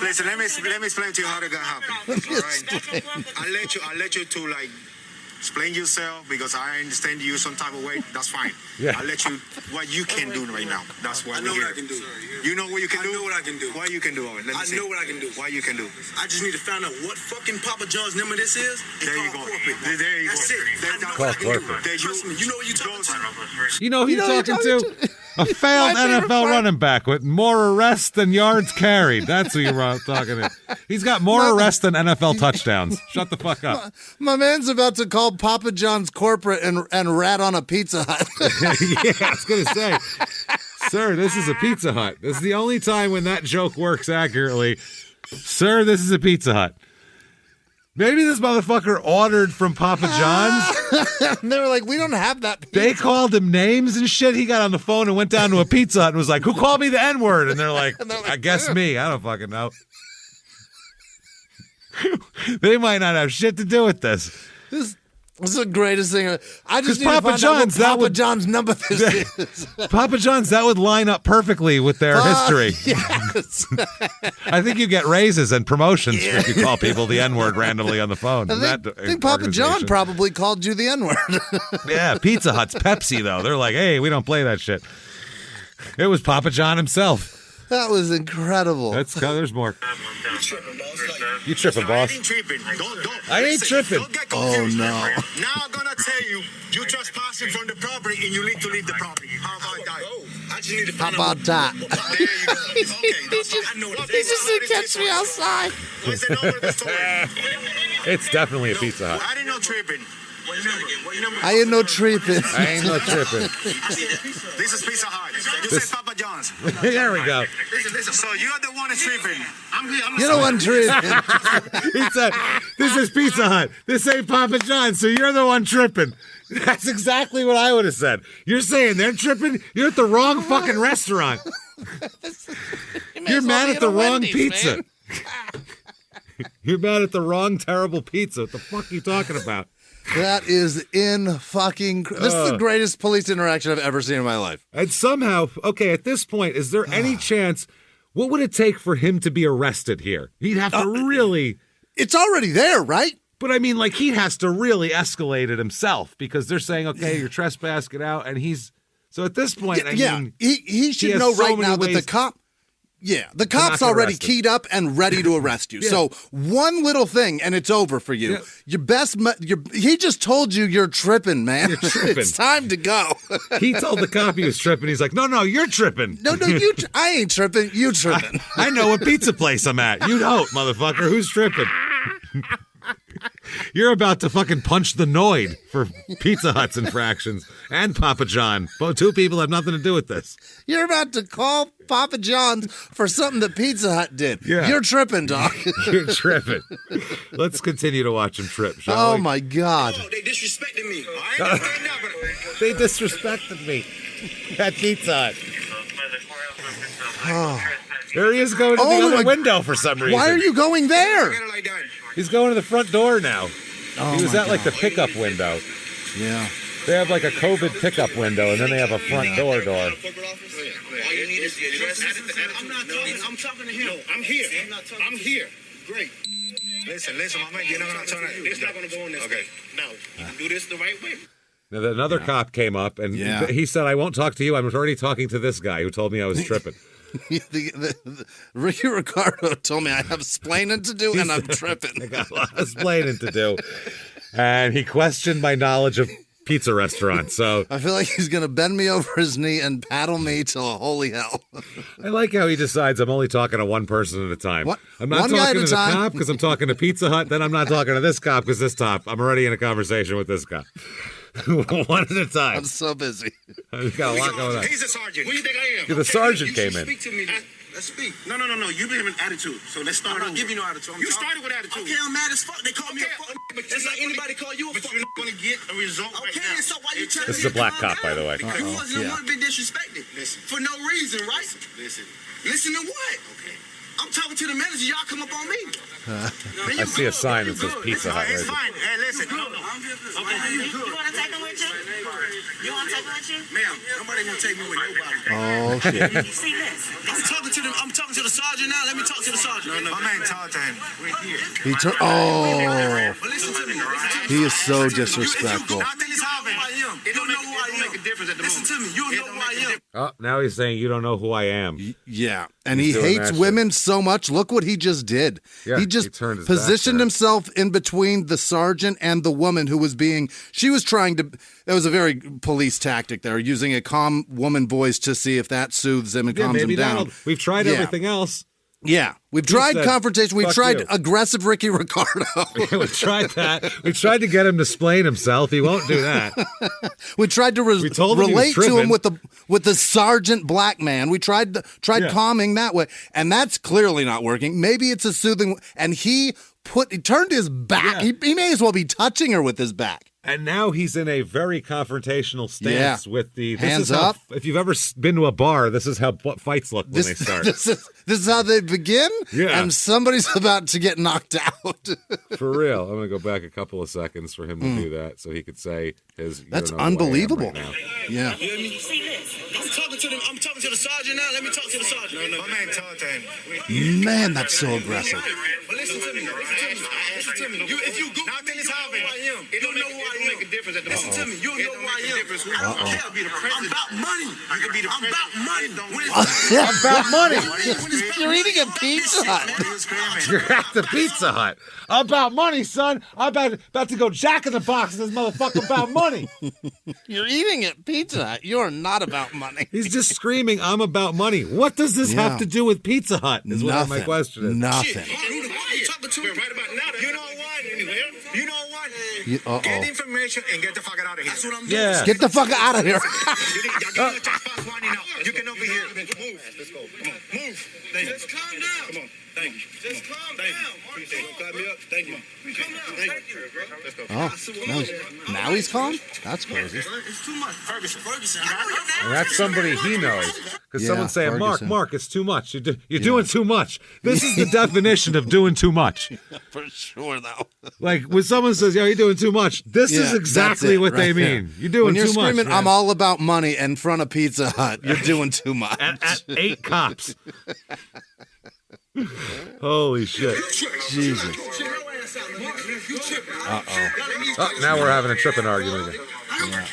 Listen. Let me explain to you how that got happen. All right. I'll let you to explain yourself because I understand you some type of way. That's fine. Yeah. I'll let you what you can do right now. That's why we're here. I know what I can do. You know what you can do? I know what I can do. Why you can do it? I know what I can do. Why you can do? I just need to find out what fucking Papa John's number this is. There you go. There you go. That's it. I know what I can do. Trust me. You know what you're talking about. You know who you're talking to? A failed NFL running back with more arrests than yards carried. That's who you're talking to. He's got more arrests than NFL touchdowns. Shut the fuck up. My man's about to call Papa John's corporate and rat on a Pizza Hut. Yeah, I was going to say, sir, this is a Pizza Hut. This is the only time when that joke works accurately. Sir, this is a Pizza Hut. Maybe this motherfucker ordered from Papa John's. And they were like, we don't have that pizza. They called him names and shit. He got on the phone and went down to a Pizza Hut and was like, who called me the N-word? And they're like, I guess me. I don't fucking know. They might not have shit to do with this. This is the greatest thing. I just need Papa to find John's, out what Papa John's number this is. Papa John's, that would line up perfectly with their history. Yes. I think you get raises and promotions if you call people the N-word randomly on the phone. I think Papa John probably called you the N-word. Yeah, Pizza Hut's Pepsi, though. They're like, hey, we don't play that shit. It was Papa John himself. That was incredible. There's more. You tripping, boss? I ain't tripping. I ain't tripping. Oh, no. Now I'm going to tell you, you're trespassing from the property and you need to leave the property. How about that? I just need to find out. that? There you go. Okay, that's I know. He just said, catch me outside. What's the number of the story? It's definitely a Pizza Hut. I didn't know tripping. What number? I ain't no tripping. I ain't no tripping. This is Pizza Hut. You This- say Papa John's. There we go. Listen. So you're the one that's tripping. I'm here. I'm You know what, tripping? He said, this is Pizza Hut. This ain't Papa John's, so you're the one tripping. That's exactly what I would have said. You're saying they're tripping? You're at the wrong fucking restaurant. You're mad at the wrong pizza. You're mad at the wrong terrible pizza. What the fuck are you talking about? That is in fucking. This is the greatest police interaction I've ever seen in my life. And somehow, okay, at this point, is there any chance? What would it take for him to be arrested here? He'd have to really. It's already there, right? But I mean, like, he has to really escalate it himself because they're saying, okay, you're trespass, get out. And he's. So at this point, I mean. He should has know so right many now that the ways- cop. Yeah, the not cop's get already arrested. keyed up and ready to arrest you. Yeah. So one little thing and it's over for you. Yeah. Your best. He just told you you're tripping, man. You're tripping. It's time to go. He told the cop he was tripping. He's like, no, you're tripping. No, I ain't tripping. You tripping. I know what pizza place I'm at. You don't, motherfucker. Who's tripping? You're about to fucking punch the Noid for Pizza Hut's infractions and Papa John. Both two people have nothing to do with this. You're about to call Papa John's for something that Pizza Hut did. Yeah. You're tripping, dog. You're tripping. Let's continue to watch him trip, shall Oh, we? my God. They disrespected me. They disrespected me at Pizza Hut. Oh. There he is going to the Oh, other my- window for some reason. Why are you going there? He's going to the front door now. Oh, He was my at like the God. pickup window. Yeah. They have like a COVID pickup window, and then they have a front door. All you need is the address. I'm not talking. I'm talking to him. No, I'm here. I'm here. Great. Listen, my man. You're not gonna turn it. It's not gonna go in this way. No, you can do this the right way. Now, another cop came up, and he said, I won't talk to you. I'm already talking to this guy who told me I was tripping. Ricky Ricardo told me I have splaining to do and I'm tripping. I got a lot of explaining to do. And he questioned my knowledge of pizza restaurants. So I feel like he's going to bend me over his knee and paddle me till holy hell. I like how he decides I'm only talking to one person at a time. What? I'm not One guy talking at a to the time? cop because I'm talking to Pizza Hut. Then I'm not talking to this cop because this cop. I'm already in a conversation with this guy. One at a time. I'm so busy. I've got a lot going on. He's a sergeant. Who do you think I am? Yeah, the sergeant came in. Speak to me. Let's speak. No. You have an attitude. So let's start. I'm not giving you no attitude. You started with attitude. Okay, I'm mad as fuck. They call me a fuck. Just like anybody call you a fuck. But you're not going to get a result right now. Okay, so why you telling me? This is a black cop, by the way. Because you wasn't the one been disrespected. Listen. For no reason, right? Listen. Listen to what? Okay. I'm talking to the manager. Y'all come up on me. I see a sign that says Pizza Hut. It's Right fine. Hey, listen. No. Okay. You want to take him with you? You want to take him with you? Ma'am, nobody gonna take me with nobody. Oh, shit. See this? I'm talking to the sergeant now. Let me talk to the sergeant. No. My man, talk to him. We're here. Oh, But listen to me. he is so disrespectful. I think it's how I am. You don't know who I am. Make a difference at the moment. Listen to me. You don't know who I am. Oh, now he's saying you don't know who I am. Yeah, and He's he doing hates that women so much. Look what he just did. Yeah, he just he turned his back positioned to her. himself in between the sergeant and the woman who was she was trying to, it was a very police tactic there, using a calm woman voice to see if that soothes him and Yeah, calms him maybe down. that'll. We've tried Yeah. everything else. Yeah, we've He tried said, confrontation. We've "Fuck tried you." aggressive Ricky Ricardo. We tried that. We tried to get him to explain himself. He won't do that. We tried to We told him he was relate to him tripping. with the sergeant black man. We tried Yeah. calming that way, and that's clearly not working. Maybe it's a soothing, and he turned his back. Yeah. He may as well be touching her with his back. And now he's in a very confrontational stance with the Hands is how- up. If you've ever been to a bar, this is how fights look when they start. This is how they begin, Yeah. and somebody's about to get knocked out. For real. I'm going to go back a couple of seconds for him to do that so he could say his. You That's don't know who I am unbelievable. right now. Yeah. You hear me? See this? I'm talking to the sergeant now. Let me talk to the sergeant. My man, talk to him. Man, that's so aggressive. But listen to me. Listen to me. If you go, nothing is happening. You don't know who I am. Make a difference at the moment. Listen to me. You don't know who I am. I don't care. I'm about money. You can be the president. I'm about money. I'm about money. You're eating a Pizza Hut. You're at the Pizza Hut. About money, son. I'm about to go Jack in the Box in this motherfucker about money. You're eating at Pizza Hut. You're not about money. He's just screaming, I'm about money. What does this have to do with Pizza Hut? Is what my question is. Nothing. Who you talking to? Right about now. You know what? Anyway, Get information and get the fuck out of here. That's what I'm doing. Yeah. Get the fuck out of here. You can over here. Move. Let's go. Come on. Move. Just calm down. Come on. Thank you. Just calm down. Got me up. Thank you. Thank you. Let's go. Oh, now he's calm? That's crazy. It's too much. Ferguson. And that's somebody he knows. Because someone's saying, Ferguson. Mark, it's too much. You're doing too much. This is the definition of doing too much. For sure, though. Like when someone says, "Yo, you're doing too much," this is exactly what they mean. You're doing when you're too much. screaming, Man. I'm all about money in front of Pizza Hut, you're doing too much. At 8 cops. Holy shit. Jesus. Uh-oh. Oh, now we're having a tripping argument again. Yeah.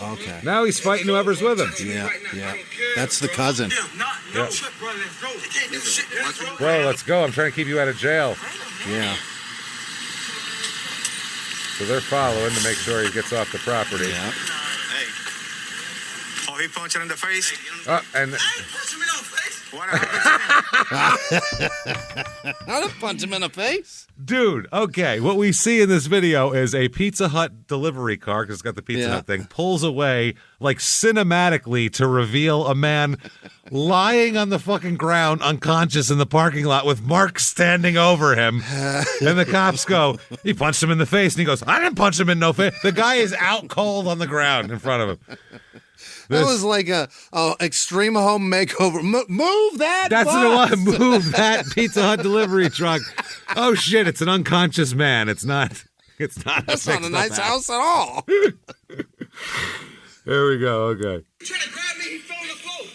Okay. Now he's fighting whoever's with him. Yeah. That's the cousin. Yeah. Bro, let's go. I'm trying to keep you out of jail. Yeah. So they're following to make sure he gets off the property. Yeah. Hey. Oh, he punched him in the face? And I didn't punch him in the face. dude, okay, what we see in this video is a Pizza Hut delivery car, because it's got the Pizza Hut thing, pulls away, like, cinematically to reveal a man lying on the fucking ground, unconscious in the parking lot with Mark standing over him. And the cops go, he punched him in the face. And he goes, I didn't punch him in no face. The guy is out cold on the ground in front of him. That was like a extreme home makeover. Move that. That's what it was. Move that Pizza Hut delivery truck. Oh shit! It's an unconscious man. It's not. That's not a nice house at all. There we go. Okay.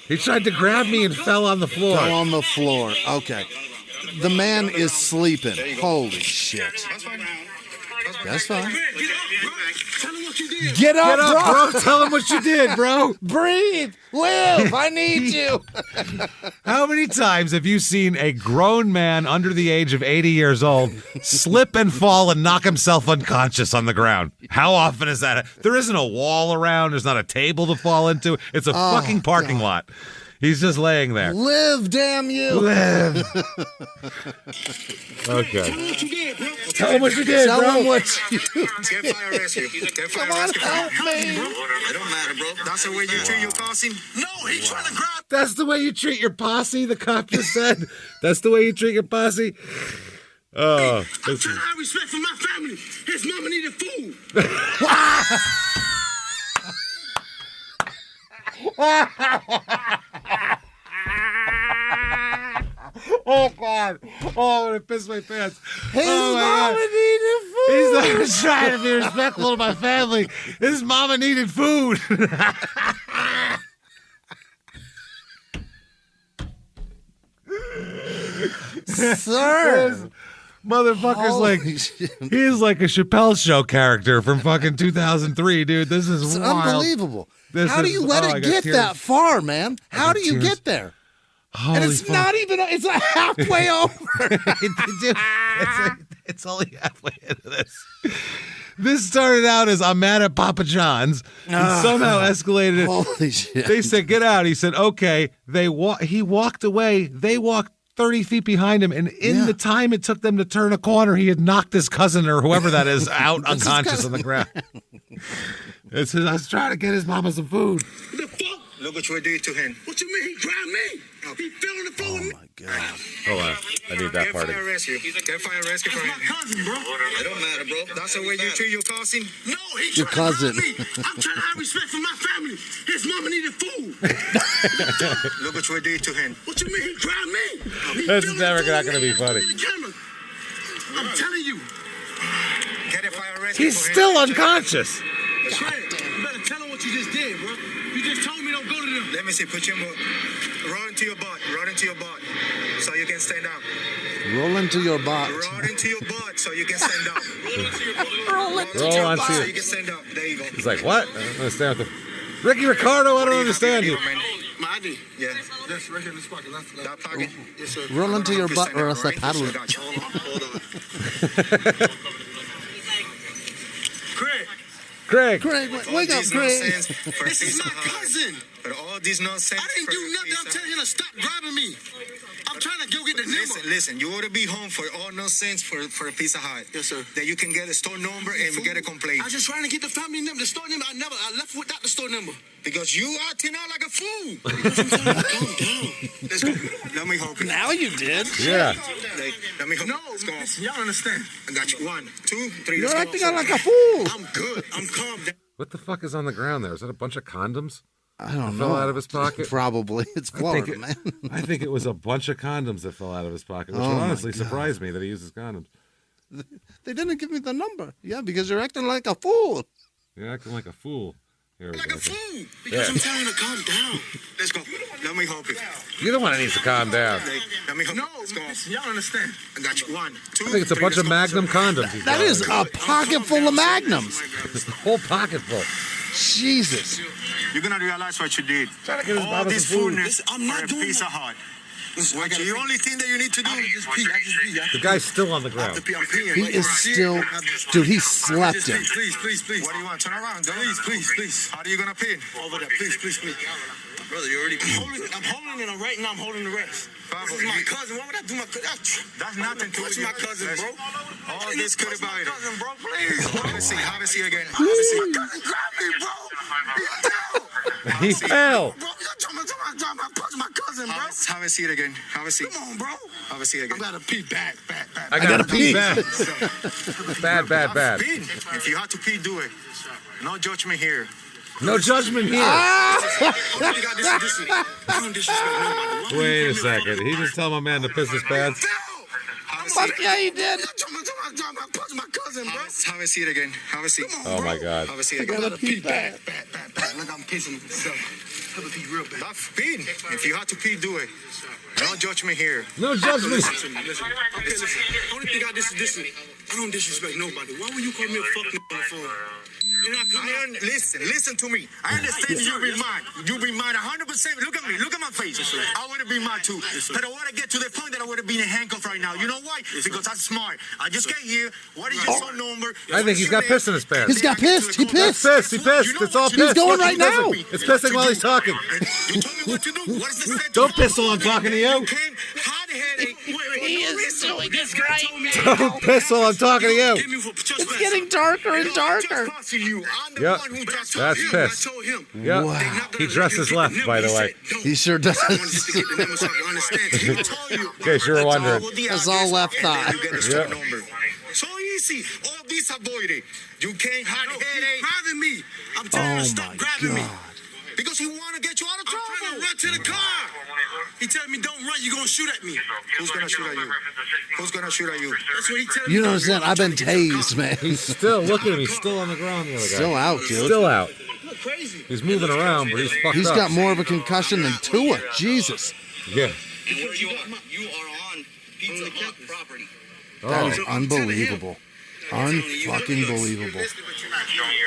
He tried to grab me and fell on the floor. Fell on the floor. Okay. The man is sleeping. Holy shit. That's fine. Get up, bro. Tell him what you did, bro. Breathe. Live. I need you. How many times have you seen a grown man under the age of 80 years old slip and fall and knock himself unconscious on the ground? How often is that? There isn't a wall around. There's not a table to fall into. It's a fucking parking lot. He's just laying there. Live, damn you. Live. Okay. Tell him what you did, bro. Tell him what you did. Get fire rescue. Get fire rescue. Help me. It don't matter, bro. That's the way you treat your posse? No, he's trying to grab. That's the way you treat your posse, the cop just said. That's the way you treat your posse. Oh, I'm trying to have respect for my family. His mama needed food. Oh God! Oh, I'm gonna piss my pants. His mama needed food. He's not trying to be respectful to my family. His mama needed food. Sir. This motherfucker's he's like a Chappelle Show character from fucking 2003, dude. This is It's wild. unbelievable. How do you let I it got get tears. that far, man? How do you tears. get there? Holy And it's fuck. not even, it's like halfway over. It's only halfway into this. This started out as I'm mad at Papa John's and somehow escalated. Holy shit. They said, get out. He said, okay. He walked away. They walked 30 feet behind him. And in the time it took them to turn a corner, he had knocked his cousin or whoever that is out unconscious on the ground. It says, I was trying to get his mama some food. The fuck? Look what you did to him. What you mean? He grabbed me. He fell on the floor with me. Oh, my God. Hold on. I need that part. Get fire rescue. Get fire rescue for him. That's my cousin, bro. It don't matter, bro. That's the way you treat your cousin? No, he's Your cousin. me. I'm trying to have respect for my family. His mama needed food. Look what you did to him. What you mean? He grabbed me. That's never not going to be funny. I'm telling you. Get a fire rescue He's for him. still unconscious. You better tell him what you just did, bro. You just told me don't go to them. Let me see. Put your roll into your butt. Roll into your butt. So you can stand up. Roll into your butt. Roll into your butt so you can stand up. Roll into Roll your onto butt. So you can stand up. There you go. He's like, what? I don't understand what the... Ricky Ricardo, I don't understand you. My ID. Yeah. That's right here in this pocket. That pocket. Yes, sir. Roll into your butt or else I paddle it. Hold on. Craig. Craig, wake up, Craig. This is my cousin. But all these nonsense. I didn't do nothing. I'm telling him to stop grabbing me. I'm trying to go get the number. Listen. You ought to be home for all nonsense for a Pizza Hut. Yes, sir. That you can get a store number and get a complaint. I was just trying to get the family number, the store number. I left without the store number. Because you acting out like a fool. Calm down. Let's go. Let me help you. Now you did. Yeah. Let me help you. No, let's go. Listen, y'all understand. I got you. 1, 2, 3. You're acting out like a fool. I'm good. I'm calm down. What the fuck is on the ground there? Is that a bunch of condoms? I don't Fell know. out of his pocket? Probably. It's Florida, man. I think it was a bunch of condoms that fell out of his pocket, which would honestly surprise me that he uses condoms. They didn't give me the number. Yeah, because you're acting like a fool. You're acting like a fool. Here we Like go. a fool. Because I'm telling you to calm down. Let's go. Let me help you. You're the one that needs to calm down. Let me help you. Let's go. Listen, y'all understand. I got you. 1, 2. I think it's a bunch of Magnum condoms. he's That got. is a pocket full of Magnums. It's the whole pocket full. Jesus. You're going to realize what you did. Trying to get his All mama this some food. foodness I'm not for a doing Pizza Hut. The only thing that you need to do is just pee. I just pee. The guy's still on the ground. I'm peeing. He is still... Dude, he slept him. Please. What do you want? Turn around. Please. How are you going to pee? Over there. Please. Brother, you already I'm holding it right now. I'm holding the rest. This is my cousin. Why would I do my cousin? That's nothing to touch my cousin, bro. All this good about it. Cousin, bro, please. Have a seat again. Have a seat. My cousin grabbed me, bro. He fell. Bro, my cousin, bro. Have a seat again. Have a seat. Come on, bro. Have a seat again. I gotta pee bad. I gotta pee. Bad. If you have to pee, do it. No judgment here. No judgment here. Wait a second. He just tell my man to piss his pants? Yeah, he did. Have a seat again. Have a seat. Oh, my God. Have a seat again. I gotta pee bad. Look, I'm pissing myself. Have a pee real bad. That's peeing. If you have to pee, do it. No judgment here. No judgment. Listen. Okay, listen. Only thing I don't disrespect nobody. Why would you call me a fuck on the phone? Listen to me. I understand you be mad. You be mad 100%. Look at me. Look at my face. I want to be mad too. But I want to get to the point that I want to be in a handcuff right now. You know why? Because I'm smart. I just get here. What is your phone number? I think he's got piss in his pants. He's got pissed. He pissed. He pissed. It's all piss. He's going right now. It's pissing while he's talking. You told me what to do. What is the sentence? Don't piss while I'm talking to you. He is doing this right Don't piss while I'm talking to you. It's getting darker and darker. Yep. That's piss. Yep. Wow. He dresses left, by the way. He sure does. In case you were wondering. That's all left thigh. Yep. So easy. All these avoided. You can't hide headache. Grabbing me. I'm telling you to stop grabbing me. Because he want to get you out of trouble. I'm trying to run to the car. He telling me don't run. You're going to shoot at me. Who's going to shoot at you? Who's going to shoot at you? That's what he telling me. You don't understand. I've been tased, man. He's still, look at him. He's still on the ground, the other guy. Still out, dude. Still out. He's moving around, but he's fucked up. He's got more of a concussion than Tua. Jesus. Yeah. You are on Pizza Hut property. That is unbelievable. Unfucking believable.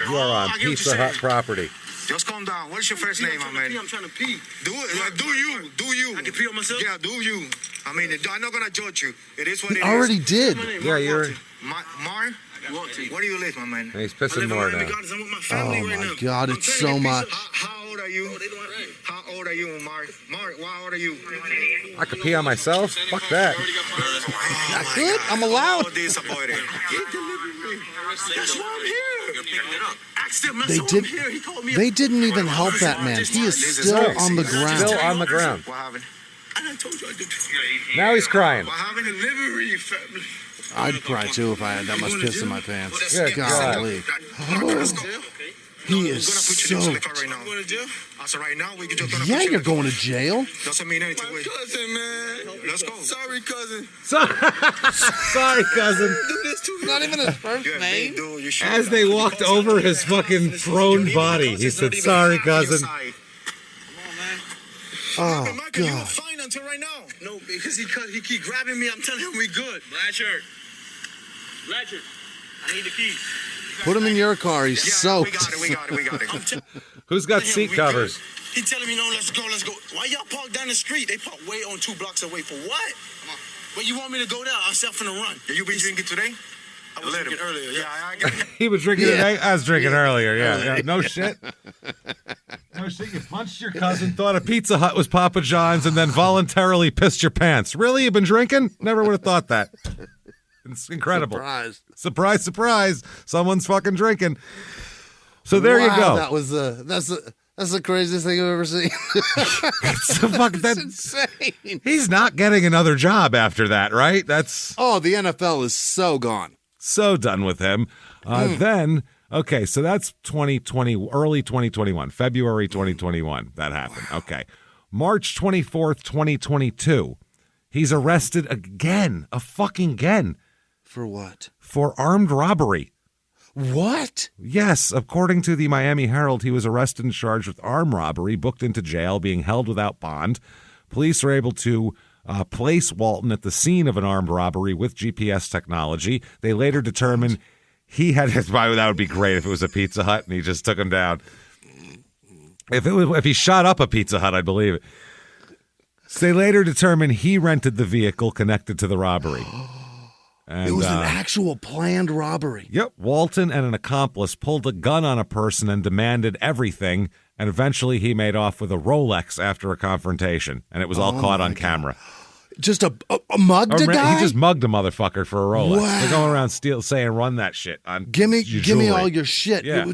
You are on Pizza Hut property. Just calm down. What is your first name, my man? I'm trying to pee. Do you? I can pee on myself? Yeah, do you. I mean, I'm not going to judge you. It is what it is. Already did. Yeah, you're... Mark? Where do you live, my man? He's pissing more now. Oh, my God. It's so much. How old are you? How old are you, Mark? Mark, how old are you? I could pee on myself? Fuck that. Not good. I'm allowed. That's why I'm here. They didn't even help that man. He is still on the ground. Still on the ground. What happened? I told you I did. Now he's crying. What happened? Delivery family. I'd cry too if I had that much piss in my pants. Yeah, golly. He is soaked. So right now, we can just Yeah, you're going to jail. Doesn't mean anything. My cousin, man. Let's go. Sorry, cousin. Sorry, cousin. Not even his first name. As they walked over his fucking prone body, he said, "Sorry, cousin." Oh, God. Fine until right now. No, because he keep grabbing me. I'm telling him we good. Blanchard, I need the key. Put him in your car. He's soaked. We got it. Who's got seat covers? He telling me, no, let's go. Why y'all park down the street? They park way on 2 blocks away. For what? But you want me to go there? I'm self finna run. You been drinking today? I was drinking earlier. Yeah, He was drinking today? I was drinking earlier. Yeah. No shit. Oh, shit, you punched your cousin, thought a Pizza Hut was Papa John's, and then voluntarily pissed your pants. Really? You've been drinking? Never would have thought that. It's incredible. Surprise, surprise. Someone's fucking drinking. So there you go. That was that's the craziest thing I've ever seen. That's insane. He's not getting another job after that, right? The NFL is so gone. So done with him. Then, okay, so that's 2020, early 2021, February 2021, that happened. Okay. March 24th, 2022, he's arrested again, again. For what? For armed robbery. What? Yes, according to the Miami Herald, he was arrested and charged with armed robbery, booked into jail, being held without bond. Police were able to place Walton at the scene of an armed robbery with GPS technology. They later determined he had his. That would be great if it was a Pizza Hut and he just took him down. If he shot up a Pizza Hut, I'd believe it. So they later determined he rented the vehicle connected to the robbery. And, it was an actual planned robbery. Yep. Walton and an accomplice pulled a gun on a person and demanded everything, and eventually he made off with a Rolex after a confrontation, and it was all caught on camera. Just a mugged a guy? He just mugged a motherfucker for a Rolex. Wow. They're going around saying, run that shit. Give me all your shit. Yeah.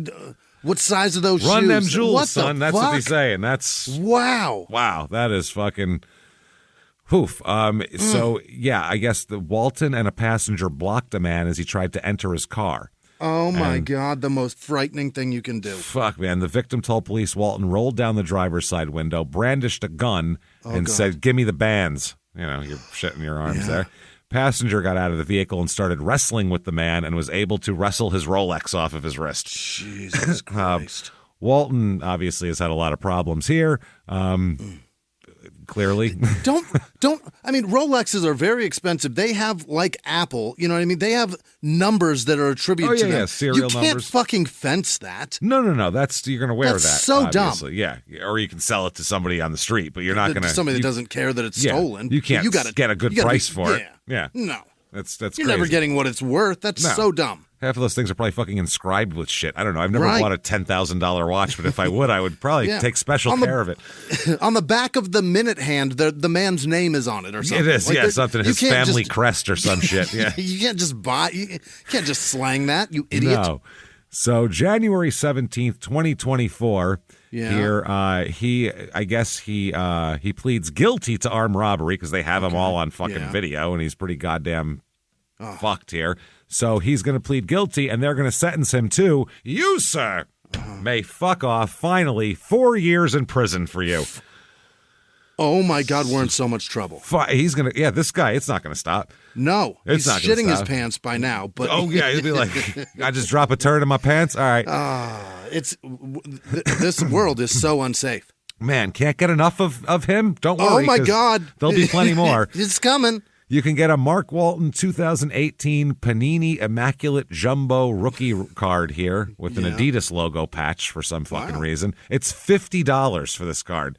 What size are those shoes? Run them jewels, what son. That's what he's saying. That's wow. That is fucking... Poof. So, yeah, I guess the Walton and a passenger blocked a man as he tried to enter his car. Oh, my God, the most frightening thing you can do. Fuck, man. The victim told police Walton rolled down the driver's side window, brandished a gun, and said, give me the bands. You know, you're shitting your arms there. Passenger got out of the vehicle and started wrestling with the man and was able to wrestle his Rolex off of his wrist. Jesus Christ. Walton obviously has had a lot of problems here. Clearly. I mean, Rolexes are very expensive. They have, like Apple, you know what I mean? They have numbers that are attributed to them. Serial you can't numbers. fucking fence that. No. You're going to wear That's that. so obviously. Dumb. Yeah. Or you can sell it to somebody on the street, but you're not going to. Somebody that doesn't care that it's stolen. You can't get a good price for it. Yeah. No. That's You're crazy. never getting what it's worth. That's so dumb. Half of those things are probably fucking inscribed with shit. I don't know. I've never bought a $10,000 watch, but if I would, I would probably take special care of it. On the back of the minute hand, the man's name is on it or something. It is, something. His family crest or some shit. Yeah. You can't just you can't just slang that, you idiot. No. So January 17th, 2024, here, he pleads guilty to armed robbery because they have him all on fucking video, and he's pretty goddamn fucked here. So he's going to plead guilty, and they're going to sentence him to, you, sir, may fuck off, finally, 4 years in prison for you. Oh, my God, we're in so much trouble. He's going to, this guy, it's not going to stop. No, it's he's not shitting his pants by now. But he'll be like, I just drop a turd in my pants? All right. This world is so unsafe. Man, can't get enough of him? Don't worry. Oh, my God. There'll be plenty more. It's coming. You can get a Mark Walton 2018 Panini Immaculate Jumbo rookie card here with an Adidas logo patch for some fucking reason. It's $50 for this card.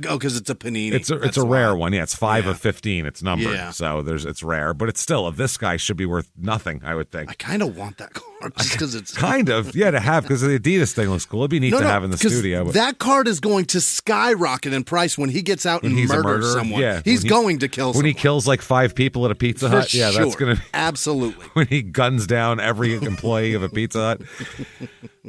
Oh, because it's a Panini. It's a rare one. Yeah, it's 5 of 15. It's numbered, so it's rare. But it's still, this guy should be worth nothing, I would think. I kind of want that card just because it's kind of to have because the Adidas thing looks cool. It'd be neat to have in the studio. But that card is going to skyrocket in price when he gets out and murders someone. Yeah, he's going to kill someone. When he kills like 5 people at a Pizza Hut. Yeah, that's gonna absolutely. When he guns down every employee of a Pizza Hut.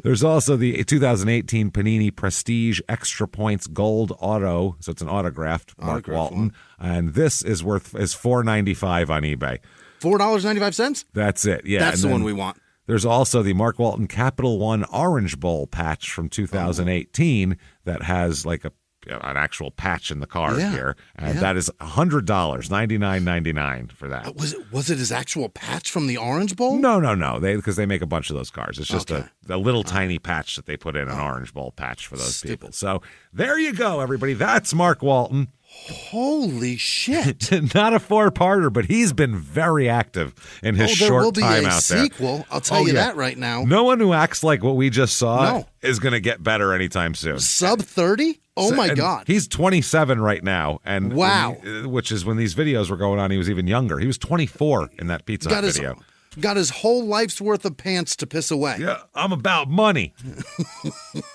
There's also the 2018 Panini Prestige Extra Points Gold Auto, so it's an autographed Mark Walton, and this is $4.95 on eBay. $4.95? That's it. Yeah, that's the one we want. There's also the Mark Walton Capital One Orange Bowl patch from 2018 that has like an actual patch in the card here, and that is $100, $99.99 for that. Was it his actual patch from the Orange Bowl? No, because they make a bunch of those cards. It's just a little tiny patch that they put in, an Orange Bowl patch for those people. So there you go, everybody. That's Mark Walton. Holy shit! Not a 4-parter, but he's been very active in his short time out there. There will be a sequel. I'll tell you that right now. No one who acts like what we just saw is going to get better anytime soon. Sub 30? Oh my God! He's 27 right now, and wow, which is when these videos were going on. He was even younger. He was 24 in that Pizza Hut video. got his whole life's worth of pants to piss away. Yeah, I'm about money.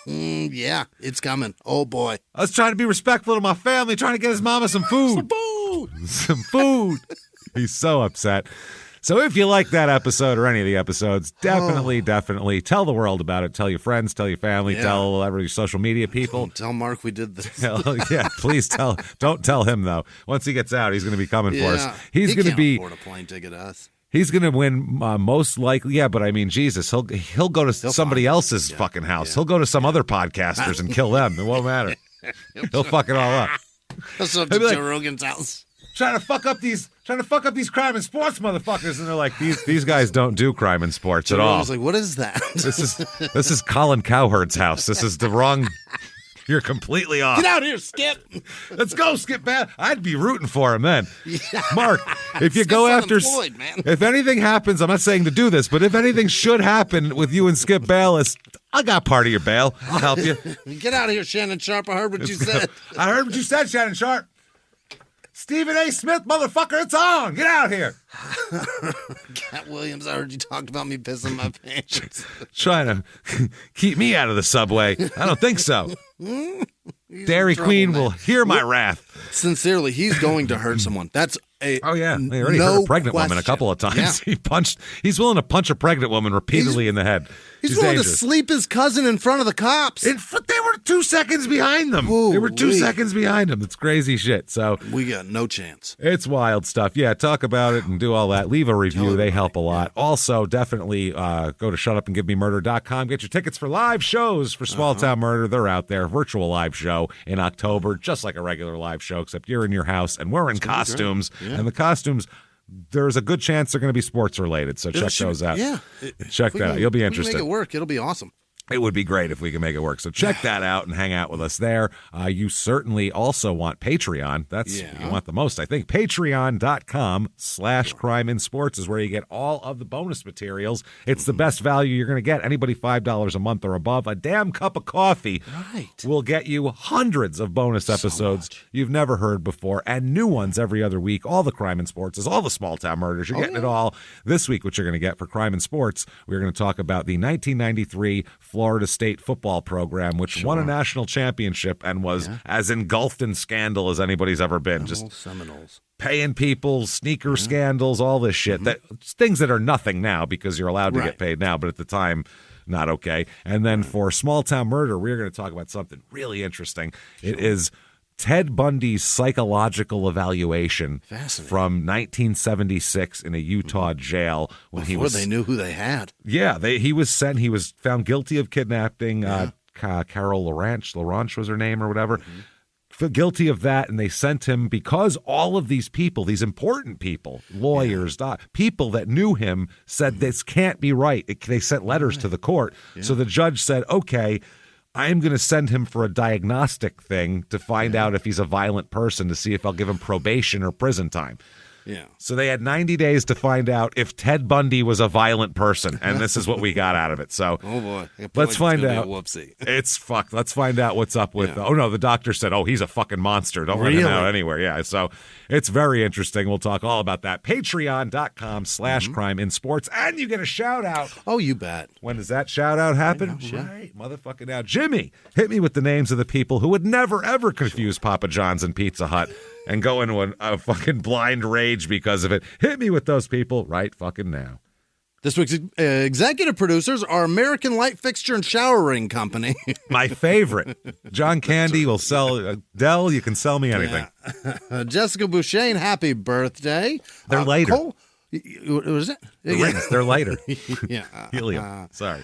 Yeah, it's coming. Oh, boy. I was trying to be respectful to my family, trying to get his mama some food. Some food. He's so upset. So if you like that episode or any of the episodes, definitely tell the world about it. Tell your friends, tell your family, tell every social media people. Tell Mark we did this. Yeah, please tell. Don't tell him, though. Once he gets out, he's going to be coming for us. He's going to be afford a plane ticket to us. He's going to win most likely. Yeah, but I mean, Jesus, he'll go to somebody else's fucking house. Yeah. He'll go to some other podcasters and kill them. It won't matter. He'll fuck it all up. That's up to Joe Rogan's house. Trying to fuck up these crime and sports motherfuckers, and they're like, these guys don't do crime and sports at all. I was like, what is that? This is Colin Cowherd's house. This is the wrong. You're completely off. Get out here, Skip. Let's go, Skip. I'd be rooting for him then. Yeah. Mark, if you go after, if anything happens, I'm not saying to do this, but if anything should happen with you and Skip Bayless, I got part of your bail. I'll help you. Get out of here, Shannon Sharp. I heard what you said. I heard what you said, Shannon Sharp. Stephen A. Smith, motherfucker, it's on. Get out here. Cat Williams, I heard you talked about me pissing my pants. Trying to keep me out of the subway. I don't think so. Dairy Queen will hear my wrath. Sincerely, he's going to hurt someone. That's he already hurt a pregnant woman a couple of times. Yeah. He's willing to punch a pregnant woman repeatedly in the head. He's willing to sleep his cousin in front of the cops. They were 2 seconds behind them. They were 2 seconds behind them. It's crazy shit. So we got no chance. It's wild stuff. Yeah, talk about it and do all that. Leave a review. They help a lot. Yeah. Also, definitely go to shutupandgivememurder.com. Get your tickets for live shows for Small Town Murder. They're out there. Virtual live show in October, just like a regular live show, except you're in your house and we're in costumes. Yeah. And the costumes, there's a good chance they're going to be sports related. So check those out. Yeah. Check that out. You'll be interested. If we make it work, it'll be awesome. It would be great if we can make it work. So check that out and hang out with us there. You certainly also want Patreon. That's what you want the most, I think. Patreon.com/crime in sports is where you get all of the bonus materials. It's the best value you're going to get. Anybody $5 a month or above, a damn cup of coffee will get you hundreds of bonus episodes you've never heard before and new ones every other week. All the crime in sports is all the small town murders. You're getting it all. This week, what you're going to get for crime in sports, we're going to talk about the 1993 Florida State football program, which won a national championship and was as engulfed in scandal as anybody's ever been. Just Seminoles. Paying people, sneaker scandals, all this shit. Things that are nothing now because you're allowed to get paid now, but at the time, not okay. And then for Small Town Murder, we're going to talk about something really interesting. It is Ted Bundy's psychological evaluation from 1976 in a Utah jail when Before they knew who they had. Yeah, he was found guilty of kidnapping. Carol LaRanche was her name or whatever. Guilty of that, and they sent him because all of these people, these important people, lawyers, people that knew him, said this can't be right. They sent letters to the court. So the judge said, okay, I'm going to send him for a diagnostic thing to find out if he's a violent person to see if I'll give him probation or prison time. Yeah. So they had 90 days to find out if Ted Bundy was a violent person, and this is what we got out of it. So, let's find out. Whoopsie. It's fucked. Let's find out what's up with. Oh no, the doctor said, "Oh, he's a fucking monster. Don't let him out anywhere." Yeah. So it's very interesting. We'll talk all about that. Patreon.com/crime in sports, and you get a shout out. Oh, you bet. When does that shout out happen? Right, motherfucking now, Jimmie, hit me with the names of the people who would never ever confuse Papa John's and Pizza Hut and go into a fucking blind rage because of it. Hit me with those people right fucking now. This week's executive producers are American Light Fixture and Shower Ring Company. My favorite. John Candy will sell, Dell, you can sell me anything. Yeah. Jessica Bouchain, happy birthday. They're later. Cole, what was it? They're later. Yeah. Helium. Sorry.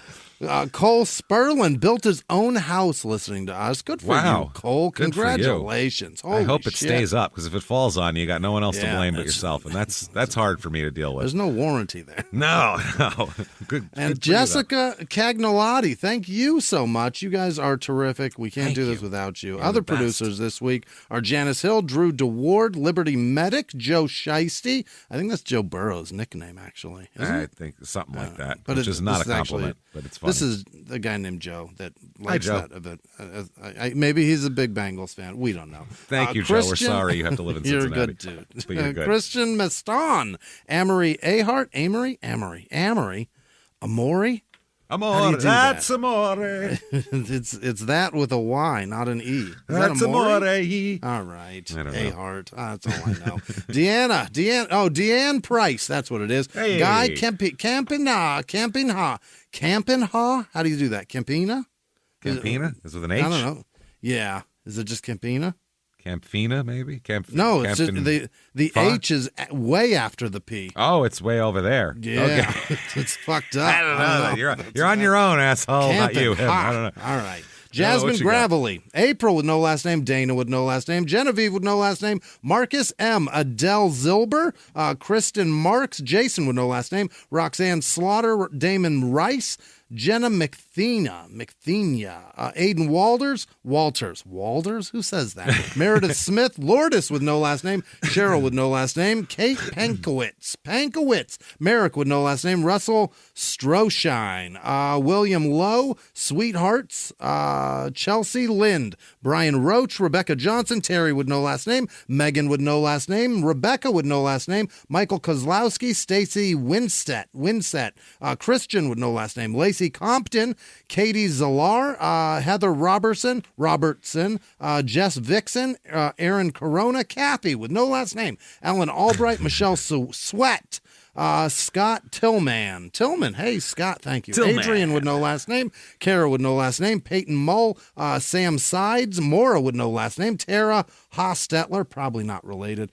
Cole Sperlin built his own house listening to us. Good for you, Cole. Congratulations. I hope it stays up, because if it falls on you, you got no one else to blame but yourself, and that's hard for me to deal with. There's no warranty there. No. Good. And Jessica Cagnolotti, thank you so much. You guys are terrific. We can't do this without you. Other producers this week are Janice Hill, Drew DeWard, Liberty Medic, Joe Shiesty. I think that's Joe Burrow's nickname, actually. I think something like that, which is not a compliment, but it's fine. funny. This is a guy named Joe that likes Joe. that event. Maybe he's a big Bengals fan. We don't know. Thank you, Joe. We're sorry you have to live in You're a Cincinnati. good dude. But you're good. Christian Maston, Amory Ahart, Amory, Amore. Amore, that's amore. It's that with a Y, not an E. Is That's that amore? amore. All right. I don't know. Ahart. That's all I know. Deanne Price. That's what it is. Hey. Guy Campinha. How do you do that? Campina? Campina? Is it with an H? I don't know. Yeah. Is it just Campina? Campina, maybe? No, it's just the H is way after the P. Oh, it's way over there. Yeah. Okay. It's fucked up. I don't know. You're on your own, asshole. Not you. Him. I don't know. All right. Jasmine what you Gravely, April with no last name, Dana with no last name, Genevieve with no last name, Marcus M, Adele Zilber, Kristen Marks, Jason with no last name, Roxanne Slaughter, Damon Rice, Jenna McThena, Aiden Walters, who says that? Meredith Smith, Lourdes with no last name, Cheryl with no last name, Kate Pankowitz, Merrick with no last name, Russell Stroshine, William Lowe, Sweethearts, Chelsea Lind, Brian Roach, Rebecca Johnson, Terry with no last name, Megan with no last name, Rebecca with no last name, Michael Kozlowski, Stacy Winset, Christian with no last name, Lacey Compton, Katie Zallar, Heather Robertson, Jess Vixen, Aaron Corona, Kathy with no last name, Ellen Albright, Michelle Sweat, Scott Tillman. Hey, Scott, thank you. Tillman. Adrian with no last name. Kara with no last name. Peyton Mull. Sam Sides. Maura with no last name. Tara Hostetler, probably not related.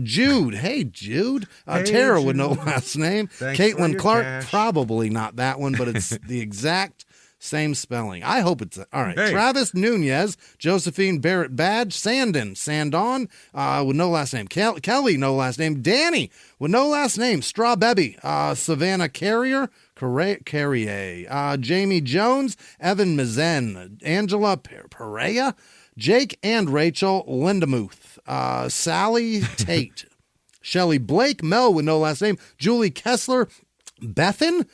Jude. Hey, Jude. Tara with no last name. Thanks for Caitlin your Clark, cash. probably not that one, but it's the exact same spelling. I hope it's all right. Hey. Travis Nunez, Josephine Barrett Badge, Sandon with no last name. Kelly, no last name. Danny with no last name. Straw Bebby, Savannah Carrier, Jamie Jones, Evan Mazen, Angela Perea, Jake and Rachel Lindemuth, Sally Tate, Shelly Blake, Mel with no last name, Julie Kessler, Bethan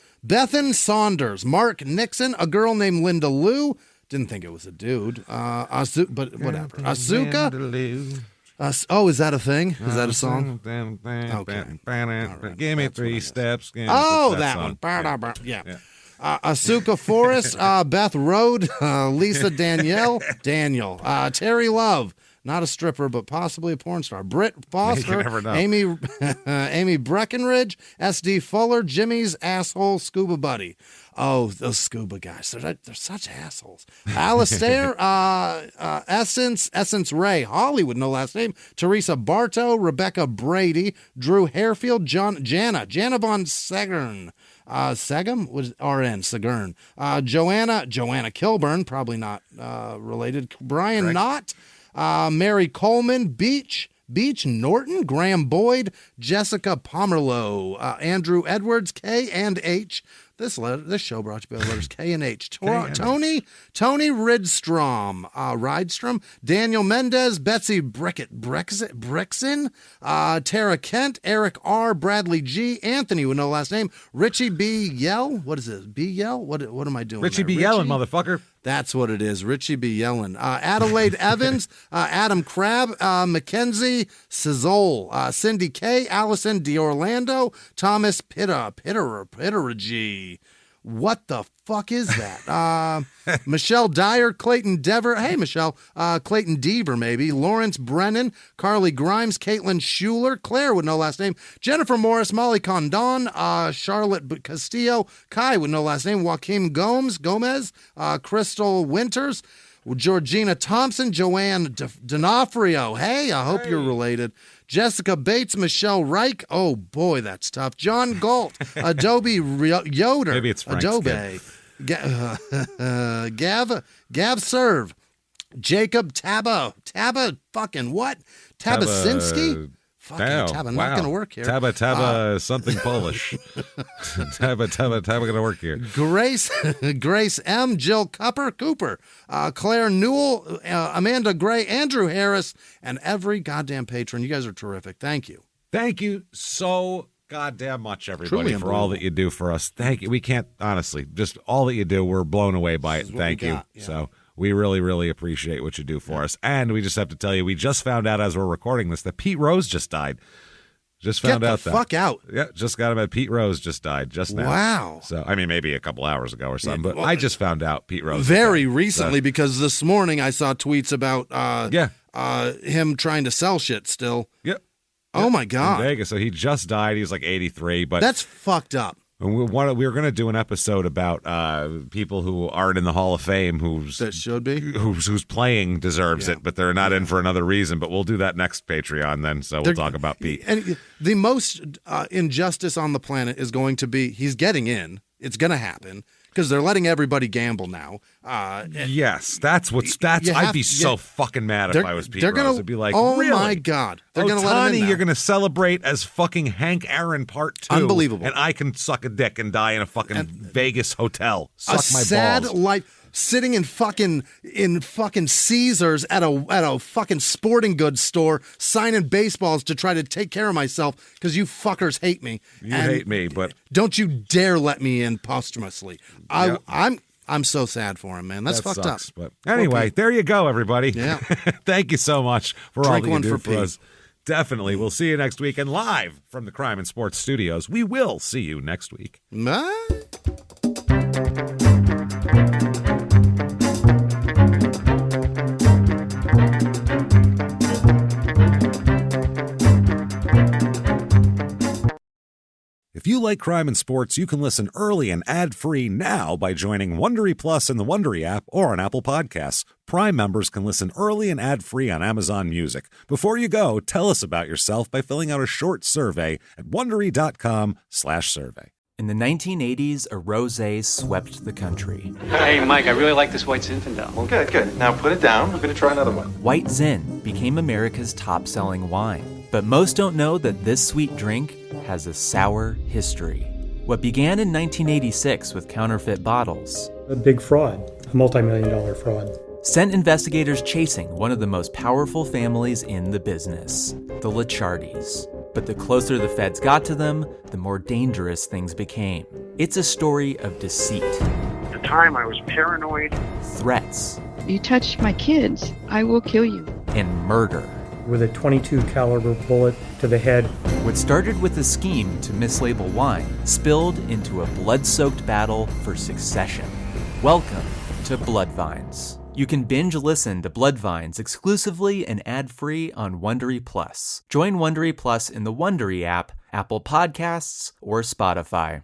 Saunders, Mark Nixon, a girl named Linda Lou. Didn't think it was a dude. But whatever. Asuka. Is that a thing? Is that a song? Okay. Give me 3 steps. That one. Yeah. Asuka Forrest, Beth Rode, Lisa Danielle, Daniel, Terry Love, not a stripper, but possibly a porn star. Britt Foster, You never know. Amy Breckenridge, SD Fuller, Jimmy's asshole scuba buddy. Oh, those scuba guys, they're such assholes. Alistair, Essence Ray, Holly with no last name, Teresa Bartow, Rebecca Brady, Drew Harefield, Jana von Segern. Segum was RN Segern. Joanna Kilburn, probably not related. Brian Correct. Knott, Mary Coleman, Beach Norton, Graham Boyd, Jessica Pomerlow, Andrew Edwards, K and H. This show brought to you by the letters K and H. Tony Rydstrom, Daniel Mendez, Betsy Brexin, Tara Kent, Eric R, Bradley G, Anthony with no last name, Richie B Yell. What is this? B Yell? What am I doing? Richie there? be yelling, motherfucker. That's what it is. Richie B. Yellen. Adelaide Evans, Adam Crabb, Mackenzie Sizol, Cindy K, Allison DiOrlando, Thomas Pitteragi. What the fuck is that? Michelle Dyer, Clayton Dever. Hey, Michelle. Clayton Deaver, maybe. Lawrence Brennan, Carly Grimes, Caitlin Schuler, Claire with no last name, Jennifer Morris, Molly Condon, Charlotte Castillo, Kai with no last name, Joaquin Gomez, Crystal Winters, Georgina Thompson, Joanne D'Onofrio. Hey, I hope you're related. Jessica Bates, Michelle Reich. Oh, boy, that's tough. John Galt, Adobe Yoder. Maybe it's Frank's Adobe. Gav Serve. Jacob Taba fucking what? Tabasinski? Fucking Taba, not going to work here. Taba, something Polish. Taba going to work here. Grace M, Jill Cooper, Claire Newell, Amanda Gray, Andrew Harris, and every goddamn patron. You guys are terrific. Thank you. Thank you so goddamn much, everybody, for all that you do for us. Thank you. We can't, honestly, just all that you do, we're blown away by it. Thank you. Yeah. So we really, really appreciate what you do for us. And we just have to tell you, we just found out as we're recording this that Pete Rose just died. Just found out that. Get the fuck out. Yeah, just got him at Pete Rose just died just now. Wow. So, I mean, maybe a couple hours ago or something, but I just found out Pete Rose very recently because this morning I saw tweets about him trying to sell shit still. Yep. Oh, my God. In Vegas. So he just died. He was like 83. But that's fucked up. We were going to do an episode about people who aren't in the Hall of Fame that should be who's playing deserves it, but they're not in for another reason. But we'll do that next Patreon then. So we'll talk about Pete. And the most injustice on the planet is going to be he's getting in. It's going to happen because they're letting everybody gamble now. Yes, I'd be so fucking mad if I was Pete Rose. I'd be like, oh really? My God, they're going to let him in now. You're going to celebrate as fucking Hank Aaron Part 2. Unbelievable. And I can suck a dick and die in a fucking Vegas hotel. Suck my sad balls. life. Sitting in fucking Caesars at a fucking sporting goods store, signing baseballs to try to take care of myself because you fuckers hate me. You hate me, but don't you dare let me in posthumously. I'm so sad for him, man. That's fucked sucks, up. But anyway, there you go, everybody. Yeah. Thank you so much for Drink all that you one do for for us. Definitely. We'll see you next week. And live from the Crime and Sports Studios, we will see you next week. If you like crime and sports, you can listen early and ad-free now by joining Wondery Plus in the Wondery app or on Apple Podcasts. Prime members can listen early and ad-free on Amazon Music. Before you go, tell us about yourself by filling out a short survey at Wondery.com/survey. In the 1980s, a rosé swept the country. Hey, Mike, I really like this White Zinfandel. Well, good. Now put it down. I'm going to try another one. White Zin became America's top-selling wine. But most don't know that this sweet drink has a sour history. What began in 1986 with counterfeit bottles, a big fraud, a multi-million-dollar fraud, sent investigators chasing one of the most powerful families in the business, the Licciardis. But the closer the feds got to them, the more dangerous things became. It's a story of deceit. At the time, I was paranoid. Threats. You touch my kids, I will kill you. And murder. With a .22 caliber bullet to the head. What started with a scheme to mislabel wine spilled into a blood-soaked battle for succession. Welcome to Bloodvines. You can binge listen to Bloodvines exclusively and ad-free on Wondery Plus. Join Wondery Plus in the Wondery app, Apple Podcasts, or Spotify.